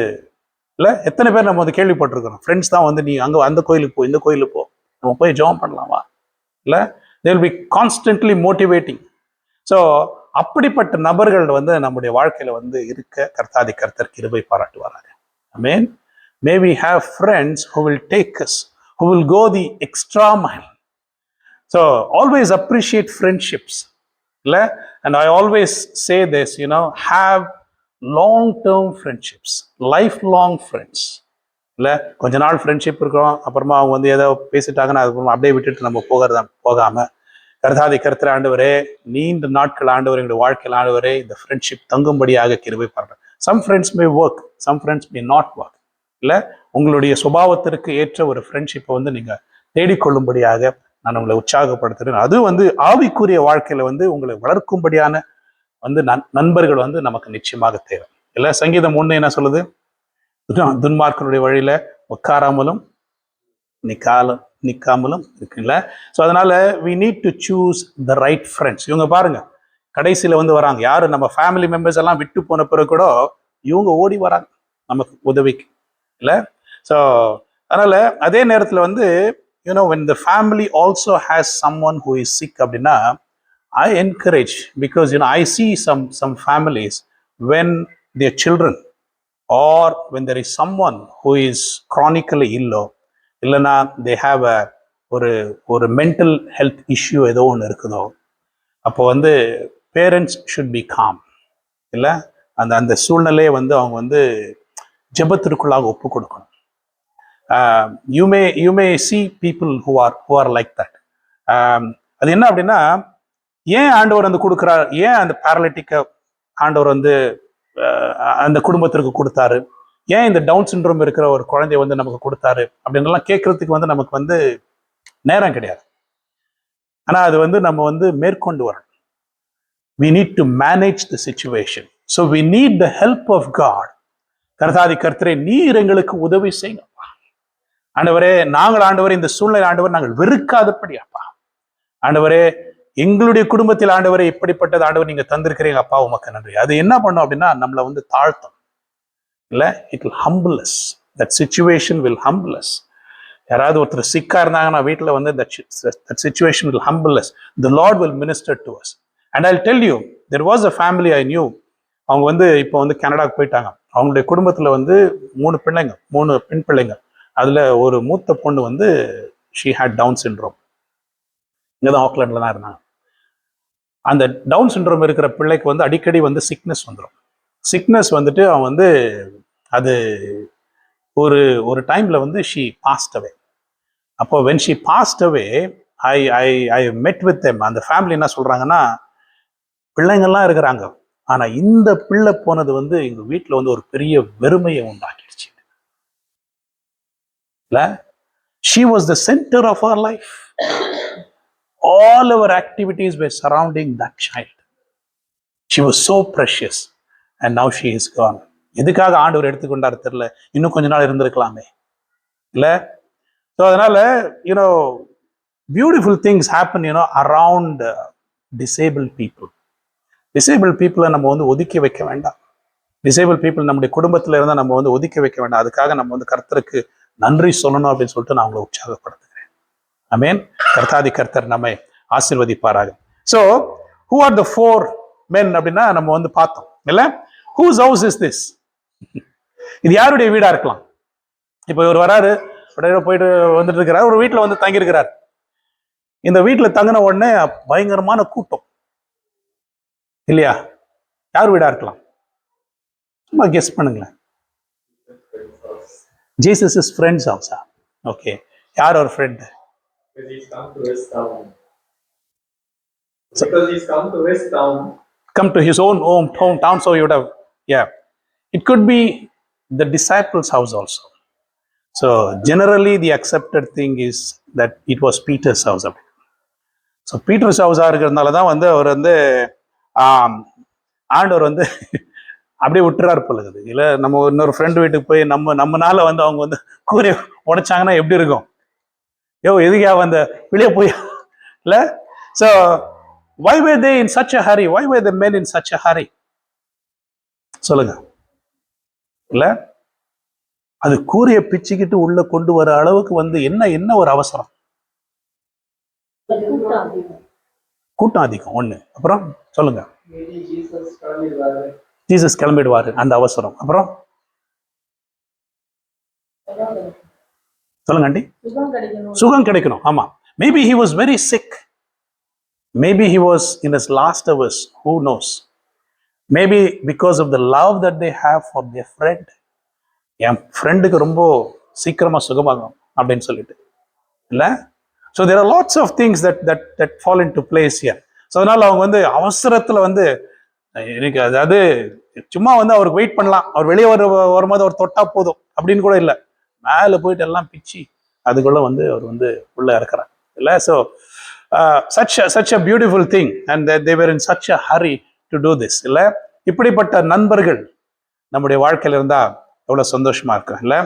Speaker 4: இல்லை, எத்தனை பேர் நம்ம வந்து கேள்விப்பட்டிருக்கிறோம். ஃப்ரெண்ட்ஸ் தான் வந்து நீ அங்கே அந்த கோயிலுக்கு போ, இந்த கோயிலுக்கு போ, நம்ம போய் ஜெபம் பண்ணலாமா? இல்லை, they will be constantly motivating. So அப்படிப்பட்ட நபர்கள் வந்து நம்முடைய வாழ்க்கையில வந்து இருக்க கர்த்தாதி கர்த்தர் கிருபை பாராட்டுவாராங்க. Amen. May we have friends who will take us, who will go the extra mile. So always appreciate friendships. And I always say this, have long-term friendships, lifelong friends. கொஞ்ச நாள் ஃப்ரெண்ட்ஷிப் இருக்கிறோம், அப்புறமா அவங்க வந்து ஏதோ பேசிட்டாங்கன்னா அது அப்படியே விட்டுட்டு நம்ம போகாம கர்த்தாதி கர்த்தர் ஆண்டவரே, நீண்ட நாட்கள் ஆண்டவர் எங்களுடைய வாழ்க்கையில் ஆண்டவரே இந்த ஃப்ரெண்ட்ஷிப் தங்கும்படியாக கிருபை பாராட்டுறேன். Some friends may work, some friends may not work. இல்லை, உங்களுடைய சுபாவத்திற்கு ஏற்ற ஒரு ஃப்ரெண்ட்ஷிப்பை வந்து நீங்கள் தேடிக்கொள்ளும்படியாக நான் உங்களை உற்சாகப்படுத்துகிறேன். அது வந்து ஆவிக்குரிய வாழ்க்கையில வந்து உங்களை வளர்க்கும்படியான வந்து நண்பர்கள் வந்து நமக்கு நிச்சயமாக தேவை. இல்லை, சங்கீதம் 1 என்ன சொல்லுது? துன்மார்க்கனுடைய வழியில உட்காராமலும் நிக்காமலும் இருக்குல்ல. ஸோ அதனால we need to choose the right friends. இவங்க பாருங்க, கடைசியில வந்து வராங்க. யாரு? நம்ம ஃபேமிலி மெம்பர்ஸ் எல்லாம் விட்டு போன பிறகு கூட இவங்க ஓடி வராங்க நமக்கு உதவிக்கு. இல்லை, ஸோ அதனால அதே நேரத்தில் வந்து when the family also has someone who is sick அப்படின்னா I encourage, because I see some families when their children or when there is someone who is chronically ill, இல்லைன்னா they have ஒரு மென்டல் ஹெல்த் இஷ்யூ ஏதோ ஒன்று இருக்குதோ, அப்போ வந்து பேரண்ட்ஸ் ஷுட் பி காம். இல்லை, அந்த சூழ்நிலையை வந்து அவங்க வந்து ஜெபத்திற்குள்ளாக ஒப்பு கொடுக்கணும். You may see people who are like that. அது என்ன அப்படின்னா, ஏன் ஆண்டவர் வந்து கொடுக்குறார்? ஏன் அந்த பேரலிட்டிக்கை ஆண்டவர் வந்து அந்த குடும்பத்திற்கு கொடுத்தாரு? ஏன் இந்த டவுன் சிண்ட்ரோம் இருக்கிற ஒரு குழந்தைய வந்து நமக்கு கொடுத்தாரு அப்படின்லாம் கேட்கறதுக்கு வந்து நமக்கு வந்து நேரம் கிடையாது. ஆனா அது வந்து நம்ம வந்து மேற்கொண்டு வரணும். We need to manage the situation. So we need the help of God. கர்த்தாதி கர்த்தரே, நீர் எங்களுக்கு உதவி செய்யுங்க ஆண்டவரே. நாங்கள் ஆண்டவரே இந்த சூழ்நிலை ஆண்டவர் நாங்கள் வெறுக்காதபடி அப்பா ஆண்டவரே, எங்களுடைய குடும்பத்தில் ஆண்டவரே இப்படிப்பட்டது ஆண்டவர் நீங்க தந்திருக்கிறீங்க அப்பா, உமக்கு நன்றி. அது என்ன பண்ணும் அப்படின்னா நம்மளை வந்து தாழ்த்தும். இல்லை, it will humble us. That situation will humble us. யாராவது ஒருத்தர் சிக்கா இருந்தாங்கன்னா வீட்டில் வந்து that situation will humble us. The Lord will minister to us. And I'll tell you, there was a family I knew. அவங்க வந்து இப்போ வந்து கனடாவுக்கு போயிட்டாங்க. அவங்களுடைய குடும்பத்தில் வந்து 3 பெண் பிள்ளைங்க. அதில் ஒரு மூத்த பொண்ணு வந்து she had Down syndrome. இங்கே தான் ஆக்லாண்டில் தான் இருந்தாங்க. அந்த டவுன் சிண்ட்ரோம் இருக்கிற பிள்ளைக்கு வந்து அடிக்கடி வந்து சிக்னஸ் வந்துடும். சிக்னஸ் வந்துட்டு அவன் வந்து அது ஒரு டைம்ல வந்து she passed away. அப்போ when she passed away, I met with them. அந்த ஃபேமிலி என்ன சொல்றாங்கன்னா, பிள்ளைங்கள்லாம் இருக்கிறாங்க, ஆனா இந்த பிள்ளை போனது வந்து எங்க வீட்டில் வந்து ஒரு பெரிய வெறுமையை உண்டாக்கிடுச்சு. She was the center of our life. All our activities were surrounding that child. She was so precious, and now she is gone. எதுக்காக ஆண்டவர் எடுத்துக்கொண்டாரு தெரியல. இன்னும் கொஞ்ச நாள் இருந்திருக்கலாமே. இல்ல, ஸோ அதனால beautiful things happen around disable people. Disable பீப்புளை நம்ம வந்து ஒதுக்கி வைக்க வேண்டாம். டிசேபிள் பீப்புள் நம்முடைய குடும்பத்தில் இருந்தால் நம்ம வந்து ஒதுக்கி வைக்க வேண்டாம். அதுக்காக நம்ம வந்து கர்த்தருக்கு நன்றி சொல்லணும் அப்படின்னு சொல்லிட்டு நான் உங்களை உற்சாகப்படுத்துகிறேன். ஆமென். கர்த்தாதி கர்த்தர் நம்மை ஆசீர்வதிப்பாராக. So who are the 4 men அப்படின்னா நம்ம வந்து பார்த்தோம் இல்லை. whose house is this? இது யாருடைய வீடா இருக்கலாம்? இப்போ இவர் வராரு,
Speaker 1: போயிட்டு வந்துட்டு இருக்கிறார். ஒரு வீட்டில் வந்து தங்கியிருக்கிறார். இந்த வீட்டில் தங்கின உடனே பயங்கரமான கூட்டம் இல்லையா? யார் வீடா இருக்கலாம்? சும்மா கெஸ் பண்ணுங்களேன். ஜீசஸ் இஸ் ஃப்ரெண்ட்ஸ் ஹவுஸா? ஓகே, யார் ஒரு friend?
Speaker 11: Because he's come to his town. Because he's come to his town.
Speaker 1: Come to his own hometown, so you would have, yeah. It could be the disciples' house also. So generally the accepted thing is that it was Peter's house. So Peter's house இருக்கிறதுனால தான் வந்து அவர் வந்து ஆண்டவர் வந்து அப்படியே விட்டுறாரு போலுது. இல்லை நம்ம இன்னொரு ஃப்ரெண்டு வீட்டுக்கு போய் நம்மனால வந்து அவங்க வந்து கூரை உடைச்சாங்கன்னா எப்படி இருக்கும்? எதுக்கா வந்த வெளியே போய் இல்லை? So why were they in such a hurry? Why were the men in such a hurry? சொல்லுங்க. இல்லை, அது கூரையை பிச்சுக்கிட்டு உள்ள கொண்டு வர அளவுக்கு வந்து என்ன ஒரு அவசரம்? கூட்டம் அதிகம் ஒண்ணு. அப்புறம் சொல்லுங்க. ஜீசஸ் கிளம்பிடுவாரு, அந்த அவசரம். அப்புறம் சொல்லுங்க ஆண்டி. சுகம் கிடைக்கணும். ஆமா, maybe he was very sick. Maybe he was in his last hours. Who knows? Maybe because of the love that they have for their friend. என் ஃப்ரெண்டுக்கு ரொம்ப சீக்கிரமா சுகமாகும் அப்படின்னு சொல்லிட்டு இல்லை? So there are lots of things that fall into place here. So அதனால அவங்க வந்து அவசரத்துல வந்து எனக்கு அதாவது சும்மா வந்து அவருக்கு வெயிட் பண்ணலாம், அவர் வெளியே வரும்போது அவர் தொட்டா போதும் அப்படின்னு கூட இல்லை. மேலே போயிட்டு எல்லாம் பிச்சு அதுக்குள்ள வந்து அவர் வந்து உள்ள இறக்குறாங்க இல்லை? So such a beautiful thing, and they were in such a hurry to do this. இல்லை, இப்படிப்பட்ட நண்பர்கள் நம்முடைய வாழ்க்கையில இருந்தா எவ்வளவு சந்தோஷமா இருக்கும் இல்லை?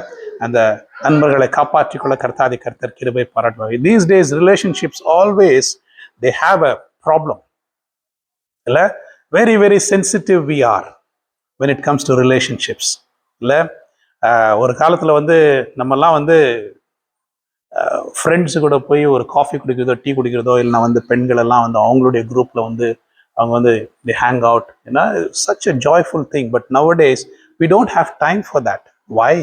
Speaker 1: அந்த நண்பர்களை காப்பாற்றிக்கொள்ள கர்த்தர் கிருபை பாராட்டுவாங்க. These days relationships always they have a problem. இல்லை, very very sensitive we are when it comes to relationships. இல்லை, ஒரு காலத்துல வந்து நம்மெல்லாம் வந்து ஃப்ரெண்ட்ஸு கூட போய் ஒரு காஃபி குடிக்கிறதோ டீ குடிக்கிறதோ இல்லைனா வந்து பெண்கள் எல்லாம் வந்து அவங்களுடைய குரூப்பில் வந்து அவங்க வந்து தி ஹேங் அவுட், ஏன்னா such a joyful thing. But nowadays we don't have time for that. Why?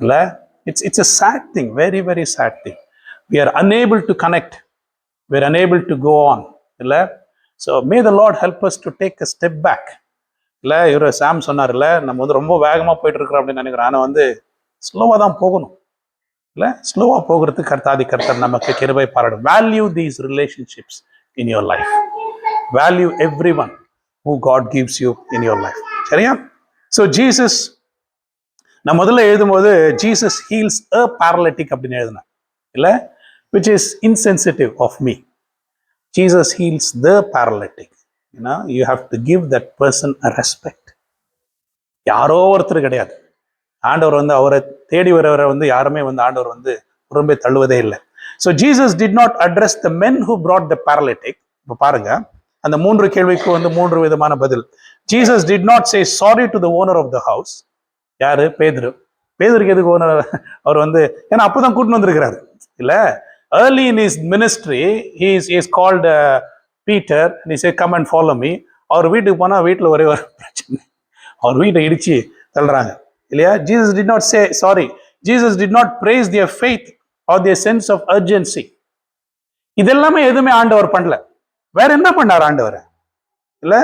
Speaker 1: இல்லை, it's a sad thing, very very sad thing. We are unable to connect, we are unable to go on. இல்லை, so may the Lord help us to take a step back. இல்லை, இவர் சாம் சொன்னார் இல்லை, நம்ம வந்து ரொம்ப வேகமாக போயிட்டு இருக்கிறோம் அப்படின்னு நினைக்கிறோம். ஆனால் வந்து ஸ்லோவாக தான் போகணும் இல்லை? ஸ்லோவாக போகிறதுக்கு கர்த்தர் நமக்கு கிருபை பாராட்டும். Value these relationships in your life. Value every one who God gives you in your life. சரியா? ஸோ ஜீசஸ், நான் முதல்ல எழுதும்போது ஜீசஸ் ஹீல்ஸ் அ பேரலிட்டிக் அப்படின்னு எழுதினேன் இல்லை? which is insensitive of me. Jesus heals the paralytic. You have to give that person a respect. யாரோ ஒருத்தர் கிடையாது. ஆண்டவர் வந்து அவரை தேடி வரவரை வந்து யாருமே வந்து ஆண்டவர் வந்து புறம்பே தள்ளுவதே இல்லை. So Jesus did not address the men who brought the paralytic. இப்போ பாருங்க, அந்த 3 கேள்விக்கு வந்து 3 விதமான பதில். Jesus did not say sorry to the owner of the house. யாரு? பேதுருக்கு எதுக்கு ஓனர்? அவர் வந்து ஏன்னா அப்போதான் கூட்டின்னு வந்திருக்கிறாரு இல்லை? early in his ministry he is called Peter and he said come and follow me. அவர் வீட்டுக்கு போனா வீட்டில் ஒரே ஒரு பிரச்சனை, அவர் வீட்டை இடிச்சு தள்ளுறாங்க இல்லையா? Jesus did not say sorry. Jesus did not praise their faith or their sense of urgency. இதெல்லாமே எதுவுமே ஆண்டவர் பண்ணல. வேற என்ன பண்ணார் ஆண்டவர் இல்ல?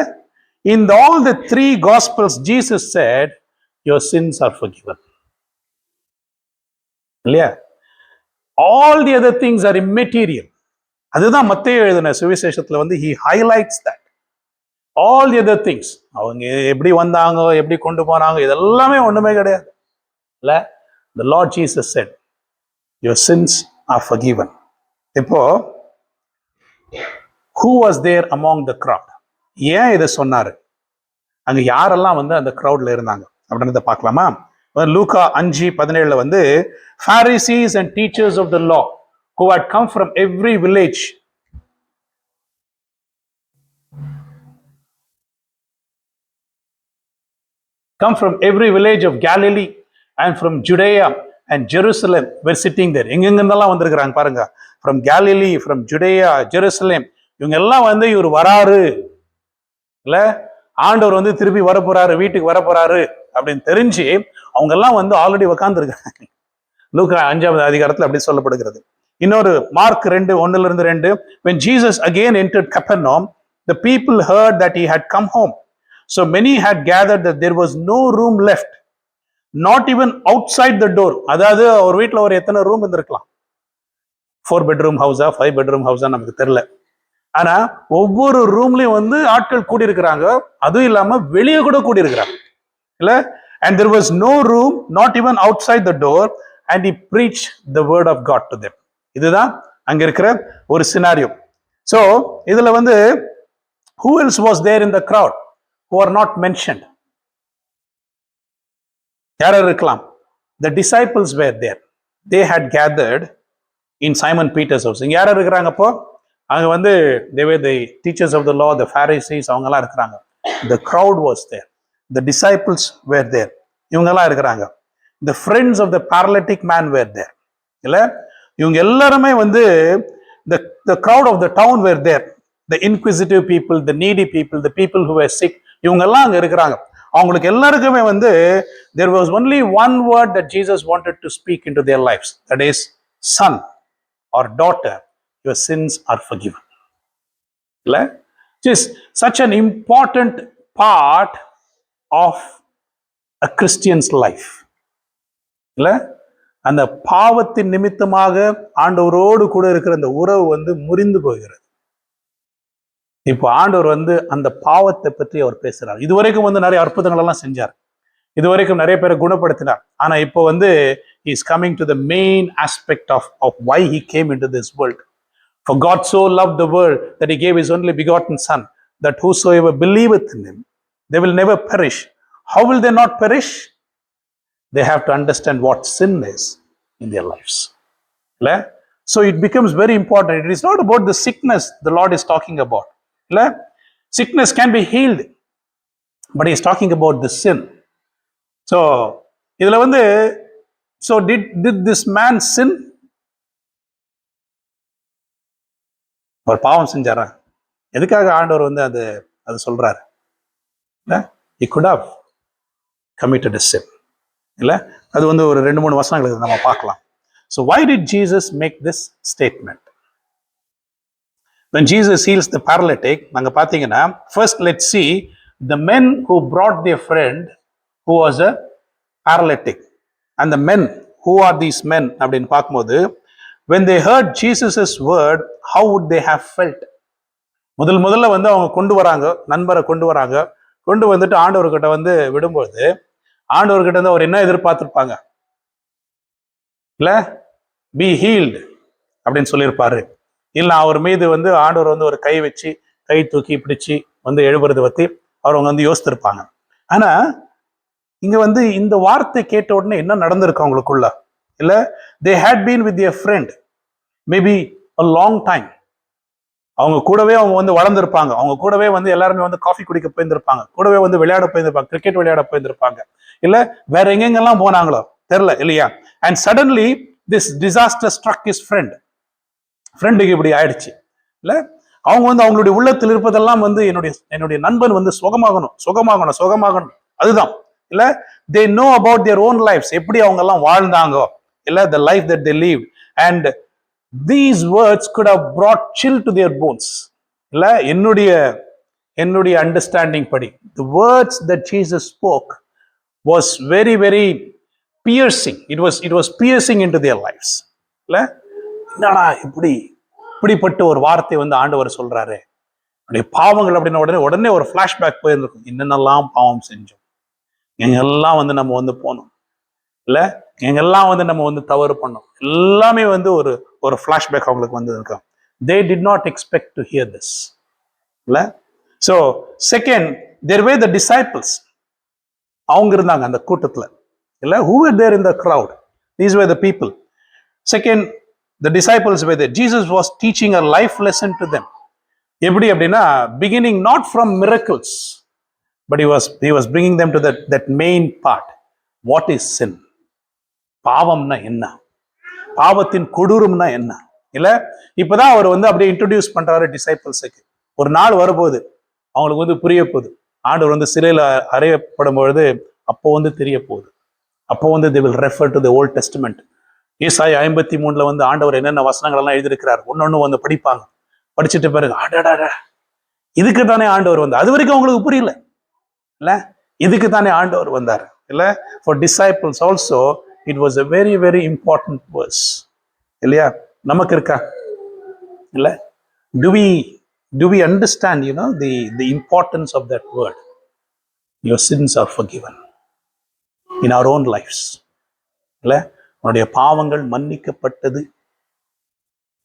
Speaker 1: In all the 3 gospels Jesus said your sins are forgiven. இல்லையா? All the other things are immaterial. அதுதான் மத்தேயு எழுதின சுவிசேஷத்துல வந்து he highlights that. All the other things, அவங்க எப்படி வந்தாங்க, எப்படி கொண்டு போனாங்க, இதெல்லாமே ஒண்ணுமே கிடையாது இல்ல? The Lord Jesus said your sins are forgiven. இப்போ who was there among the crowd? ஏன் இதை சொன்னாரு? அங்க யாரெல்லாம் வந்து அந்த crowdல இருந்தாங்க அப்படின்றத பார்க்கலாமா? லூக்கா 5:17 வந்து Pharisees and teachers of the law who had come from every village. Come from every village of Galilee and from Judea and Jerusalem were sitting there. எங்கெங்கெல்லாம் வந்திருக்கிறாங்க பாருங்க. From Galilee, from Judea, Jerusalem. இவங்க எல்லாம் வந்து இவர் வராரு இல்ல, ஆண்டவர் வந்து திருப்பி வரப்போறாரு, வீட்டுக்கு வரப்போறாரு அப்படின்னு தெரிஞ்சு அவங்க எல்லாம் வந்து ஆல்ரெடி உட்கார்ந்து இருக்காங்க. லூக்கா 5வது அதிகாரத்தில் அப்படி சொல்லப்படுகிறது. இன்னொரு mark 2:1-2, when Jesus again entered Capernaum, the people heard that he had come home. So many had gathered that there was no room left, not even outside the door. அதாவது ஒரு வீட்டில் ஒரு எத்தனை ரூம் இருந்திருக்கலாம், 4 bedroom ஹவுஸா 5 bedroom ஹவுஸா நமக்கு தெரியல. ஆனா ஒவ்வொரு ரூம்லயும் வந்து ஆட்கள் கூடியிருக்கிறாங்க, அதுவும் இல்லாம வெளியே கூட கூடியிருக்கிறாங்க இல்ல. And there was no room, not even outside the door, and he preached the word of God to them. இதுதான் அங்க இருக்கிற ஒரு சினாரியோ. So இதுல வந்து who else was there in the crowd who are not mentioned? யார் இருக்கலாம்? The disciples were there. They had gathered in Simon Peter's house. இங்க யார் இருக்கிறாங்க? அப்போ அங்க வந்து they were the teachers of the law, the Pharisees, அவங்க எல்லாம் இருக்கிறாங்க. The crowd was there. The disciples were there. இவங்க எல்லாம் இருக்கிறாங்க. The friends of the paralytic man were there. இல்ல, இவங்க எல்லாருமே வந்து the crowd of the town were there. The inquisitive people, the needy people, the people who were sick, இவங்க எல்லாம் அங்க இருக்கிறாங்க. அவங்களுக்கு எல்லாருக்குமே வந்து there was only one word that Jesus wanted to speak into their lives. That is, son or daughter, your sins are forgiven. இல்ல, it is such an important part of a Christian's life. இல்ல, அந்த பாவத்தின் நிமித்தமாக ஆண்டவரோடு கூட இருக்கிற அந்த உறவு வந்து முறிந்து போகிறது. இப்போ ஆண்டவர் வந்து அந்த பாவத்தை பற்றி அவர் பேசுறார். இதுவரைக்கும் வந்து நிறைய அற்புதங்கள் எல்லாம் செஞ்சார், இதுவரைக்கும் நிறைய பேரை குணப்படுத்தினார். ஆனா இப்போ வந்து he is coming to the main aspect of why he came into this world. For God so loved the world that he gave his only begotten son, that whosoever believeth in him, they will never perish. How will they not perish? They have to understand what sin is in their lives. So it becomes very important. It is not about the sickness the Lord is talking about. Sickness can be healed, but he is talking about the sin. So இதுல வந்து so did this man sin? ஒரு பாவம் செஞ்சாரா? எதுக்காக ஆண்டவர் வந்து அது சொல்றாரு? He could have committed a sin. இல்ல, அது வந்து ஒரு 2-3 வசனங்களுக்கு நம்ம பார்க்கலாம். So why did Jesus make this statement? When Jesus heals the paralytic, நாங்க பார்த்தீங்கன்னா, first let's see the men who brought their friend who was a paralytic. And the men, who are these men அப்படின்னு பார்க்கும்போது, when they heard Jesus's word, how would they have felt? முதல்ல வந்து அவங்க கொண்டு வராங்க, நண்பரை கொண்டு வராங்க, கொண்டு வந்துட்டு ஆண்டவர்கிட்ட வந்து விடும்போது ஆண்டவர்கிட்ட வந்து அவர் என்ன எதிர்பார்த்திருப்பாங்க? இல்ல, be healed அப்படின்னு சொல்லியிருப்பாரு. இல்ல, அவர் மீது வந்து ஆண்டவர் வந்து ஒரு கை வச்சு கை தூக்கி பிடிச்சி வந்து எழுப்புறதை பத்தி அவங்க வந்து யோசித்திருப்பாங்க. ஆனா இங்க வந்து இந்த வார்த்தை கேட்ட உடனே என்ன நடந்திருக்கு அவங்களுக்குள்ள? இல்ல, they had been with their friend maybe a long time. அவங்க கூடவே அவங்க வந்து வளர்ந்துருப்பாங்க, அவங்க கூடவே வந்து எல்லாருமே வந்து காஃபி குடிக்க போயிருந்திருப்பாங்க, கூடவே வந்து விளையாட போயிருந்திருப்பாங்க, கிரிக்கெட் விளையாட போயிருந்திருப்பாங்க, இல்ல வேற எங்கெங்கெல்லாம் போனாங்களோ தெரியல இல்லையா. And suddenly this disaster struck his friend. ஃப்ரெண்டுக்கு இப்படி ஆயிடுச்சு இல்ல. அவங்க வந்து அவங்களுடைய உள்ளத்தில் இருப்பதெல்லாம் வந்து என்னுடைய நண்பன் வந்து சுகமாகணும் அதுதான் இல்ல. They know about their own lifes, எப்படி அவங்க எல்லாம் வாழ்ந்தாங்க இல்ல, the life that they lived. And these words could have brought chill to their bones. இல்ல, என்னுடைய அண்டர்ஸ்டாண்டிங் படி the words that Jesus spoke was very very piercing. It was piercing into their lives. இல்ல, என்னடா இப்படிப்பட்ட ஒரு வார்த்தை வந்து ஆண்டவர் சொல்றாரு. அப்படியே பாவங்கள் அப்படின்னா உடனே ஒரு ஃபிளாஷ்பேக் போயிருக்கும். என்னென்னலாம் பாவம் செஞ்சோம், எங்கெல்லாம் வந்து நம்ம வந்து போனோம் இல்ல, எங்கெல்லாம் வந்து நம்ம வந்து தவறு பண்ணோம், எல்லாமே வந்து ஒரு ஃபிளாஷ்பேக் அவங்களுக்கு வந்து இருக்கும். They did not expect to hear this. இல்ல. So second, there were the disciples. அவங்க இருந்தாங்க அந்த கூட்டத்துல இல்ல. Who were there in the crowd? These were the people. Second, the disciples were there. Jesus was teaching a life lesson to them. எப்படி அப்படின்னா, beginning not from miracles, but he was bringing them to that main part. What is sin? பாவம்னா என்ன, பாவத்தின் கொடூரம்னா என்ன இல்ல. இப்பதான் அவர் வந்து அப்படியே இன்ட்ரோடியூஸ் பண்றாரு டிசைபிள்ஸுக்கு. ஒரு நாள் வரும்போது அவங்களுக்கு வந்து புரிய போகுது. ஆண்டவர் வந்து சிலையில அறையப்படும் பொழுது அப்போ வந்து தெரிய போகுது. அப்போ வந்து they will refer to the Old Testament
Speaker 4: ஏசாயா 53 வந்து ஆண்டவர் என்னென்ன வசனங்கள் எல்லாம் எழுதியிருக்கிறார் ஒன்னொன்னு வந்து படிப்பாங்க. படிச்சுட்டு பிறகு அடடா இதுக்கு தானே ஆண்டவர் வந்தார். அது வரைக்கும் அவங்களுக்கு புரியல இல்ல, இதுக்கு தானே ஆண்டவர் வந்தார் இல்ல. For disciples also it was a very very important verse இல்லையா? நமக்கு இருக்கா இல்ல? do we understand the importance of that word? Your sins are forgiven in our own lives இல்ல. உன்னுடைய பாவங்கள் மன்னிக்கப்பட்டது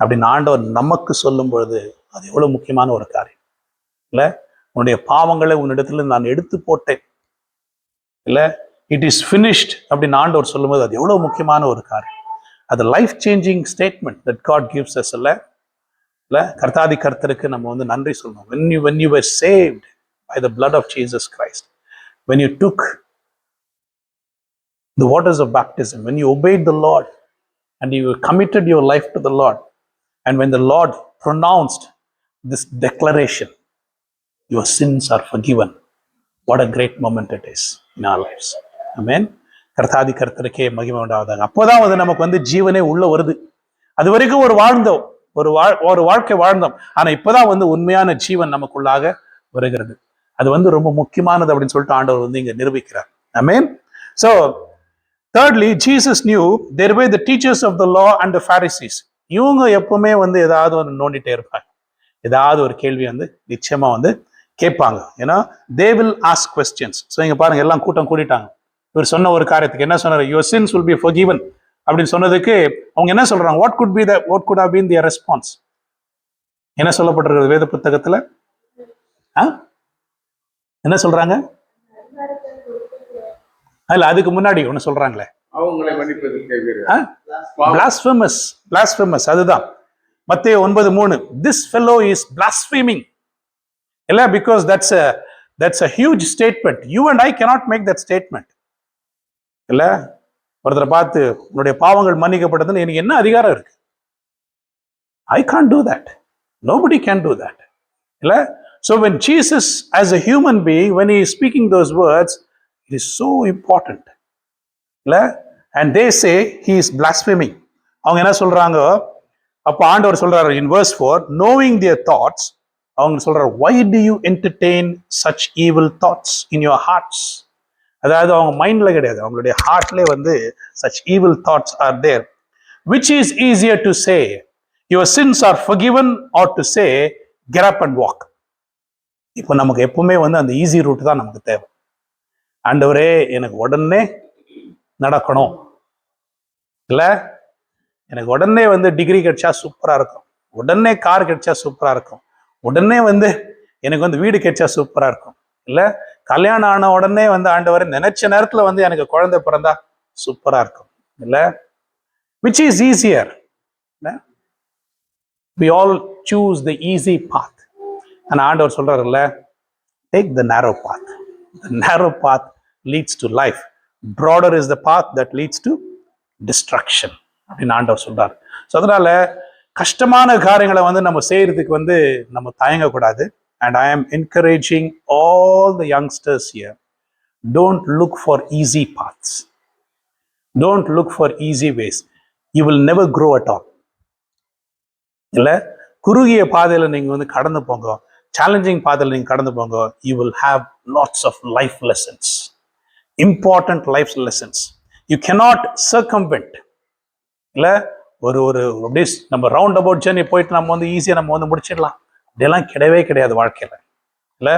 Speaker 4: அப்படின்னு ஆண்டவர் நமக்கு சொல்லும் பொழுது அது எவ்வளவு முக்கியமான ஒரு காரியம் இல்ல. உன்னுடைய பாவங்களை உன்னிடத்துல நான் எடுத்து போட்டேன் இல்ல, இட் இஸ் ஃபினிஷ்ட் அப்படின்னு ஆண்டவர் சொல்லும்போது அது எவ்வளவு முக்கியமான ஒரு காரியம். அது life changing statement that God gives us இல்ல. கர்த்தாதி கர்த்தருக்கு நம்ம வந்து நன்றி சொல்லணும். when you were saved by the blood of Jesus Christ, when you took the waters of baptism, when you obeyed the Lord and you committed your life to the Lord, and when the Lord pronounced this declaration, your sins are forgiven, what a great moment it is in our lives. Amen. கர்த்தாதி கர்த்தருக்கே மகிமை உண்டாவதாக. அப்போதான் வந்து நமக்கு வந்து ஜீவனே உள்ள வருது. அது வரைக்கும் ஒரு வாழ்க்கை வாழ்ந்தோம், ஆனா இப்பதான் வந்து உண்மையான ஜீவன் நமக்குள்ளாக வருகிறது. அது வந்து ரொம்ப முக்கியமானது அப்படின்னு சொல்லிட்டு ஆண்டவர் வந்து இங்க நிரூபிக்கிறார். Amen. So thirdly, Jesus knew there were the teachers of the law and the Pharisees. இவங்க எப்பவுமே வந்து ஏதாவது வந்து நோண்டிட்டே இருப்பாங்க, ஏதாவது ஒரு கேள்வி வந்து நிச்சயமா வந்து கேட்பாங்க. ஏன்னா they will ask questions. So இங்க பாருங்க, எல்லாம் கூட்டம் கூட்டிட்டாங்க. இவர் சொன்ன ஒரு காரியத்துக்கு என்ன சொன்னாரு? your sins will be forgiven அப்படின்னு சொன்னதுக்கு அவங்க என்ன சொல்றாங்க? what could have been their response? என்ன சொல்லப்பட்டிருக்கிறது வேத புத்தகத்துல? என்ன சொல்றாங்க? இல்ல, அதுக்கு முன்னாடி ஒண்ணு சொல்றாங்களே,
Speaker 12: அவங்களை மன்னிப்பதற்கு
Speaker 4: blasphemous. அதுதான் மத்தேயு 9:3. this fellow is blaspheming இல்ல, because that's a huge statement. you and I cannot make that statement இல்ல. ஒருத்தரை பார்த்து உன்னுடைய பாவங்கள் மன்னிக்கப்பட்டதுன்னு எனக்கு என்ன அதிகாரம் இருக்கு? I can't do that. Nobody can do that இல்ல. so when Jesus as a human being, when he is speaking those words, it is so important இல்ல. and they say he is blaspheming. அவங்க என்ன சொல்றாங்க? அப்ப ஆண்டவர் சொல்றாரு in verse 4, knowing their thoughts, அவங்க சொல்றாரு, why do you entertain such evil thoughts in your hearts? அதாவது அவங்க மைண்ட்ல கிடையாது, அவங்களுடைய ஹார்ட்ல வந்து such evil thoughts are there. which is easier to say, your sins are forgiven, or to say, get up and walk? இப்போ நமக்கு எப்பவுமே வந்து அந்த ஈஸி ரூட் தான் நமக்கு தேவை. ஆண்டவரே எனக்கு உடனே நடக்கணும் இல்ல, எனக்கு உடனே வந்து டிகிரி கிடைச்சா சூப்பரா இருக்கும், உடனே கார் கிடைச்சா சூப்பரா இருக்கும், உடனே வந்து எனக்கு வந்து வீடு கிடைச்சா சூப்பரா இருக்கும் இல்ல, கல்யாணம் ஆன உடனே வந்து ஆண்டவரை நினைச்ச நேரத்துல வந்து எனக்கு குழந்தை பிறந்தா சூப்பரா இருக்கும் இல்ல. which is easier? we all choose the easy path. ஆனா ஆண்டவர் சொல்றாருல்ல, take the narrow path. the narrow path leads to life, broader is the path that leads to destruction அப்படின்னு ஆண்டவர் சொல்றாரு. ஸோ அதனால கஷ்டமான காரியங்களை வந்து நம்ம செய்யறதுக்கு வந்து நம்ம தயங்கக்கூடாது. and I am encouraging all the youngsters here, don't look for easy paths, don't look for easy ways. you will never grow at all இல்ல. குறுகிய பாதையில நீங்க வந்து கடந்து போங்க, சேலஞ்சிங் பாதையில நீங்க கடந்து போங்க, you will have lots of life lessons, important life lessons. you cannot circumvent இல்ல. ஒரு அப்படியே நம்ம ரவுண்ட் அபவுட் ஜர்னி போயிட்டு நம்ம வந்து ஈஸியா நம்ம வந்து முடிச்சிடலாம், அப்படியெல்லாம் கிடையவே கிடையாது வாழ்க்கையில இல்ல.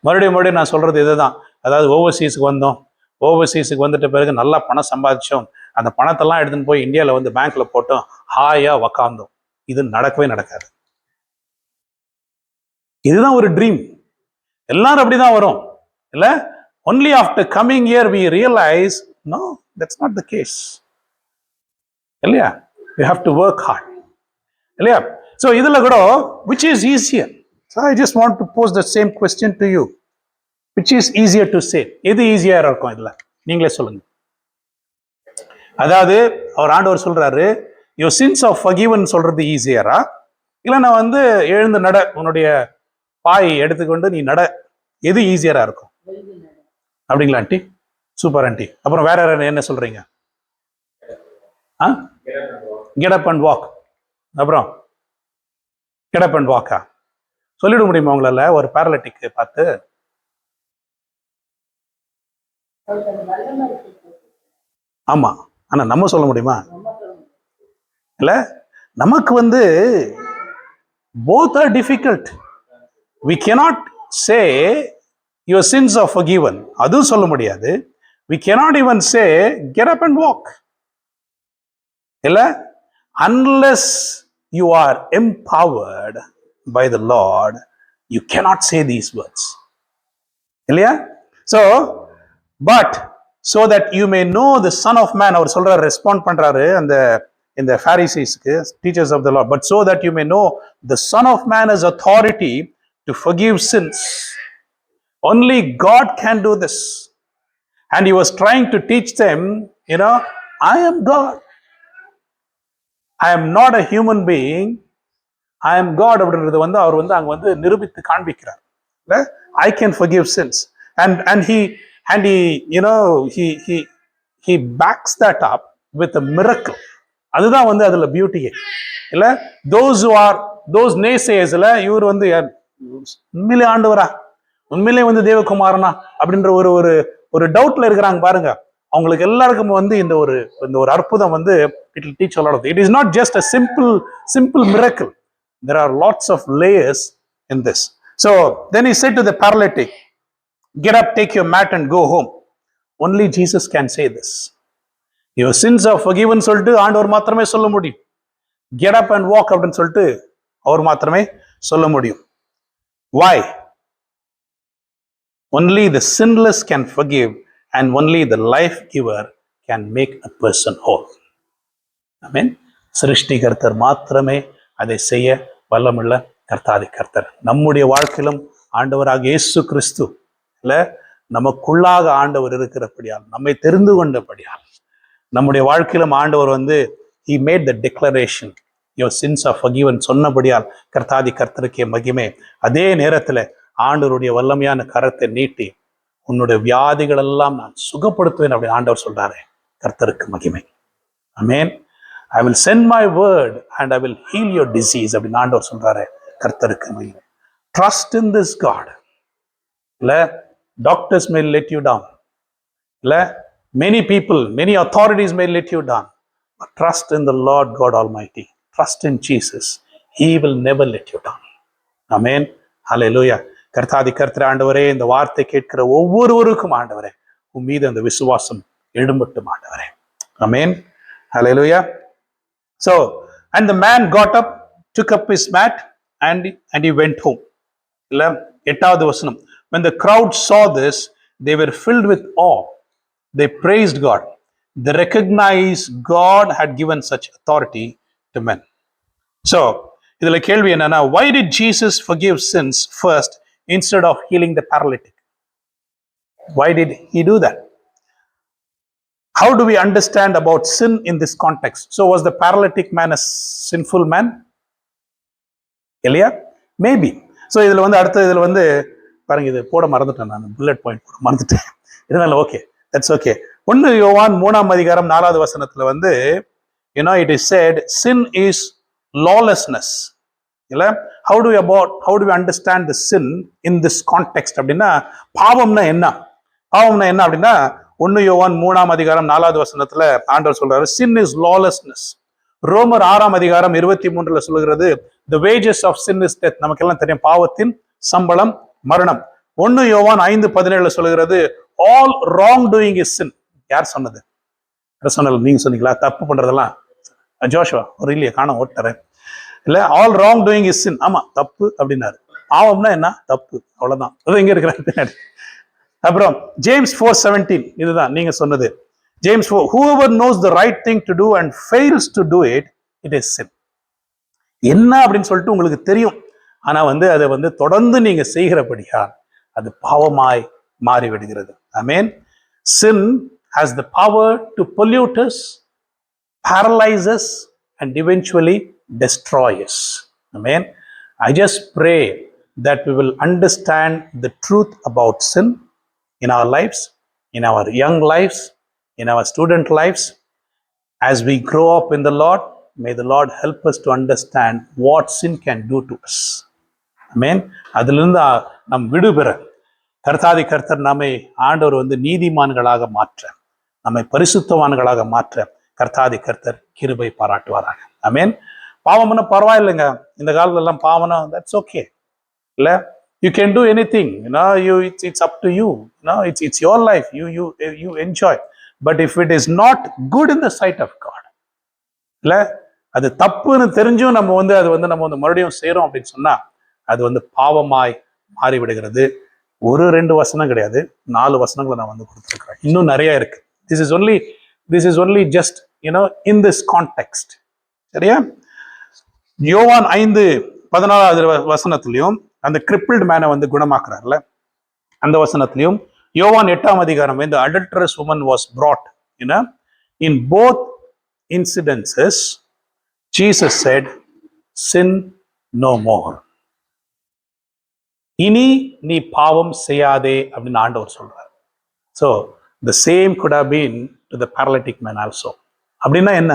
Speaker 4: மறுபடியும் நான் சொல்றது இதுதான். அதாவது ஓவர்சீஸுக்கு வந்தோம், ஓவர்சீஸுக்கு வந்துட்ட பிறகு நல்லா பணம் சம்பாதிச்சோம், அந்த பணத்தெல்லாம் எடுத்துன்னு போய் இந்தியாவில் வந்து பேங்க்ல போட்டோம், ஹாயா உக்காந்தோம். இது நடக்கவே நடக்காது. இதுதான் ஒரு ட்ரீம், எல்லாரும் அப்படிதான் வரும் இல்ல. only after coming here we realize no, that's not the case இல்லையா. you have to work hard இல்லையா. so இதுல கூட which is easier? so I just want to pose the same question to you. which is easier to say? எது ஈஸியா இருக்கும் இதுல? நீங்களே சொல்லுங்க. அதாவது அவர் ஆண்டவர் சொல்றாரு, your sins are forgiven சொல்றது ஈஸியரா, இல்ல நான் வந்து எழுந்து நட, உன்னுடைய பாய் எடுத்துக்கொண்டு நீ நட, எது ஈஸியரா இருக்கும்? அப்படிங்களா ஆண்டி? Super aunty. அப்புறம் வேற என்ன சொல்றீங்க?
Speaker 11: get up and walk.
Speaker 4: Get up and walk. அப்புறம் get up and walk. சொல்லிட முடியுமா உங்களால ஒரு பேரலிட்டிக் பார்த்து? ஆமா, ஆனா நம்ம சொல்ல முடியுமா? இல்ல, நமக்கு வந்து both are difficult. We cannot say your sins are forgiven. அதுவும் சொல்ல முடியாது. We cannot even say get up and walk. இல்ல, unless you are empowered by the Lord, you cannot say these words. இல்லையா? So, but so that you may know the Son of Man, அவர் சொல்றாரு, ரெஸ்பாண்ட் பண்றாரு அந்த இந்த Phariseesக்கு, teachers of the law, but so that you may know the Son of Man has authority to forgive sins. Only God can do this. And he was trying to teach them, I am God. I am not a human being. I am God அப்படின்றது வந்து அவர் வந்து அங்க வந்து நிரூபித்து காண்பிக்கிறார். I can forgive sins. And he backs that up with a miracle. அதுதான் வந்து அதுல பியூட்டியே. இல்ல, those naysayers, இல்ல, இவர் வந்து உண்மையிலே ஆண்டவரா, உண்மையிலே வந்து தேவகுமாரனா அப்படின்ற ஒரு டவுட்ல இருக்கிறாங்க பாருங்க. அவங்களுக்கு எல்லாருக்கும் வந்து இந்த ஒரு அற்புதம் வந்து it will teach a lot of things. It is not just a simple miracle. There are lots of layers in this. So then he said to the paralytic, get up, take your mat and go home. Only Jesus can say this. Your sins are forgiven சொல்லிட்டு ஆண்டவர் மாத்திரமே சொல்ல முடியும். Get up and walk அப்படின்னு சொல்லிட்டு அவர் மாத்திரமே சொல்ல முடியும். Why? Only the sinless can forgive, and only the life giver can make a person whole. Amen. சிருஷ்டிகர்த்தர் மாத்திரமே அதை செய்ய வல்லமுள்ள கர்த்தாதி கர்த்தர். நம்முடைய வாழ்க்கையிலும் ஆண்டவராக இயேசு கிறிஸ்து இல்ல, நமக்குள்ளாக ஆண்டவர் இருக்கிறபடியால், நம்மை தெரிந்து கொண்டபடியால், நம்முடைய வாழ்க்கையிலும் ஆண்டவர் வந்து he made the declaration, your sins are forgiven சொன்னபடியால் கர்த்தாதி கர்த்தருக்கே மகிமை. அதே நேரத்தில் ஆண்டவருடைய வல்லமையான கரத்தை நீட்டி உன்னுடைய வியாதிகள் எல்லாம் நான் சுகப்படுத்துவேன் அப்படின்னு ஆண்டவர் சொல்றாரு. கர்த்தருக்கு மகிமை. ஆமென். I will send my word and I will heal your disease அப்படின்னு ஆண்டவர் சொல்றாரு. கர்த்தருக்கு மகிமை. Trust in this God. இல்ல, doctors may let you down. இல்ல, many people, many authorities may let you down. But trust in the Lord God Almighty. Trust in Jesus. He will never let you down. Amen. Hallelujah. கர்த்தாதி கர்த்தர் ஆண்டவரே, இந்த வார்த்தை கேட்கிற ஒவ்வொருவருக்கும் ஆண்டவரே உன் மீது அந்த விசுவாசம் எழும்பட்டும் ஆண்டவரே. Amen. Hallelujah. So, and the man got up, took up his mat and he went home. இல்ல, 8வது வசனம். When the crowd saw this, they were filled with awe. They praised God. They recognized God had given such authority to men. So, இதுல கேள்வி என்னன்னா, why did Jesus forgive sins first instead of healing the paralytic? Why did he do that? How do we understand about sin in this context? So, was the paralytic man a sinful man? இல்லையா? Maybe. So, இதுல வந்து இதுல வந்து பாருங்க, இது போட மறந்துட்டேன், நான் புல்லட் பாயிண்ட் போட மறந்துட்டேன். இதனால ஓகே, தட்ஸ் ஓகே. 1 யோவான் 3ஆம் அதிகாரம் 4வது வசனத்துல வந்து it is said sin is lawlessness. இல்ல, how do we understand the sin in this context அப்படின்னா, பாவம்னா என்ன அப்படின்னா 1 யோவான் 3ஆம் அதிகாரம் 4வது வசனத்துல ஆண்டவர் சொல்றாரு, sin is lawlessness. ரோமர் 6ஆம் அதிகாரம் 23ல சொல்லுகிறது, the wages of sin is death. நமக்கெல்லாம் தெரியும், பாவத்தின் சம்பளம் மரணம். 1 யோவான் 5:17 சொல்லுகிறது, all wrong doing is sin. யார் சொன்னது? சொன்னது நீங்க சொன்னீங்களா? தப்பு பண்றதெல்லாம் ஜோஷுவா ஒரு இல்லையா காணோம் ஓட்டுறேன் இல்ல, all wrong doing is sin. ஆமா, தப்பு அப்படின்னாரு. பாவம்னா என்ன? தப்பு, அவ்வளவுதான். அது எங்க இருக்கிற பின்னாடி. அப்புறம் ஜேம்ஸ் 4:17, இதுதான் நீங்க சொன்னது. James 4, whoever knows the right thing to do and fails to do it, it is sin. என்ன அப்படின்னு சொல்லிட்டு உங்களுக்கு தெரியும், ஆனா வந்து அதை வந்து தொடர்ந்து நீங்க செய்கிறபடியா அது பாவமாய் மாறிவிடுகிறது. ஆமென். Sin has the power to pollute us, paralyze us, and eventually destroy us. Amen. I just pray that we will understand the truth about sin in our lives, in our young lives, in our student lives, As we grow up in the Lord, may the Lord help us to understand what sin can do to us. Amen. அதிலிருந்து நம் விடுபெற கர்த்தாதி கர்த்தர் நம்மை ஆண்டவர் வந்து நீதிமான்களாக மாற்ற, நம்மை பரிசுத்தவான்களாக மாற்ற கர்த்தாதி கர்த்தர் கிருபை பாராட்டுவாராக. ஆமென். பாவம்னா பரவாயில்லைங்க, இந்த காலத்துல எல்லாம் பாவம்னா தட்ஸ் ஓகே இல்ல. You can do anything, it's up to you, it's your life, you enjoy. But if it is not good in the sight of God, இல்ல அது தப்புன்னு தெரிஞ்சும் நம்ம வந்து அது வந்து நம்ம வந்து மறுபடியும் செய்யறோம் அப்படின்னு சொன்னா அது வந்து பாவமாய் மாறிவிடுகிறது. 1-2 வசனம் கிடையாது, 4 வசனங்களை நான் வந்து கொடுத்துருக்கிறேன். இன்னும் நிறைய இருக்கு. This is only just in this context. சரியா? யோவான் 5:14 வசனத்திலையும் அந்த கிரிப்பிள்டு மேனை வந்து குணமாக்குறாருல, அந்த வசனத்திலையும் யோவான் 8ஆம் அதிகாரம் when the adulterous woman was brought, in both incidences Jesus said, sin no more. இனி நீ பாவம் செய்யாதே அப்படின்னு ஆண்டவர் சொல்றார். So the same could have been to the paralytic man also. அப்படின்னா என்ன?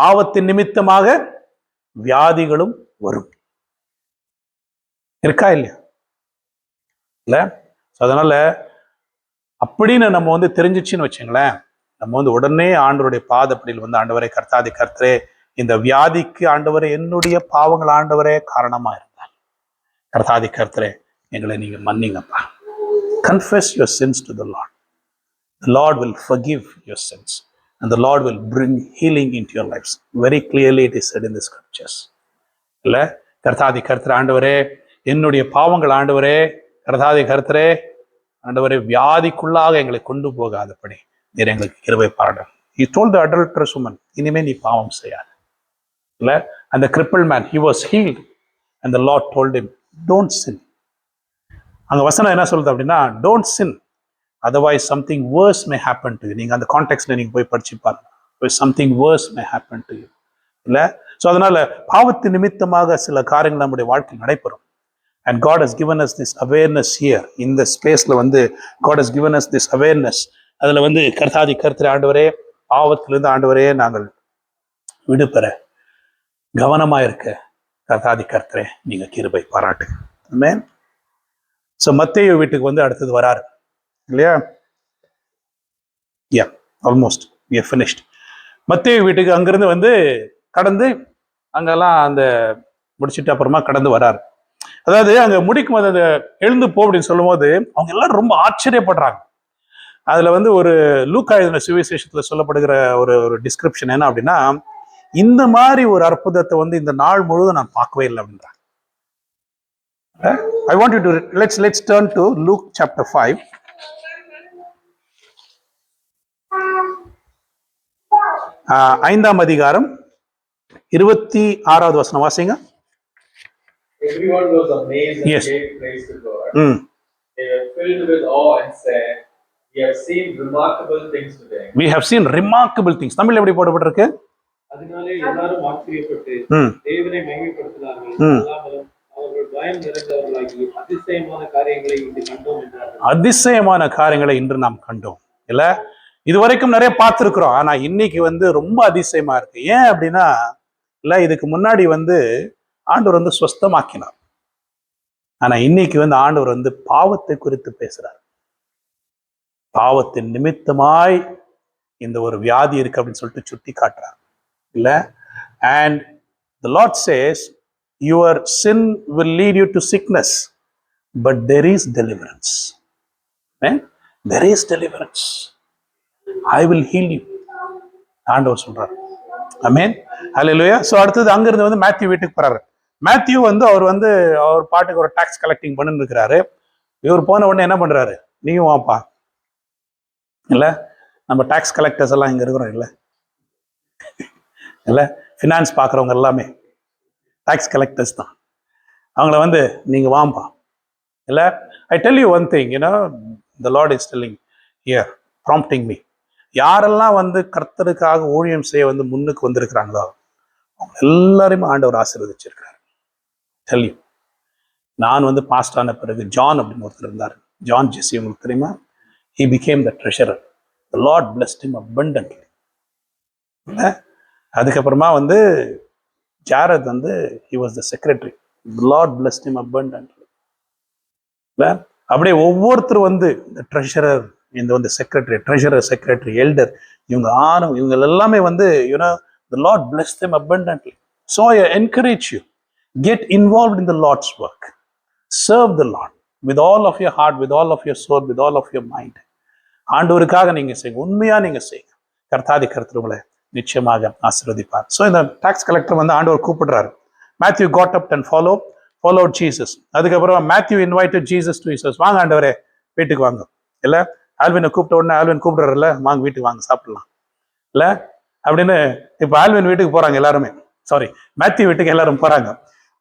Speaker 4: பாவத்தின் நிமித்தமாக வியாதிகளும் வரும். இருக்கா இல்லையா? இல்ல. அதனால அப்படின்னு நம்ம வந்து தெரிஞ்சிச்சுன்னு வச்சுங்களேன், நம்ம வந்து உடனே ஆண்டவருடைய பாதப்படியில் வந்து ஆண்டவரே கர்த்தாதி கர்த்தரே, இந்த வியாதிக்கு ஆண்டவரே என்னுடைய பாவங்கள் ஆண்டவரே காரணமா இருந்தார், கர்த்தாதி கர்த்தரே எங்களை நீங்க மன்னிங்கப்பா. Confess your sins to the Lord. The Lord will forgive your sins and the Lord will bring healing into your lives. Very clearly it is said in the scriptures. இல்ல, கர்த்தாதி கர்த்தரே ஆண்டவரே என்னுடைய பாவங்கள் ஆண்டவரே கர்த்தாதி கர்த்தரே ஆண்டவரே வியாதிக்குள்ளாக எங்களை கொண்டு போகாதபடி நீர் எங்களுக்கு கிருபை பாராட்டும். He told the adulterous woman, இனிமே நீ பாவம் செய்யாத. இல்ல, and the crippled man, he was healed and the Lord told him, don't sin. அங்க வசனம் என்ன சொல்றது அப்படின்னா, don't sin, otherwise something worse may happen to you. நீங்க அந்த கான்டெக்ட்ல நீங்க போய் படிச்சு பாருங்க, something worse may happen to you. இல்ல, சோ அதனால பாவத்து நிமித்தமாக சில காரியங்கள் நம்முடைய வாழ்க்கையில் நடைபெறும். And God has given us this awareness here in the spaceல வந்து God has given us this awareness. அதுல வந்து கர்த்தாதி கர்த்தரே ஆண்டவரே பாவத்திலிருந்து ஆண்டவரே நாங்கள் விடுபெற கவனமா இருக்க கர்த்தாதி கர்த்தரே நீங்க கிருபை பாராட்டு. ஆமென். சோ மத்தேயு வீட்டுக்கு வந்து அடுத்தது வராரு இல்லையா? Almost we are finished. மத்தேயு வீட்டுக்கு அங்கிருந்து வந்து கடந்து அங்கெல்லாம் அந்த முடிச்சுட்டு அப்புறமா கடந்து வராரு. அதாவது அங்க முடிக்கும் போது அந்த எழுந்து போ அப்படின்னு சொல்லும் போது அவங்க எல்லாரும் ரொம்ப ஆச்சரியப்படுறாங்க. அதுல வந்து ஒரு லூக்கா எழுதின சுவிசேஷத்துல சொல்லப்படுகிற ஒரு டிஸ்கிரிப்ஷன் என்ன அப்படின்னா, இந்த மாதிரி ஒரு அற்புதத்தை வந்து இந்த நாள் முழுவதும் நான் பார்க்கவே இல்லை அப்படின்றாங்க. I want you to let's turn to Luke chapter 5. ஐந்தாம் அதிகாரம் 26வது வசனம் வாசிங்க.
Speaker 11: Everyone was amazed and
Speaker 4: Yes.
Speaker 11: gave praise to God. They were filled with awe and said, we have seen remarkable things today.
Speaker 4: We have seen remarkable things. தமிழ்ல எப்படி போடப்பட்டிருக்கு?
Speaker 11: அதனாலே எல்லாரும் ஆச்சரியப்பட்டு தேவனை மகிமைப்படுத்தினார்கள். அல்லாமலும் அவர்கள் பயம் நிறைந்தவர்களாகி அதிசயமான காரியங்களை இன்று கண்டோம் என்றார்கள். அதிசயமான காரியங்களை இன்று நாம் கண்டோம். இல்ல, இதுவரைக்கும் நிறைய பார்த்திருக்கிறோம், ஆனா இன்னைக்கு வந்து ரொம்ப அதிசயமா இருக்கு. ஏன் அப்படின்னா, இல்ல இதுக்கு முன்னாடி வந்து ஆண்டவர் வந்து சுஸ்தமாக்கினார், ஆனா இன்னைக்கு வந்து ஆண்டவர் வந்து பாவத்தை குறித்து பேசுறார். பாவத்தின் நிமித்தமாய் இந்த ஒரு வியாதி இருக்கு அப்படின்னு சொல்லிட்டு சுட்டி காட்டுறார் இல்ல. and the Lord says your sin will lead you to sickness, but there is deliverance. Amen. There is deliverance. I will heal you. ஆண்டவர் சொல்றார். ஆமென். ஹல்லேலூயா. சோ அடுத்தது அங்கிருந்து வந்து மேத்யூ வீட்டுக்கு போறாரு. மேத்யூ வந்து அவர் பாட்டுக்கு ஒரு டாக்ஸ் கலெக்டிங் பண்ணிட்டு இருக்கிறாரு. இவர் போன உடனே என்ன பண்றாரு, நீயும் வாப்பா இல்ல, நம்ம டாக்ஸ் கலெக்டர்ஸ் எல்லாம் இங்க இருக்கிறோம் இல்ல, இல்ல ஃபினான்ஸ் பாக்குறவங்க எல்லாமே டாக்ஸ் கலெக்டர்ஸ் தான். அவங்கள வந்து நீங்க வாம்பா இல்ல. I tell you one thing, the Lord is telling here, prompting me, யாரெல்லாம் வந்து கர்த்தருக்காக ஊழியம் செய்ய வந்து முன்னுக்கு வந்திருக்கிறாங்களோ அவங்க எல்லாரையுமே ஆண்டவர் ஆசீர்வதிச்சிருக்கிறார். டெல் யூ, நான் வந்து பாஸ்ட் ஆன பிறகு ஜான் அப்படின்னு ஒருத்தர் இருந்தார், ஜான் ஜெஸ்ஸி, உங்களுக்கு தெரியுமா? He became the treasurer. The Lord blessed him abundantly.
Speaker 1: இல்லை, அதுக்கப்புறமா வந்து ஜாரத் வந்து he was the secretary. The Lord blessed him abundantly. இல்லை, அப்படியே ஒவ்வொருத்தரும் வந்து இந்த ட்ரெஷரர், இந்த வந்து செக்ரட்டரி, ட்ரெஷரர், செக்ரட்டரி, எல்டர், இவங்க எல்லாமே வந்து the Lord blessed them abundantly. So I encourage you, get involved in the Lord's work. Serve the Lord with all of your heart, with all of your soul, with all of your mind. ஆண்டவருக்காக நீங்க செய்யுங்க, உண்மையா நீங்க செய்யுங்க. கர்த்தாதி கர்த்தர் உங்களை நிச்சயமாக ஆசீர்வதிப்பார். ஸோ இந்த டாக்ஸ் கலெக்டர் வந்து ஆண்டவர் கூப்பிடுறாரு. Matthew got up and followed Jesus. அதுக்கப்புறம் Matthew invited Jesus to his house. வாங்க ஆண்டவரே, வீட்டுக்கு வாங்க. இல்லை, ஆல்வினை கூப்பிட்ட உடனே ஆல்வின் கூப்பிடுறாருல்ல, வாங்க வீட்டுக்கு வாங்க சாப்பிடலாம் இல்லை அப்படின்னு. இப்போ ஆல்வின் வீட்டுக்கு போறாங்க எல்லாருமே, சாரி மேத்யூ வீட்டுக்கு எல்லாரும் போறாங்க.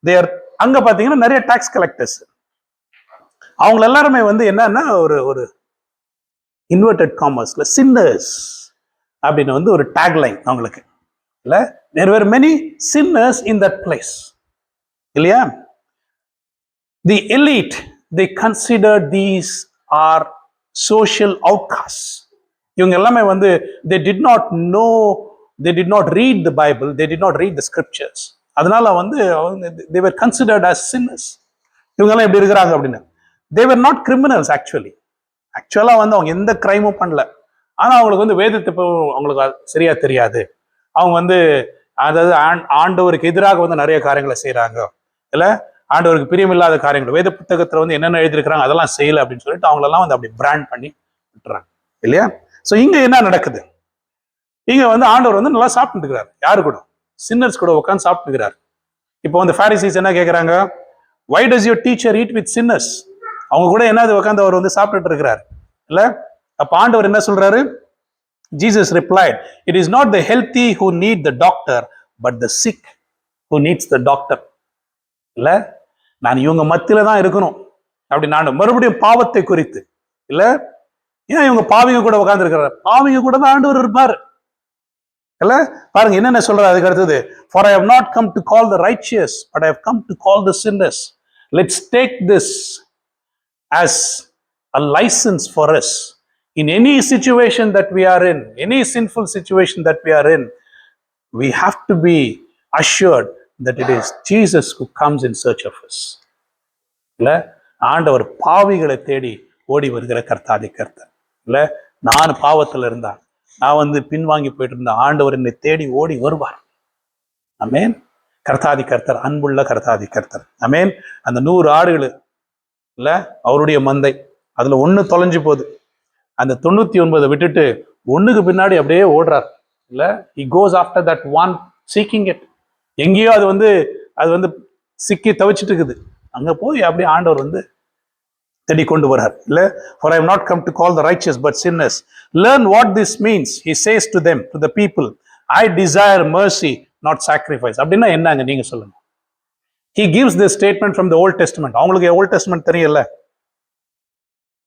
Speaker 1: தேர் அங்க பாத்தீங்கன்னா நிறைய டாக்ஸ் கலெக்டர்ஸ். அவங்க எல்லாருமே வந்து என்னன்னா ஒரு இன்வெர்டட் காமர்ஸ்ல சின்னர்ஸ் அப்படின்னு வந்து ஒரு டேக்லைன் அவங்களுக்கு. இல்ல, there were many sinners in that place. இல்லையா? The elite, they considered these are social outcasts. இவங்க எல்லாமே வந்து they did not know, they did not read the Bible, they did not read the scriptures. அதனால வந்து they were considered as sinners. இவங்கெல்லாம் எப்படி இருக்கிறாங்க அப்படின்னு. They were not criminals actually. ஆக்சுவலா வந்து அவங்க எந்த கிரைமும் பண்ணல. ஆனா அவங்களுக்கு வந்து வேதத்தை அவங்களுக்கு சரியா தெரியாது. அவங்க வந்து அதாவது ஆண்டவருக்கு எதிராக வந்து நிறைய காரியங்களை செய்யறாங்க. இல்ல, ஆண்டவருக்கு பிரியமில்லாத காரியங்கள் வேத புத்தகத்துல வந்து என்னென்ன எழுதியிருக்கிறாங்க அதெல்லாம் செய்யல அப்படின்னு சொல்லிட்டு அவங்களெல்லாம் வந்து அப்படி பிராண்ட் பண்ணி விட்டுறாங்க. இல்லையா? ஸோ இங்க என்ன நடக்குது? இங்க வந்து ஆண்டவர் வந்து நல்லா சாப்பிட்டு இருக்கிறார். யாரு கூட? சின்னர்ஸ் கூட உட்காந்து சாப்பிட்டு இருக்கிறார். இப்போ வந்து பாரிசீஸ் என்ன கேட்கிறாங்க? why does your teacher eat with sinners? அவங்க கூட என்னது உட்காந்து அவர் வந்து சாப்பிட்டுட்டு இருக்கிறார். இல்ல, அப்ப ஆண்டவர் என்ன சொல்றாரு? Jesus replied, it is not the healthy who need the doctor, but the sick who needs the doctor. இல்ல, நான் இவங்க மத்தியில தான் இருக்கணும் அப்படி நான் மறுபடியும் பாவத்தை குறித்து. இல்ல, ஏன் இவங்க பாவிங்க கூட உட்கார்ந்து இருக்கிறார்? பாவிங்க கூட தான் ஆண்டவர் இருப்பாரு. இல்ல, பாருங்க என்னென்ன சொல்றாரு அதுக்கு அடுத்தது. For I have not come to call the righteous, but I have come to call the sinners. Let's take this as a license for us. In any situation that we are in, any sinful situation that we are in, we have to be assured that it is Jesus who comes in search of us. இல்ல, ஆண்டவர் பாவிகளை தேடி ஓடி வருகிற கர்த்தாதி கர்த்தர். இல்ல, நான் பாவத்துல இருந்தா, நான் வந்து பின்வாங்கி போயிட்டு இருந்த ஆண்டவர் என்னை தேடி ஓடி வருவார். அமேன். கர்த்தாதி கர்த்தர், அன்புள்ள கர்த்தாதி கர்த்தர். அமேன். அந்த 100 ஆடுகள் இல்ல, அவருடைய மந்தை, அதுல 1 தொலைஞ்சு போகுது. அந்த 99 விட்டுட்டு 1க்கு பின்னாடி அப்படியே ஓடுறார். இல்ல, he goes after that one, seeking it. எங்கேயோ அது வந்து சிக்கி தவிச்சிட்டு இருக்குது. அங்க போய் அப்படியே ஆண்டவர் வந்து தேடி கொண்டு வரார். இல்ல, for I have not come to call the righteous but sinners. Learn what this means. He says to them, to the people, I desire mercy, not sacrifice. அப்படின்னா என்னங்க நீங்க சொல்லுங்க. He gives this statement from the Old Testament. அவங்களுக்கு Old Testament தெரியல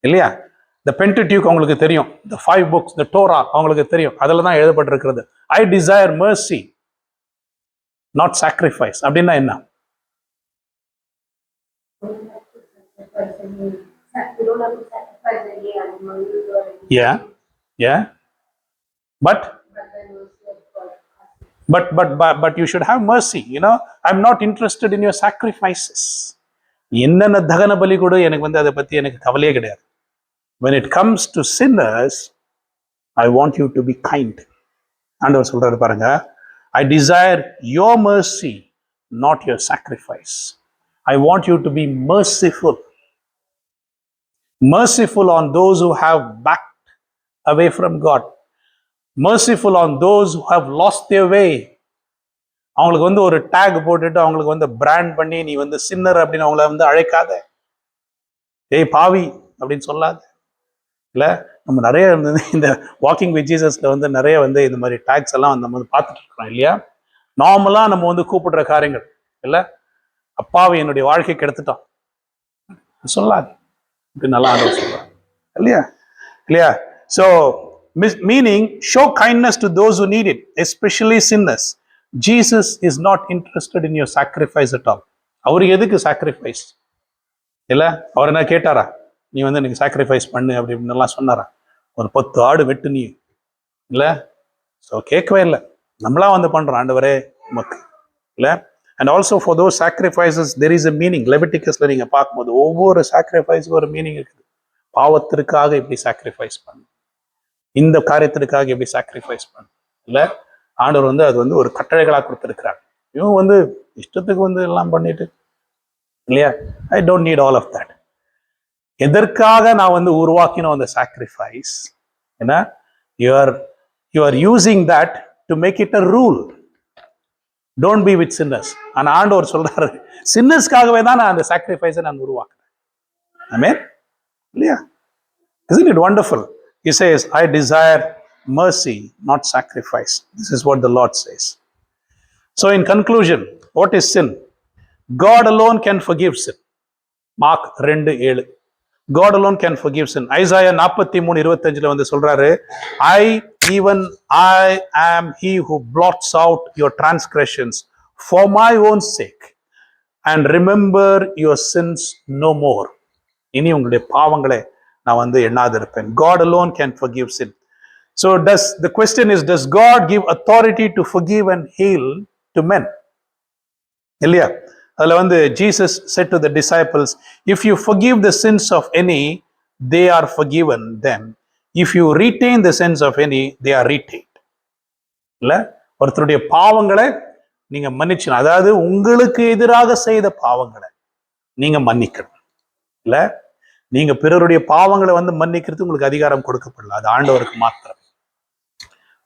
Speaker 1: இல்லையா? The Pentateuch அவங்களுக்கு தெரியும். The 5 books, the Torah அவங்களுக்கு தெரியும். அதில் தான் எழுதப்பட்டிருக்கிறது. I desire mercy, not sacrifice. அப்படின்னா என்ன? Yeah. But you should have mercy. I'm not interested in your sacrifices. என்னென்ன தகன பலி கூட எனக்கு வந்து அதை பத்தி எனக்கு கவலையே கிடையாது. When it comes to sinners, I want you to be kind. ஆண்டவர் சொல்றாரு பாருங்க, I desire your mercy, not your sacrifice. I want you to be merciful. Merciful on those who have backed away from God. Merciful on those who have lost their way. அவங்களுக்கு வந்து ஒரு டேக் போட்டுட்டு அவங்களுக்கு வந்து பிராண்ட் பண்ணி நீ வந்து சின்னர் அப்படின்னு அவங்கள வந்து அழைக்காத, ஏய் பாவி அப்படின்னு சொல்லாத. இல்லை, நம்ம நிறைய இந்த வாக்கிங் வித் ஜீசஸ்ல வந்து நிறைய வந்து இந்த மாதிரி டேக்ஸ் எல்லாம் நம்ம வந்து பார்த்துட்டு இருக்கிறோம் இல்லையா? நார்மலா நம்ம வந்து கூப்பிடுற காரியங்கள் இல்லை, அப்பாவை என்னுடைய வாழ்க்கைக்கு எடுத்துட்டோம் சொல்லாது இப்படி நல்லா ஆண்டவர் சொல்றாங்க இல்லையா? So meaning show kindness to those who need it, especially sinners. Jesus is not interested in your sacrifice at all. அவருக்கு எதுக்கு சாக்ரிஃபைஸ்? இல்ல, அவர் என்ன கேட்டாரா நீ வந்து எனக்கு சாக்ரிஃபைஸ் பண்ணு அப்படி இப்படின்னு எல்லாம் சொன்னாரா? ஒரு 10 ஆடு வெட்டு நீ இல்ல, ஸோ கேட்கவே இல்லை.
Speaker 4: நம்மளா வந்து பண்றோம் ஆண்டவரே உமக்கு இல்ல. And also for those sacrifices there is a meaning. லெவிட்டிகஸ்ல நீங்க பார்க்கும்போது ஒவ்வொரு சாக்ரிஃபைஸுக்கும் ஒரு மீனிங் இருக்குது. பாவத்திற்காக எப்படி சாக்ரிஃபைஸ் பண்ணும், இந்த காரியத்திற்காக எப்படி சாக்ரிஃபைஸ் பண்ணும் இல்ல. ஆண்டவர் வந்து அது வந்து ஒரு கட்டளைகளா கொடுத்திருக்கிறார். இவங்க வந்து இஷ்டத்துக்கு வந்து எல்லாம் பண்ணிட்டு இல்லையா. I don't need all of that. எதற்காக நான் வந்து உருவாக்கினோம் அந்த சாக்ரிஃபைஸ், ஏன்னா you are using that to make it a rule. Don't be with sinners. ஆனா ஆண்டவர் சொல்றாரு, சின்னர்ஸ்க்காகவே தான் நான் அந்த சாக்ரிஃபைஸை நான் உருவாக்குறேன். ஆமென் இல்லையா. Isn't it wonderful? He says, I desire mercy, not sacrifice. This is what the Lord says. So in conclusion, what is sin? God alone can forgive sin. Mark 2:7. God alone can forgive sin. Isaiah 43:25 வந்து சொல்றாரு, I am he who blots out your transgressions for my own sake and remember your sins no more. இனி உங்களுடைய பாவங்களை நான் வந்து எண்ணாதிருப்பேன். God alone can forgive sin. So the question is, does God give authority to forgive and heal to men? இல்லையா. அதுல வந்து Jesus said to the disciples, if you forgive the sins of any, they are forgiven them. If you retain the sins of any, they are retained. இல்ல, ஒருத்தருடைய பாவங்களை நீங்க மன்னிச்சணும். அதாவது உங்களுக்கு எதிராக செய்த பாவங்களை நீங்க மன்னிக்கணும் இல்ல. நீங்க பிறருடைய பாவங்களை வந்து மன்னிக்கிறது உங்களுக்கு அதிகாரம் கொடுக்கப்படல, அது ஆண்டவருக்கு மாத்திரம்.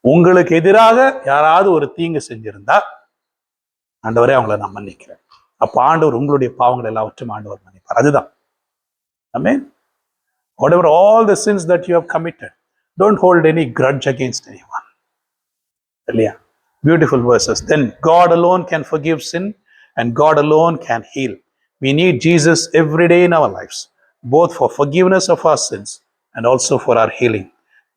Speaker 4: உங்களுக்கு எதிராக யாராவது ஒரு தீங்கு செஞ்சிருந்தா ஆண்டவரே அவங்கள நான் மன்னிக்கிறேன். அப்ப ஆண்டவர் உங்களுடைய பாவங்கள் எல்லாவற்றையும் ஆண்டவர் மன்னிப்பார். அதுதான். ஆமென். Whatever all the sins that you have committed, don't hold any grudge against anyone. இல்லையா. Beautiful verses. Then God alone can forgive sin and God alone can heal. We need Jesus every day in our lives, both for forgiveness of our sins and also for our healing.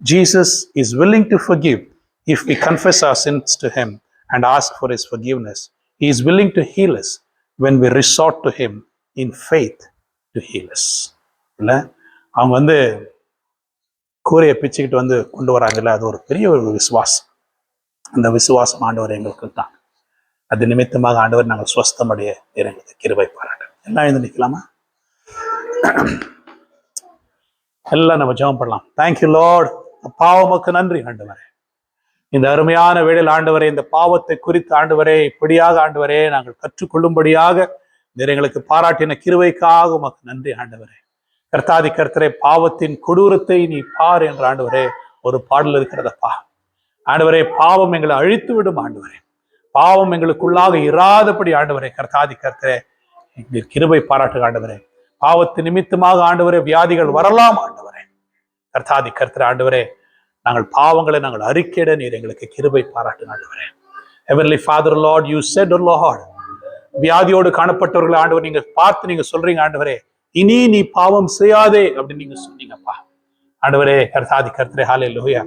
Speaker 4: Jesus is willing to forgive if we confess our sins to him and ask for his forgiveness. He is willing to heal us when we resort to him in faith to heal us. இல்ல, அவங்க வந்து கூரையை பிச்சுக்கிட்டு வந்து கொண்டு வராங்கல்ல, அது ஒரு பெரிய ஒரு விசுவாசம். அந்த விசுவாசம் ஆண்டவர் எங்களுக்கு தான். அது நிமித்தமாக ஆண்டவர் நாங்கள் சுவஸ்தமடைய எங்களுக்கு கிருபை பாராட்டு. எல்லாம் எழுந்து நிற்கலாமா? எல்லாம் நம்ம ஜெபம் பண்ணலாம். Thank you Lord. பாவமுக்கு நன்றி ஆண்டவரே. இந்த அருமையான வேளையில் ஆண்டவரே, இந்த பாவத்தை குறித்து ஆண்டவரே இப்படியாக ஆண்டவரே நாங்கள் கற்றுக்கொள்ளும்படியாக எங்களுக்கு பாராட்டின கிருபைக்காக உமக்கு நன்றி ஆண்டவரே. கர்த்தாதி கர்த்தரே, பாவத்தின் கொடூரத்தை நீ பார் என்ற ஆண்டவரே ஒரு பாடல் இருக்கிறதப்பா. ஆண்டவரே, பாவம் எங்களை அழித்து விடும் ஆண்டவரே. பாவம் எங்களுக்குள்ளாக இராதபடி ஆண்டவரே கர்த்தாதி கர்த்தரே நீர் கிருபை பாராட்டு ஆண்டவரே. பாவத்து நிமித்தமாக ஆண்டவரே வியாதிகள் வரலாம் ஆண்டவரே. கர்த்தாதி கர்த்தரே ஆண்டவரே, நாங்கள் பாவங்களை நாங்கள் அறிக்கையிட நீர் எங்களுக்கு கிருபை பாராட்டு ஆண்டவரே. Heavenly Father, Lord, you said, oh Lord, வியாதியோடு காணப்பட்டவர்களை ஆண்டவர் நீங்க பார்த்து நீங்க சொல்றீங்க ஆண்டவரே, இனி நீ பாவம் செய்யாதே அப்படின்னு நீங்க சொன்னீங்கப்பா ஆண்டவரே. கர்த்தாதி கர்த்தரே, ஹல்லேலூயா.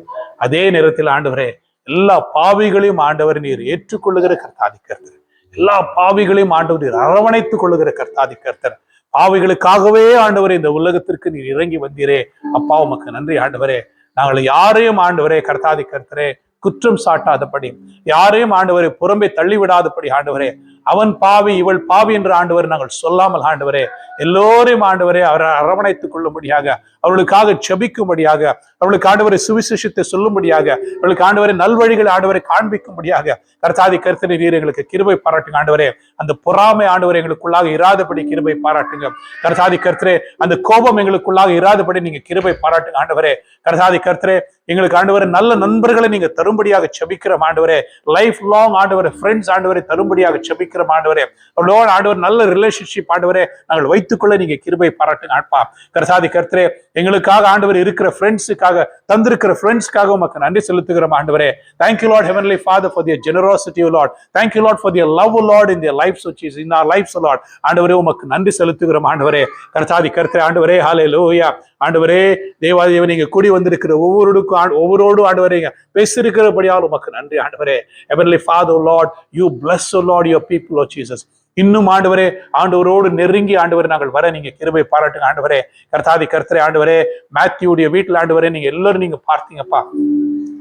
Speaker 4: அதே நேரத்தில் ஆண்டவரே, எல்லா பாவிகளையும் ஆண்டவர் நீர் ஏற்றுக்கொள்ளுகிற கர்த்தாதி கர்த்தர், எல்லா பாவிகளையும் ஆண்டவர் நீர் அரவணைத்துக் கொள்ளுகிற கர்த்தாதி கர்த்தர். பாவிகளுக்காகவே ஆண்டவரே இந்த உலகத்திற்கு நீர் இறங்கி வந்தீரே அப்பா, உமக்கு நன்றி ஆண்டவரே. நாங்கள் யாரையும் ஆண்டவரே கர்த்தாதி கர்த்தரே குற்றம் சாட்டாதபடி, யாரையும் ஆண்டவரை புறம்பே தள்ளிவிடாதபடி ஆண்டவரே, அவன் பாவி இவள் பாவி என்று ஆண்டவர் நாங்கள் சொல்லாமல் ஆண்டவரே எல்லோரையும் ஆண்டவரே அவரை அரவணைத்துக் கொள்ளும்படியாக, அவர்களுக்காக ஜெபிக்கும்படியாக, அவர்களுக்கு ஆண்டவரை சுவிசேஷத்தை சொல்லும்படியாக, அவர்களுக்கு ஆண்டவரை நல்வழிகளை ஆண்டவரை காண்பிக்கும்படியாக கர்த்தாதி கர்த்தரை நீர் எங்களுக்கு கிருபை பாராட்டுங்க ஆண்டவரே. அந்த பொறாமை ஆண்டவரை எங்களுக்குள்ளாக இராதபடி கிருபை பாராட்டுங்க கர்த்தாதி கர்த்தரே. அந்த கோபம் எங்களுக்குள்ளாக இராதபடி நீங்க கிருபை பாராட்டுங்க ஆண்டவரே. கர்த்தாதி கர்த்தரே, எங்களுக்கு ஆண்டவரை நல்ல நண்பர்களை நீங்க தரும்படியாக செபிக்கிறோம் ஆண்டவரே. லைஃப் லாங் ஆண்டவரை ஃப்ரெண்ட்ஸ் ஆண்டவரை தரும்படியாக செபிக்கிறோம் ஆண்டவரே. அவளோட ஆண்டவர் நல்ல ரிலேஷன்ஷிப் ஆண்டவரே நாங்கள் வைத்துக்கொள்ள நீங்க கிருபை பாராட்டுங்க ஆட்பா. கர்த்தாதி கர்த்தரே, எங்களுக்காக ஆண்டவர் இருக்கிற ஃப்ரெண்ட்ஸுக்காக தந்திருக்கிற ஃப்ரெண்ட்ஸ்க்காக உமக்கு நன்றி செலுத்துகிறோம் ஆண்டவரே. Thank you, Lord, Heavenly Father, for their generosity, O Lord. Thank you, Lord, for their love, O Lord, in their lives, which is in our lives, O Lord. ஆண்டவரே, உமக்கு நன்றி செலுத்துகிறோம் ஆண்டவரே. கர்த்தாதி கர்த்தரே ஆண்டவரே, ஹல்லேலூயா. ஆண்டவரே, தேவாதேவன் நீங்க கூடி வந்திருக்கிற ஒவ்வொருவரோடு ஆண்டவரே பேசியிருக்கிறபடியால் உமக்கு நன்றி ஆண்டவரே. Heavenly Father, Lord, you bless, O Lord, your people, O Jesus. இன்னும் ஆண்டவரே ஆண்டவரோடு நெருங்கி ஆண்டவரே நாங்கள் வர நீங்க கிருபை பாராட்டுங்க ஆண்டவரே. கர்த்தாதி கர்த்தரே ஆண்டவரே, மேத்யூடைய வீட்டில் ஆண்டவரே நீங்க எல்லாரும் நீங்க பார்த்தீங்கப்பா.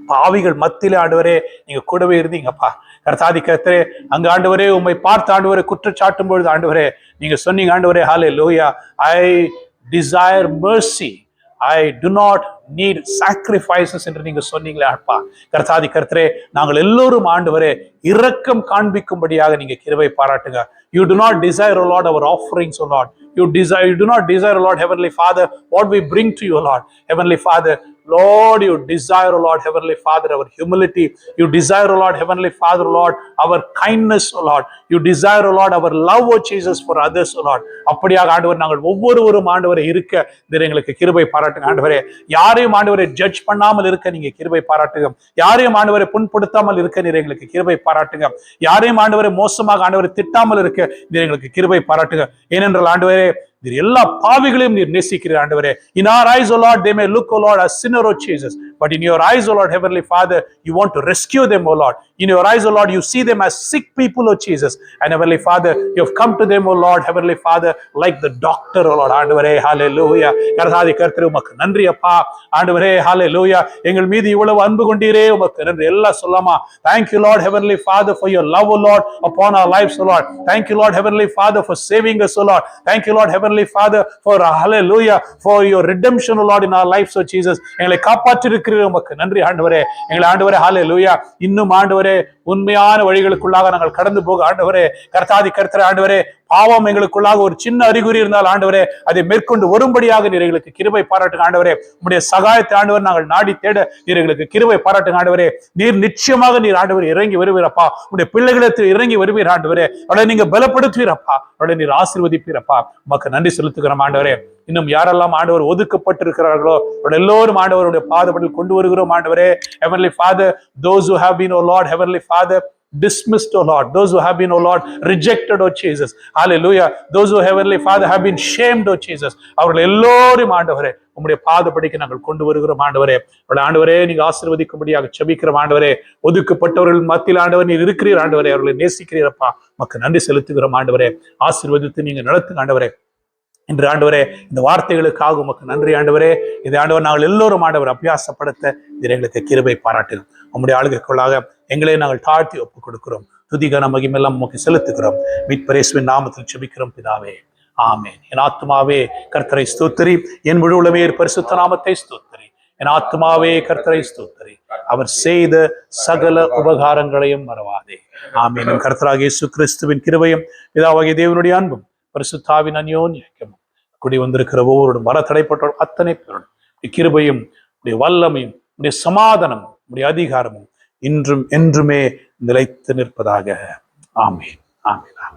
Speaker 4: பாவிகள் மத்தியிலே ஆண்டவரே நீங்க கூடவே இருந்தீங்கப்பா. கர்த்தாதி கர்த்தரே, அங்க ஆண்டவரே உம்மை பார்த்து ஆண்டவரே குற்றச்சாட்டும் பொழுது ஆண்டவரே நீங்க சொன்னீங்க ஆண்டவரே, ஹல்லேலூயா, ஐ desire mercy, I do not need sacrifices என்று நீங்க சொன்னீங்களே அப்பா. கர்த்தாதி கர்த்தரே, நாங்கள் எல்லோரும் ஆண்டவரே இரக்கம் காண்பிக்கும்படியாக நீங்க கிருபை பாராட்டுங்க. You do not desire, O Lord, our offerings, O Lord. You do not desire, O Lord, Heavenly Father, what we bring to you, O Lord. Heavenly Father, Lord, you desire, O Lord, Heavenly Father, our humility. You desire, O Lord, Heavenly Father, Lord, our kindness, O Lord. You desire, O Lord, our love, O Jesus, for others, O Lord. அப்படியாக ஆண்டவர் நாங்கள் ஒவ்வொருவரும் ஆண்டவரை இருக்க எங்களுக்கு கிருபை பாராட்டுங்க ஆண்டவரே. யாரையும் ஆண்டவரை ஜட்ஜ் பண்ணாமல் இருக்க நீங்க கிருபை பாராட்டுங்க. யாரையும் ஆண்டவரை புண்படுத்தாமல் இருக்க நீர் எங்களுக்கு கிருபை பாராட்டுங்க. யாரையும் ஆண்டவரை மோசமாக ஆண்டவரை திட்டாமல் இருக்க நீர் எங்களுக்கு கிருபை பாராட்டுங்க. ஏனென்றால் ஆண்டவரே நீர் எல்லா பாவிகளையும் நீர் நேசிக்கிறீர் ஆண்டவரே. In our eyes, O Lord, they may look, O Lord, as sinner, O Jesus, but in your eyes, O Lord, Heavenly Father, you want to rescue them, O Lord. In your eyes, O Lord, you see them as sick people, O Jesus, and Heavenly Father, you have come to them, O Lord, Heavenly Father, like the doctor, O Lord. ஆண்டவரே ஹல்லேலூயா. கர்த்தாதி கர்த்தரே உமக்கு நன்றி அப்பா. ஆண்டவரே ஹல்லேலூயா, எங்கள் மீது இவ்வளவு அன்பு கொண்டீரே உமக்கு நன்றி. எல்லாம் சொல்லாமா? Thank you, Lord, Heavenly Father, for your love, O Lord, upon our lives, O Lord. Thank you, Lord, Heavenly Father, for saving us, O Lord. Thank you, Lord, Heavenly Father, for hallelujah, for your redemption, O Lord, in our lives, O Jesus. எங்களை காப்பாற்றி இருக்கிறீர் உமக்கு நன்றி ஆண்டவரே. எங்களை ஆண்டவரே ஹல்லேலூயா, இன்னும் ஆண்டவரே உண்மையான வழிகளுக்குள்ளாக நாங்கள் கடந்து போக ஆண்டவரே, கர்த்தாதி கர்த்தரே ஆண்டவரே, பாவம் எங்களுக்குள்ளாக ஒரு சின்ன அறிகுறி இருந்தால் ஆண்டவரே அதை மேற்கொண்டு வரும்படியாக நீர் எங்களுக்கு கிருபை பாராட்டுங்க ஆண்டவரே. உம்முடைய சகாயத்தை ஆண்டவர் நாங்கள் நாடி தேட நீர் எங்களுக்கு கிருபை பாராட்டுங்க ஆண்டவரே. நீர் நிச்சயமாக நீர் ஆண்டவர் இறங்கி வருவீரப்பா. உம்முடைய பிள்ளைகளுக்கு இறங்கி வருவீர் ஆண்டவரே. அவளை நீங்க பலப்படுத்துவீரப்பா. அவளை நீர் ஆசீர்வதிப்பீரப்பா. உமக்கு நன்றி செலுத்துகிறோம் ஆண்டவரே. இன்னும் யாரெல்லாம் ஆண்டவர் ஒதுக்கப்பட்டிருக்கிறார்களோ அவர்கள் எல்லோரும் ஆண்டவருடைய பாதப்படியில் கொண்டு வருகிறோம் ஆண்டவரே. Heavenly Father, those who have been, O Lord, Heavenly Father, dismissed, O Lord, those who have been, O Lord, rejected, O Jesus, hallelujah, those who, Heavenly Father, have been shamed, O Jesus, அவர்கள் எல்லோரும் ஆண்டவரே உம்முடைய பாதப்படிக்கு நாங்கள் கொண்டு வருகிறோம் ஆண்டவரே. ஆண்டவரே நீங்க ஆசீர்வதிக்கும்படியாக செபிக்கிறோம் ஆண்டவரே. ஒதுக்கப்பட்டவர்கள் மத்தியில் ஆண்டவர் நீர் இருக்கிறீர் ஆண்டவரே. அவர்களை நேசிக்கிறீரப்பா. உமக்கு நன்றி செலுத்துகிறோம் ஆண்டவரே. ஆசீர்வதித்து நீங்க நடத்துங்க ஆண்டவரே. இன்று ஆண்டவரே இந்த வார்த்தைகளுக்காக உமக்கு நன்றி ஆண்டவரே. இதை ஆண்டவர் நாங்கள் எல்லோரும் ஆண்டவர் அபியாசப்படுத்த இது எங்களுக்கு கிருபை பாராட்டுகிறோம். உம்முடைய ஆளுகைக்குள்ளாக எங்களை நாங்கள் தாழ்த்தி ஒப்புக் கொடுக்கிறோம். துதிகன மகிமெல்லாம் உமக்கு செலுத்துகிறோம். மீட்பர் இயேசுவின் நாமத்தில் ஜெபிக்கிறோம் பிதாவே, ஆமென். என் ஆத்துமாவே கர்த்தரை ஸ்தோத்திரி, என் முழு உலகமே பரிசுத்த நாமத்தை ஸ்தோத்திரி. என் ஆத்துமாவே கர்த்தரை ஸ்தோத்திரி, அவர் செய்த சகல உபகாரங்களையும் மறவாதே. ஆமென். கர்த்தராகிய இயேசு கிறிஸ்துவின் கிருபையும் பிதாவாகிய தேவனுடைய அன்பும் பரிசுத்தாவின் அந்யோன்யமும் கூடி வந்திருக்கிற ஒவ்வொரு வர தடைப்பட்ட அத்தனை பேரும் கிருபையும் உடைய வல்லமையும் உடைய சமாதானமும் உடைய அதிகாரமும் இன்றும் என்றுமே நிலைத்து நிற்பதாக. ஆமென், ஆமென்.